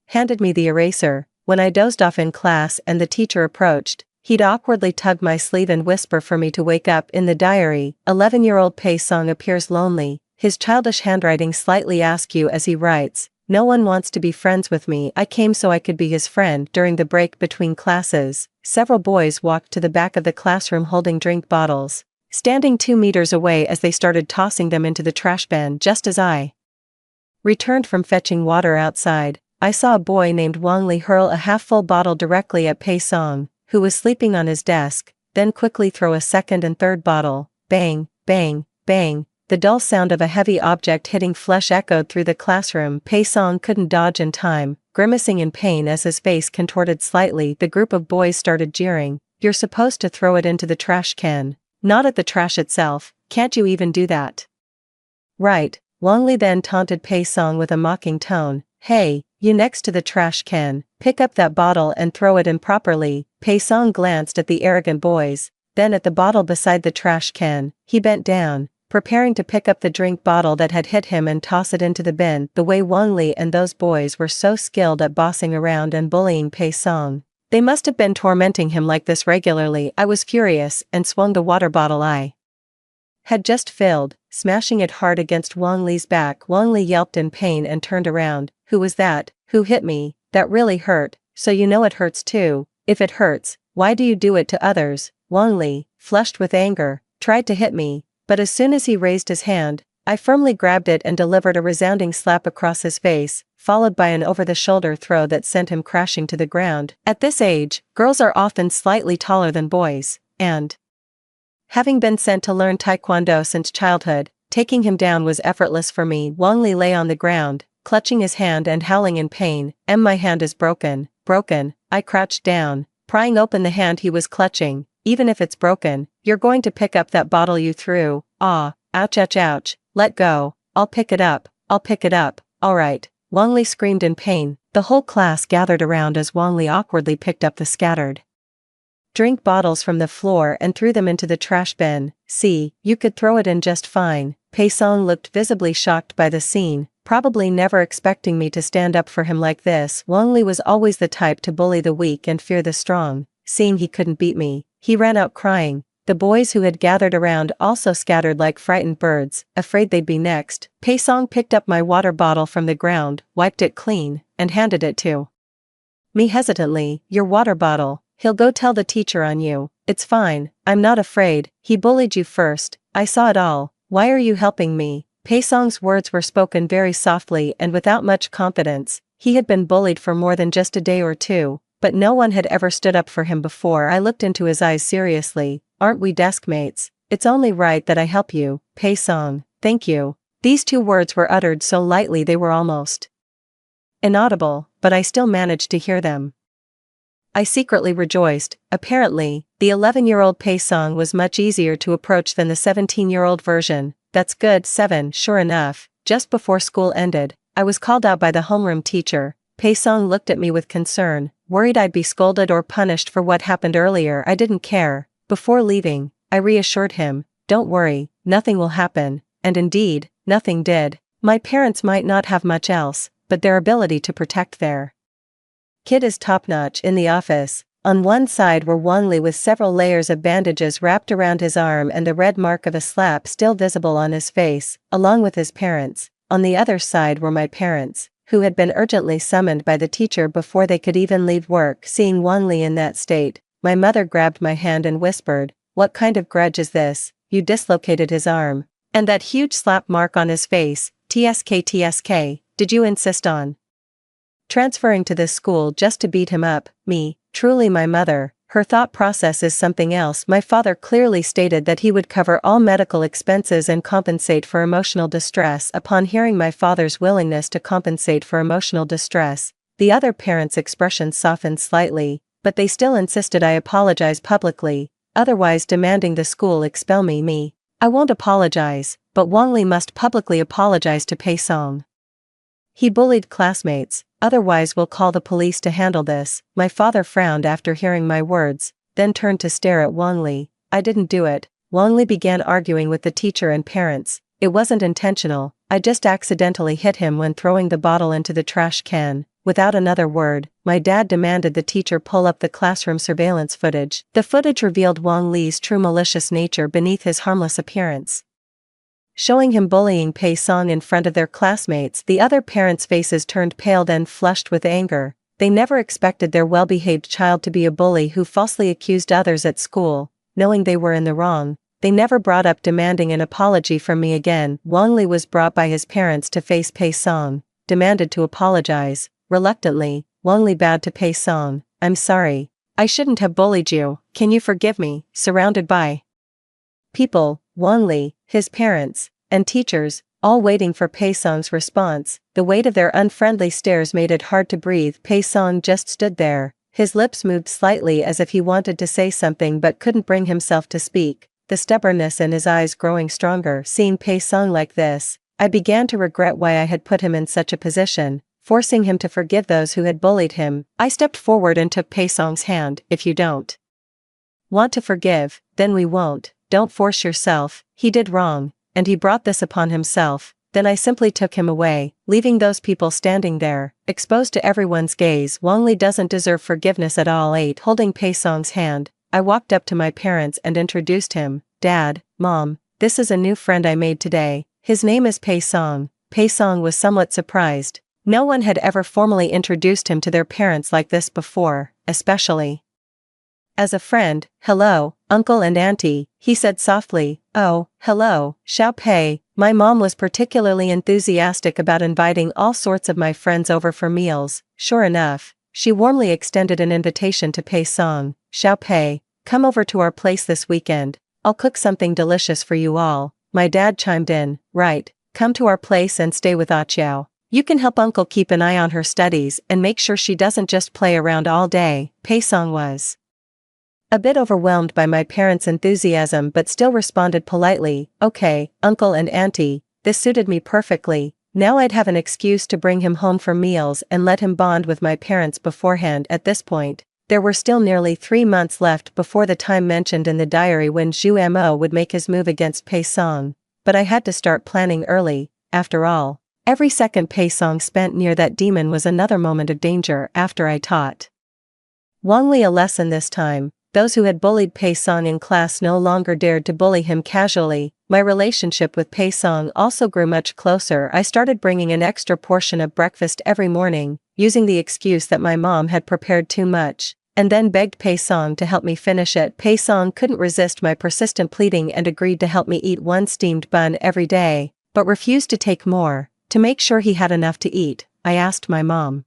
handed me the eraser. When I dozed off in class and the teacher approached, he'd awkwardly tug my sleeve and whisper for me to wake up. In the diary, 11-year-old Pei Song appears lonely, his childish handwriting slightly askew as he writes, "No one wants to be friends with me. I came so I could be his friend." During the break between classes, several boys walked to the back of the classroom holding drink bottles, standing 2 meters away as they started tossing them into the trash bin. Just as I returned from fetching water outside, I saw a boy named Wang Li hurl a half-full bottle directly at Pei Song, who was sleeping on his desk, then quickly throw a second and third bottle. Bang, bang, bang. The dull sound of a heavy object hitting flesh echoed through the classroom. Pei Song couldn't dodge in time, grimacing in pain as his face contorted slightly. The group of boys started jeering. "You're supposed to throw it into the trash can, not at the trash itself. Can't you even do that?" "Right." Wang Li then taunted Pei Song with a mocking tone. "Hey, you next to the trash can, pick up that bottle and throw it in properly." Pei Song glanced at the arrogant boys, then at the bottle beside the trash can. He bent down, preparing to pick up the drink bottle that had hit him and toss it into the bin. The way Wang Li and those boys were so skilled at bossing around and bullying Pei Song, they must have been tormenting him like this regularly. I was furious and swung the water bottle I had just filled, smashing it hard against Wang Li's back. Wang Li yelped in pain and turned around. "Who was that? Who hit me? That really hurt. So you know it hurts too. If it hurts, why do you do it to others?" Wang Li, flushed with anger, tried to hit me, but as soon as he raised his hand, I firmly grabbed it and delivered a resounding slap across his face, followed by an over-the-shoulder throw that sent him crashing to the ground. At this age, girls are often slightly taller than boys, and having been sent to learn taekwondo since childhood, taking him down was effortless for me. Wang Li lay on the ground, clutching his hand and howling in pain. My hand is broken." "Broken?" I crouched down, prying open the hand he was clutching. "Even if it's broken, you're going to pick up that bottle you threw." "Ah, ouch ouch ouch, let go. I'll pick it up, I'll pick it up." "Alright." Wang Li screamed in pain. The whole class gathered around as Wang Li awkwardly picked up the scattered drink bottles from the floor and threw them into the trash bin. "See, you could throw it in just fine." Pei Song looked visibly shocked by the scene, probably never expecting me to stand up for him like this. Wang Li was always the type to bully the weak and fear the strong. Seeing he couldn't beat me, he ran out crying. The boys who had gathered around also scattered like frightened birds, afraid they'd be next. Pei Song picked up my water bottle from the ground, wiped it clean, and handed it to me hesitantly. "Your water bottle. He'll go tell the teacher on you." "It's fine, I'm not afraid. He bullied you first. I saw it all. Why are you helping me?" Pei Song's words were spoken very softly and without much confidence. He had been bullied for more than just a day or two, but no one had ever stood up for him before. I looked into his eyes seriously. "Aren't we desk mates? It's only right that I help you, Pei Song." "Thank you." These two words were uttered so lightly they were almost inaudible, but I still managed to hear them. I secretly rejoiced. Apparently, the 11-year-old Pei Song was much easier to approach than the 17-year-old version. "That's good." 7. Sure enough, just before school ended, I was called out by the homeroom teacher. Pei Song looked at me with concern, worried I'd be scolded or punished for what happened earlier. I didn't care. Before leaving, I reassured him, "Don't worry, nothing will happen." And indeed, nothing did. My parents might not have much else, but their ability to protect their kid is top-notch. In the office, on one side were Wang Li with several layers of bandages wrapped around his arm and the red mark of a slap still visible on his face, along with his parents. On the other side were my parents, who had been urgently summoned by the teacher before they could even leave work. Seeing Wang Li in that state, my mother grabbed my hand and whispered, "What kind of grudge is this? You dislocated his arm. And that huge slap mark on his face, TSK. Did you insist on transferring to this school just to beat him up?" Me, truly my mother, her thought process is something else. My father clearly stated that he would cover all medical expenses and compensate for emotional distress. Upon hearing my father's willingness to compensate for emotional distress, the other parents' expression softened slightly, but they still insisted I apologize publicly, otherwise demanding the school expel me. Me, I won't apologize, but Wang Li must publicly apologize to Pei Song. He bullied classmates, otherwise we'll call the police to handle this. My father frowned after hearing my words, then turned to stare at Wang Li. "I didn't do it." Wang Li began arguing with the teacher and parents. It wasn't intentional, I just accidentally hit him when throwing the bottle into the trash can. Without another word, my dad demanded the teacher pull up the classroom surveillance footage. The footage revealed Wang Li's true malicious nature beneath his harmless appearance. Showing him bullying Pei Song in front of their classmates, the other parents' faces turned pale then flushed with anger. They never expected their well-behaved child to be a bully who falsely accused others at school, knowing they were in the wrong. They never brought up demanding an apology from me again. Wang Li was brought by his parents to face Pei Song, demanded to apologize. Reluctantly, Wang Li bowed to Pei Song. "I'm sorry. I shouldn't have bullied you. Can you forgive me?" Surrounded by people, Wang Li, his parents, and teachers, all waiting for Pei Song's response, the weight of their unfriendly stares made it hard to breathe. Pei Song just stood there. His lips moved slightly as if he wanted to say something but couldn't bring himself to speak, the stubbornness in his eyes growing stronger. Seeing Pei Song like this, I began to regret why I had put him in such a position, forcing him to forgive those who had bullied him. I stepped forward and took Pei Song's hand. "If you don't want to forgive, then we won't. Don't force yourself. He did wrong, and he brought this upon himself." Then I simply took him away, leaving those people standing there, exposed to everyone's gaze. Wang Li doesn't deserve forgiveness at all. 8. Holding Pei Song's hand, I walked up to my parents and introduced him. "Dad, Mom, this is a new friend I made today. His name is Pei Song." Pei Song was somewhat surprised. No one had ever formally introduced him to their parents like this before, especially as a friend. "Hello, Uncle and Auntie," he said softly. "Oh, hello, Xiao Pei." My mom was particularly enthusiastic about inviting all sorts of my friends over for meals. Sure enough, she warmly extended an invitation to Pei Song. "Xiao Pei, come over to our place this weekend. I'll cook something delicious for you all." My dad chimed in. "Right, come to our place and stay with Aqiao. You can help Uncle keep an eye on her studies and make sure she doesn't just play around all day." Pei Song was a bit overwhelmed by my parents' enthusiasm but still responded politely. "Okay, Uncle and Auntie, this suited me perfectly. Now I'd have an excuse to bring him home for meals and let him bond with my parents beforehand." At this point, there were still nearly 3 months left before the time mentioned in the diary when Zhu Mo would make his move against Pei Song, but I had to start planning early. After all, every second Pei Song spent near that demon was another moment of danger. After I taught Wang Li a lesson this time, those who had bullied Pei Song in class no longer dared to bully him casually. My relationship with Pei Song also grew much closer. I started bringing an extra portion of breakfast every morning, using the excuse that my mom had prepared too much, and then begged Pei Song to help me finish it. Pei Song couldn't resist my persistent pleading and agreed to help me eat one steamed bun every day, but refused to take more. To make sure he had enough to eat, I asked my mom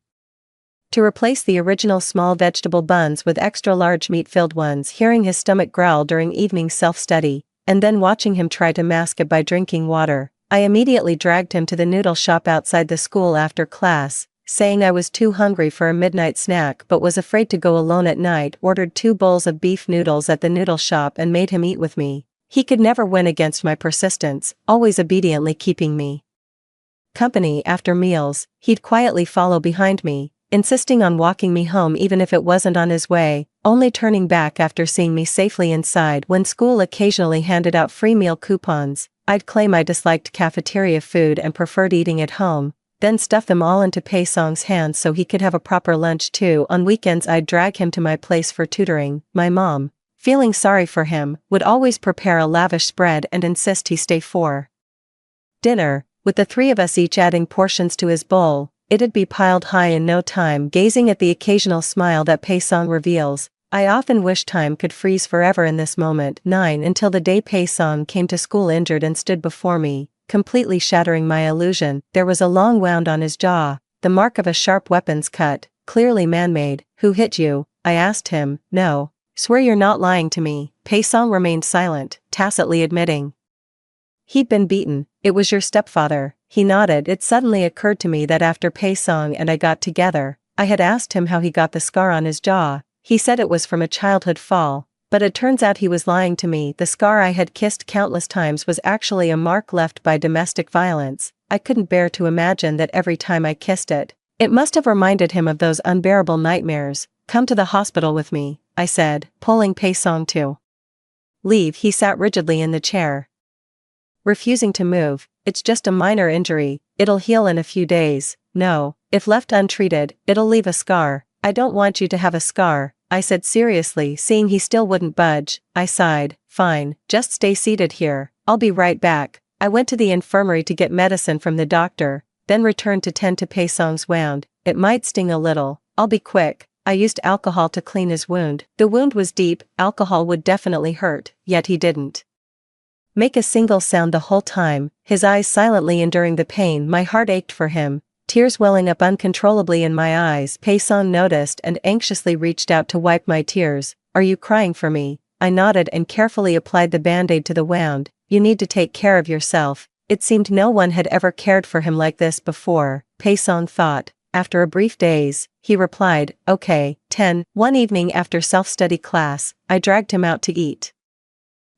to replace the original small vegetable buns with extra large meat-filled ones. Hearing his stomach growl during evening self-study, and then watching him try to mask it by drinking water, I immediately dragged him to the noodle shop outside the school after class, saying I was too hungry for a midnight snack but was afraid to go alone at night. Ordered 2 bowls of beef noodles at the noodle shop and made him eat with me. He could never win against my persistence, always obediently keeping me company. After meals, he'd quietly follow behind me, insisting on walking me home even if it wasn't on his way, only turning back after seeing me safely inside. When school occasionally handed out free meal coupons, I'd claim I disliked cafeteria food and preferred eating at home, then stuff them all into Pei Song's hands so he could have a proper lunch too. On weekends I'd drag him to my place for tutoring. My mom, feeling sorry for him, would always prepare a lavish spread and insist he stay for dinner, with the 3 of us each adding portions to his bowl. It'd be piled high in no time. Gazing at the occasional smile that Pei Song reveals, I often wish time could freeze forever in this moment. 9. Until the day Pei Song came to school injured and stood before me, completely shattering my illusion. There was a long wound on his jaw, the mark of a sharp weapon's cut, clearly man-made. "Who hit you?" I asked him. "No. Swear you're not lying to me." Pei Song remained silent, tacitly admitting he'd been beaten. "It was your stepfather." He nodded. It suddenly occurred to me that after Pei Song and I got together, I had asked him how he got the scar on his jaw. He said it was from a childhood fall, but it turns out he was lying to me. The scar I had kissed countless times was actually a mark left by domestic violence. I couldn't bear to imagine that every time I kissed it, it must have reminded him of those unbearable nightmares. "Come to the hospital with me," I said, pulling Pei Song to leave. He sat rigidly in the chair, refusing to move. It's just a minor injury, it'll heal in a few days. No, if left untreated, it'll leave a scar. I don't want you to have a scar, I said seriously, seeing he still wouldn't budge. I sighed. Fine, just stay seated here, I'll be right back. I went to the infirmary to get medicine from the doctor, then returned to tend to Pei Song's wound. It might sting a little, I'll be quick. I used alcohol to clean his wound. The wound was deep, alcohol would definitely hurt, yet he didn't make a single sound the whole time, his eyes silently enduring the pain. My heart ached for him, tears welling up uncontrollably in my eyes. Pei Song noticed and anxiously reached out to wipe my tears. Are you crying for me? I nodded and carefully applied the band-aid to the wound. You need to take care of yourself. It seemed no one had ever cared for him like this before, Pei Song thought. After a brief daze, he replied, okay. 10. One evening after self-study class, I dragged him out to eat.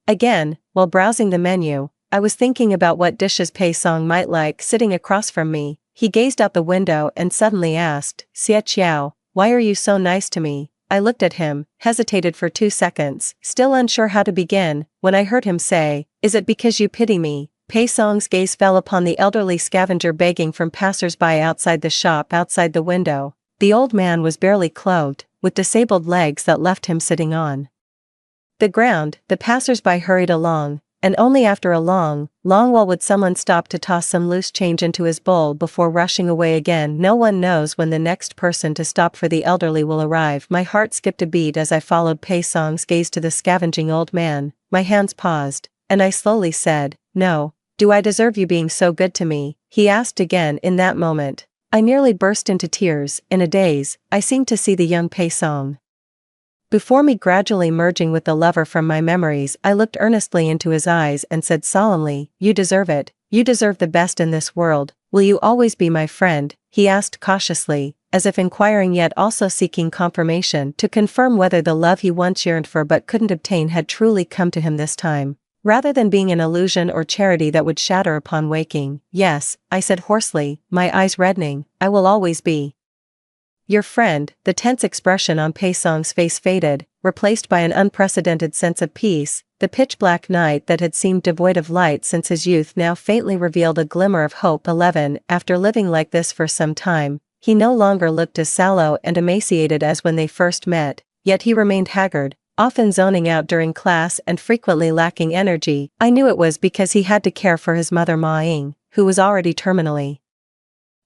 Again, while browsing the menu, I was thinking about what dishes Pei Song might like. Sitting across from me, he gazed out the window and suddenly asked, Xie Qiao, why are you so nice to me? I looked at him, hesitated for 2 seconds, still unsure how to begin, when I heard him say, is it because you pity me? Pei Song's gaze fell upon the elderly scavenger begging from passers-by outside the shop. Outside the window, the old man was barely clothed, with disabled legs that left him sitting on the ground. The passers-by hurried along, and only after a long while would someone stop to toss some loose change into his bowl before rushing away again. No one knows when the next person to stop for the elderly will arrive. My heart skipped a beat as I followed Pei Song's gaze to the scavenging old man. My hands paused, and I slowly said, no. Do I deserve you being so good to me? He asked again. In that moment, I nearly burst into tears. In a daze, I seemed to see the young Pei Song before me, gradually merging with the lover from my memories. I looked earnestly into his eyes and said solemnly, you deserve it. You deserve the best in this world. Will you always be my friend? He asked cautiously, as if inquiring yet also seeking confirmation to confirm whether the love he once yearned for but couldn't obtain had truly come to him this time, rather than being an illusion or charity that would shatter upon waking. Yes, I said hoarsely, my eyes reddening, I will always be your friend. The tense expression on Pei Song's face faded, replaced by an unprecedented sense of peace. The pitch-black night that had seemed devoid of light since his youth now faintly revealed a glimmer of hope. 11. After living like this for some time, he no longer looked as sallow and emaciated as when they first met, yet he remained haggard, often zoning out during class and frequently lacking energy. I knew it was because he had to care for his mother Ma Ying, who was already terminally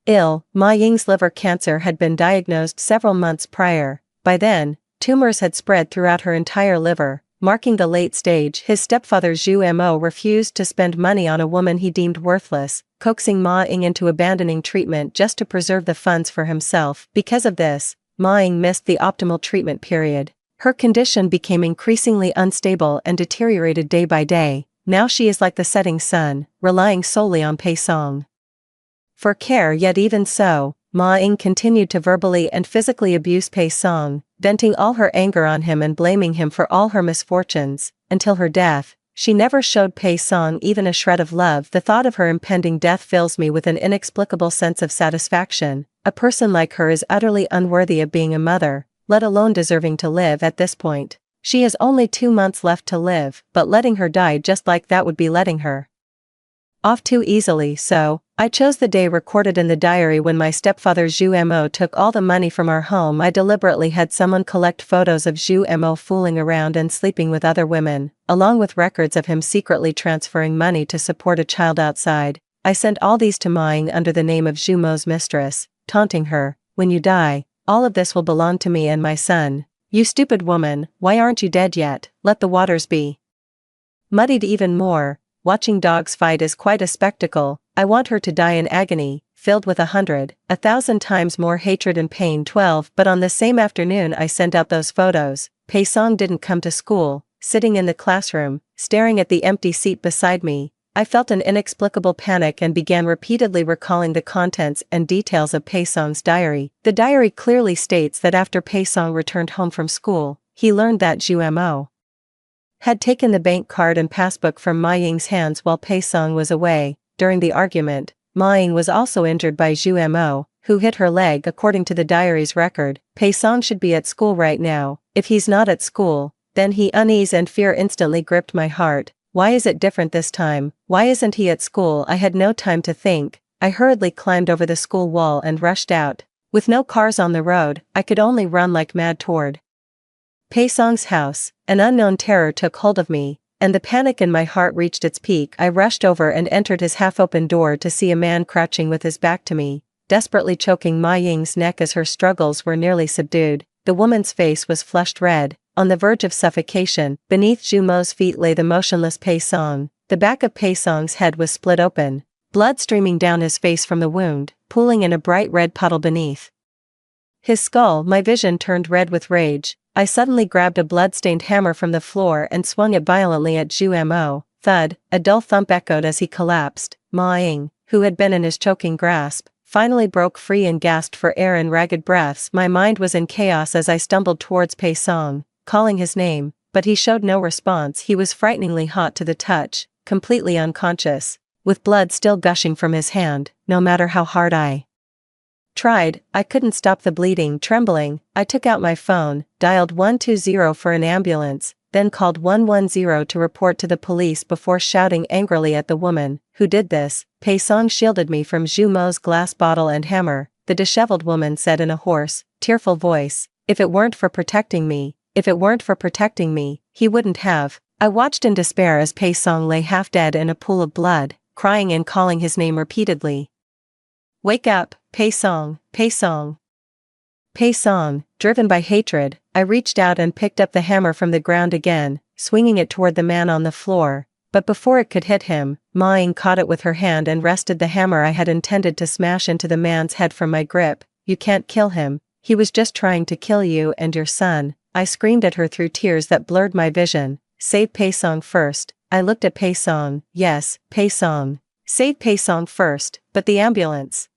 ill. Ma Ying's liver cancer had been diagnosed several months prior. By then, tumors had spread throughout her entire liver, marking the late stage. His stepfather Zhu Mo refused to spend money on a woman he deemed worthless, coaxing Ma Ying into abandoning treatment just to preserve the funds for himself. Because of this, Ma Ying missed the optimal treatment period. Her condition became increasingly unstable and deteriorated day by day. Now she is like the setting sun, relying solely on Pei Song for care. Yet even so, Ma Ying continued to verbally and physically abuse Pei Song, venting all her anger on him and blaming him for all her misfortunes. Until her death, she never showed Pei Song even a shred of love. The thought of her impending death fills me with an inexplicable sense of satisfaction. A person like her is utterly unworthy of being a mother, let alone deserving to live. At this point, she has only 2 months left to live, but letting her die just like that would be letting her off too easily. So, I chose the day recorded in the diary when my stepfather Zhu Mo took all the money from our home. I deliberately had someone collect photos of Zhu Mo fooling around and sleeping with other women, along with records of him secretly transferring money to support a child outside. I sent all these to Ma Ying under the name of Zhu Mo's mistress, taunting her, when you die, all of this will belong to me and my son. You stupid woman, why aren't you dead yet? Let the waters be muddied even more. Watching dogs fight is quite a spectacle. I want her to die in agony, filled with 1,000 times more hatred and pain. 12. But on the same afternoon I sent out those photos, Pei Song didn't come to school. Sitting in the classroom, staring at the empty seat beside me, I felt an inexplicable panic and began repeatedly recalling the contents and details of Pei Song's diary. The diary clearly states that after Pei Song returned home from school, he learned that Zhu Mo had taken the bank card and passbook from Ma Ying's hands while Pei Song was away. During the argument, Ma Ying was also injured by Zhu Mo, who hit her leg. According to the diary's record, Pei Song should be at school right now. If he's not at school, then unease and fear instantly gripped my heart. Why is it different this time? Why isn't he at school? I had no time to think. I hurriedly climbed over the school wall and rushed out. With no cars on the road, I could only run like mad toward Pei-song's house. An unknown terror took hold of me, and the panic in my heart reached its peak. I rushed over and entered his half-open door to see a man crouching with his back to me, desperately choking Ma Ying's neck as her struggles were nearly subdued. The woman's face was flushed red, on the verge of suffocation. Beneath Zhu Mo's feet lay the motionless Pei-song. The back of Pei-song's head was split open, blood streaming down his face from the wound, pooling in a bright red puddle beneath his skull. My vision turned red with rage. I suddenly grabbed a blood-stained hammer from the floor and swung it violently at Zhu Mo. Thud, a dull thump echoed as he collapsed. Ma Ying, who had been in his choking grasp, finally broke free and gasped for air in ragged breaths. My mind was in chaos as I stumbled towards Pei-song, calling his name, but he showed no response. He was frighteningly hot to the touch, completely unconscious, with blood still gushing from his hand. No matter how hard I tried, I couldn't stop the bleeding. Trembling, I took out my phone, dialed 120 for an ambulance, then called 110 to report to the police before shouting angrily at the woman who did this. Pei-song shielded me from Zhu Mo's glass bottle and hammer, the disheveled woman said in a hoarse, tearful voice. If it weren't for protecting me, he wouldn't have. I watched in despair as Pei-song lay half dead in a pool of blood, crying and calling his name repeatedly. Wake up, Pei-song, Pei-song. Pei-song, driven by hatred, I reached out and picked up the hammer from the ground again, swinging it toward the man on the floor. But before it could hit him, Ma Ying caught it with her hand and wrested the hammer I had intended to smash into the man's head from my grip. You can't kill him. He was just trying to kill you and your son. I screamed at her through tears that blurred my vision. Save Pei-song first. I looked at Pei-song. Yes, Pei-song. Save Pei-song first, but the ambulance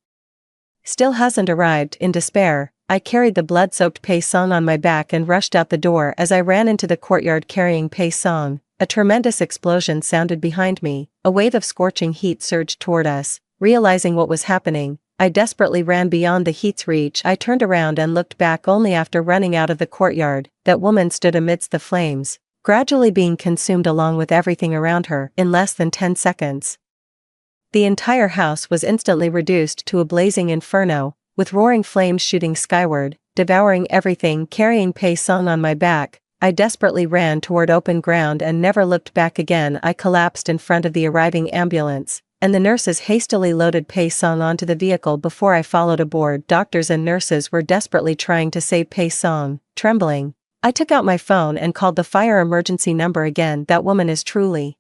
still hasn't arrived. In despair, I carried the blood-soaked Pei-song on my back and rushed out the door. As I ran into the courtyard carrying Pei-song, a tremendous explosion sounded behind me. A wave of scorching heat surged toward us. Realizing what was happening, I desperately ran beyond the heat's reach. I turned around and looked back only after running out of the courtyard. That woman stood amidst the flames, gradually being consumed along with everything around her. In less than 10 seconds, the entire house was instantly reduced to a blazing inferno, with roaring flames shooting skyward, devouring everything. Carrying Pei-song on my back, I desperately ran toward open ground and never looked back again. I collapsed in front of the arriving ambulance, and the nurses hastily loaded Pei-song onto the vehicle before I followed aboard. Doctors and nurses were desperately trying to save Pei-song. Trembling, I took out my phone and called the fire emergency number again. That woman is truly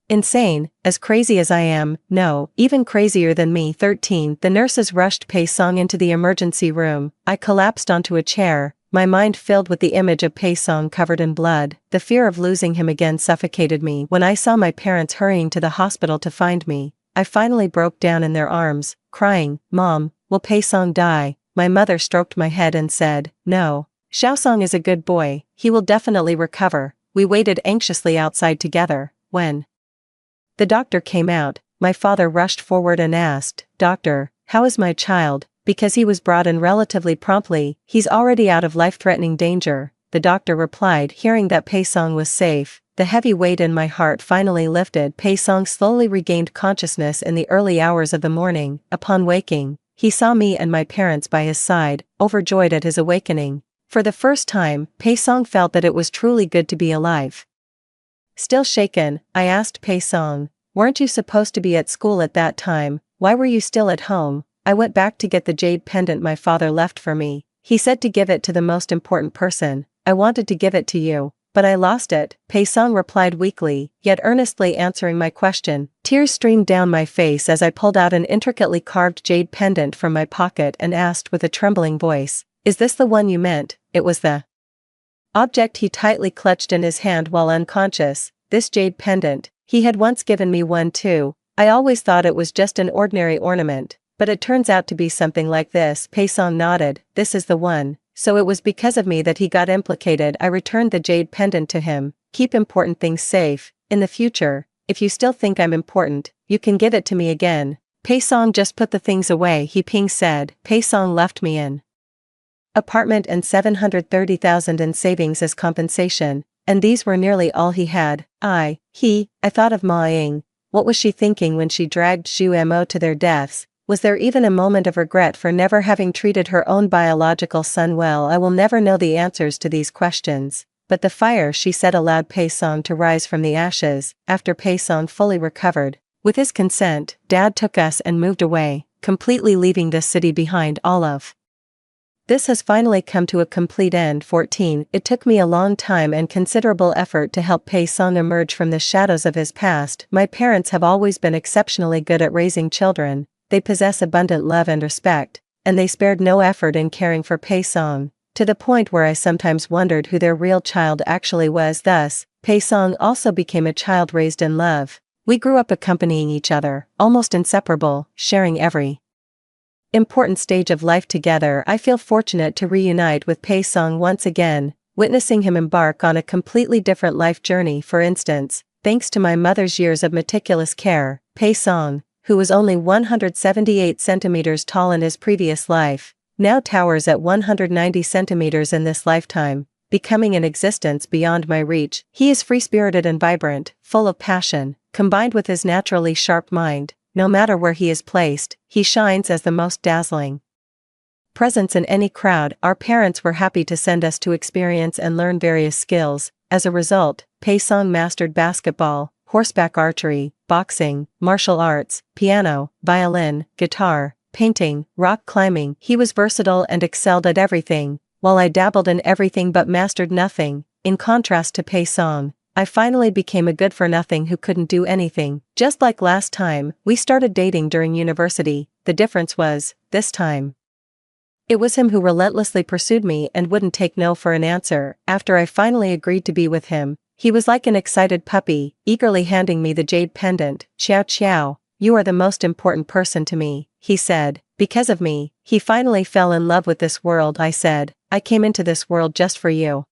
insane, as crazy as I am, no, even crazier than me. 13. The nurses rushed Pei-song into the emergency room. I collapsed onto a chair, my mind filled with the image of Pei-song covered in blood. The fear of losing him again suffocated me. When I saw my parents hurrying to the hospital to find me, I finally broke down in their arms, crying, Mom, will Pei-song die? My mother stroked my head and said, No, Xiaosong is a good boy, he will definitely recover. We waited anxiously outside together. When the doctor came out, my father rushed forward and asked, Doctor, how is my child? Because he was brought in relatively promptly, he's already out of life-threatening danger, the doctor replied. Hearing that Pei-song was safe, the heavy weight in my heart finally lifted. Pei-song slowly regained consciousness in the early hours of the morning. Upon waking, he saw me and my parents by his side, overjoyed at his awakening. For the first time, Pei-song felt that it was truly good to be alive. Still shaken, I asked Pei-song, weren't you supposed to be at school at that time? Why were you still at home? I went back to get the jade pendant my father left for me. He said to give it to the most important person. I wanted to give it to you, but I lost it. Pei-song replied weakly, yet earnestly answering my question. Tears streamed down my face as I pulled out an intricately carved jade pendant from my pocket and asked with a trembling voice, Is this the one you meant? It was the object he tightly clutched in his hand while unconscious. This jade pendant, he had once given me one too. I always thought it was just an ordinary ornament, but it turns out to be something like this. Pei-song nodded. This is the one. So it was because of me that he got implicated. I returned the jade pendant to him. Keep important things safe. In the future, if you still think I'm important, you can give it to me again. Pei-song just put the things away, he Ping said. Pei-song left me an apartment and 730,000 in savings as compensation, and these were nearly all he had. I thought of Ma Ying. What was she thinking when she dragged Zhu Mo to their deaths? Was there even a moment of regret for never having treated her own biological son well? I will never know the answers to these questions. But the fire, she said, allowed Pei Song to rise from the ashes. After Pei Song fully recovered, with his consent, Dad took us and moved away, completely leaving this city behind. All of this has finally come to a complete end. 14. It took me a long time and considerable effort to help Pei Song emerge from the shadows of his past. My parents have always been exceptionally good at raising children. They possess abundant love and respect, and they spared no effort in caring for Pei Song, to the point where I sometimes wondered who their real child actually was. Thus, Pei Song also became a child raised in love. We grew up accompanying each other, almost inseparable, sharing every important stage of life together. I feel fortunate to reunite with Pei Song once again, witnessing him embark on a completely different life journey. For instance, thanks to my mother's years of meticulous care, Pei Song, who was only 178 centimeters tall in his previous life, now towers at 190 centimeters in this lifetime, becoming an existence beyond my reach. He is free-spirited and vibrant, full of passion, combined with his naturally sharp mind. No matter where he is placed, he shines as the most dazzling presence in any crowd. Our parents were happy to send us to experience and learn various skills. As a result, Pei Song mastered basketball, horseback archery, boxing, martial arts, piano, violin, guitar, painting, rock climbing. He was versatile and excelled at everything, while I dabbled in everything but mastered nothing. In contrast to Pei Song, I finally became a good-for-nothing who couldn't do anything. Just like last time, we started dating during university. The difference was, this time, it was him who relentlessly pursued me and wouldn't take no for an answer. After I finally agreed to be with him, he was like an excited puppy, eagerly handing me the jade pendant. "Xiao Xiao, you are the most important person to me," he said. "Because of me, he finally fell in love with this world." I said, "I came into this world just for you."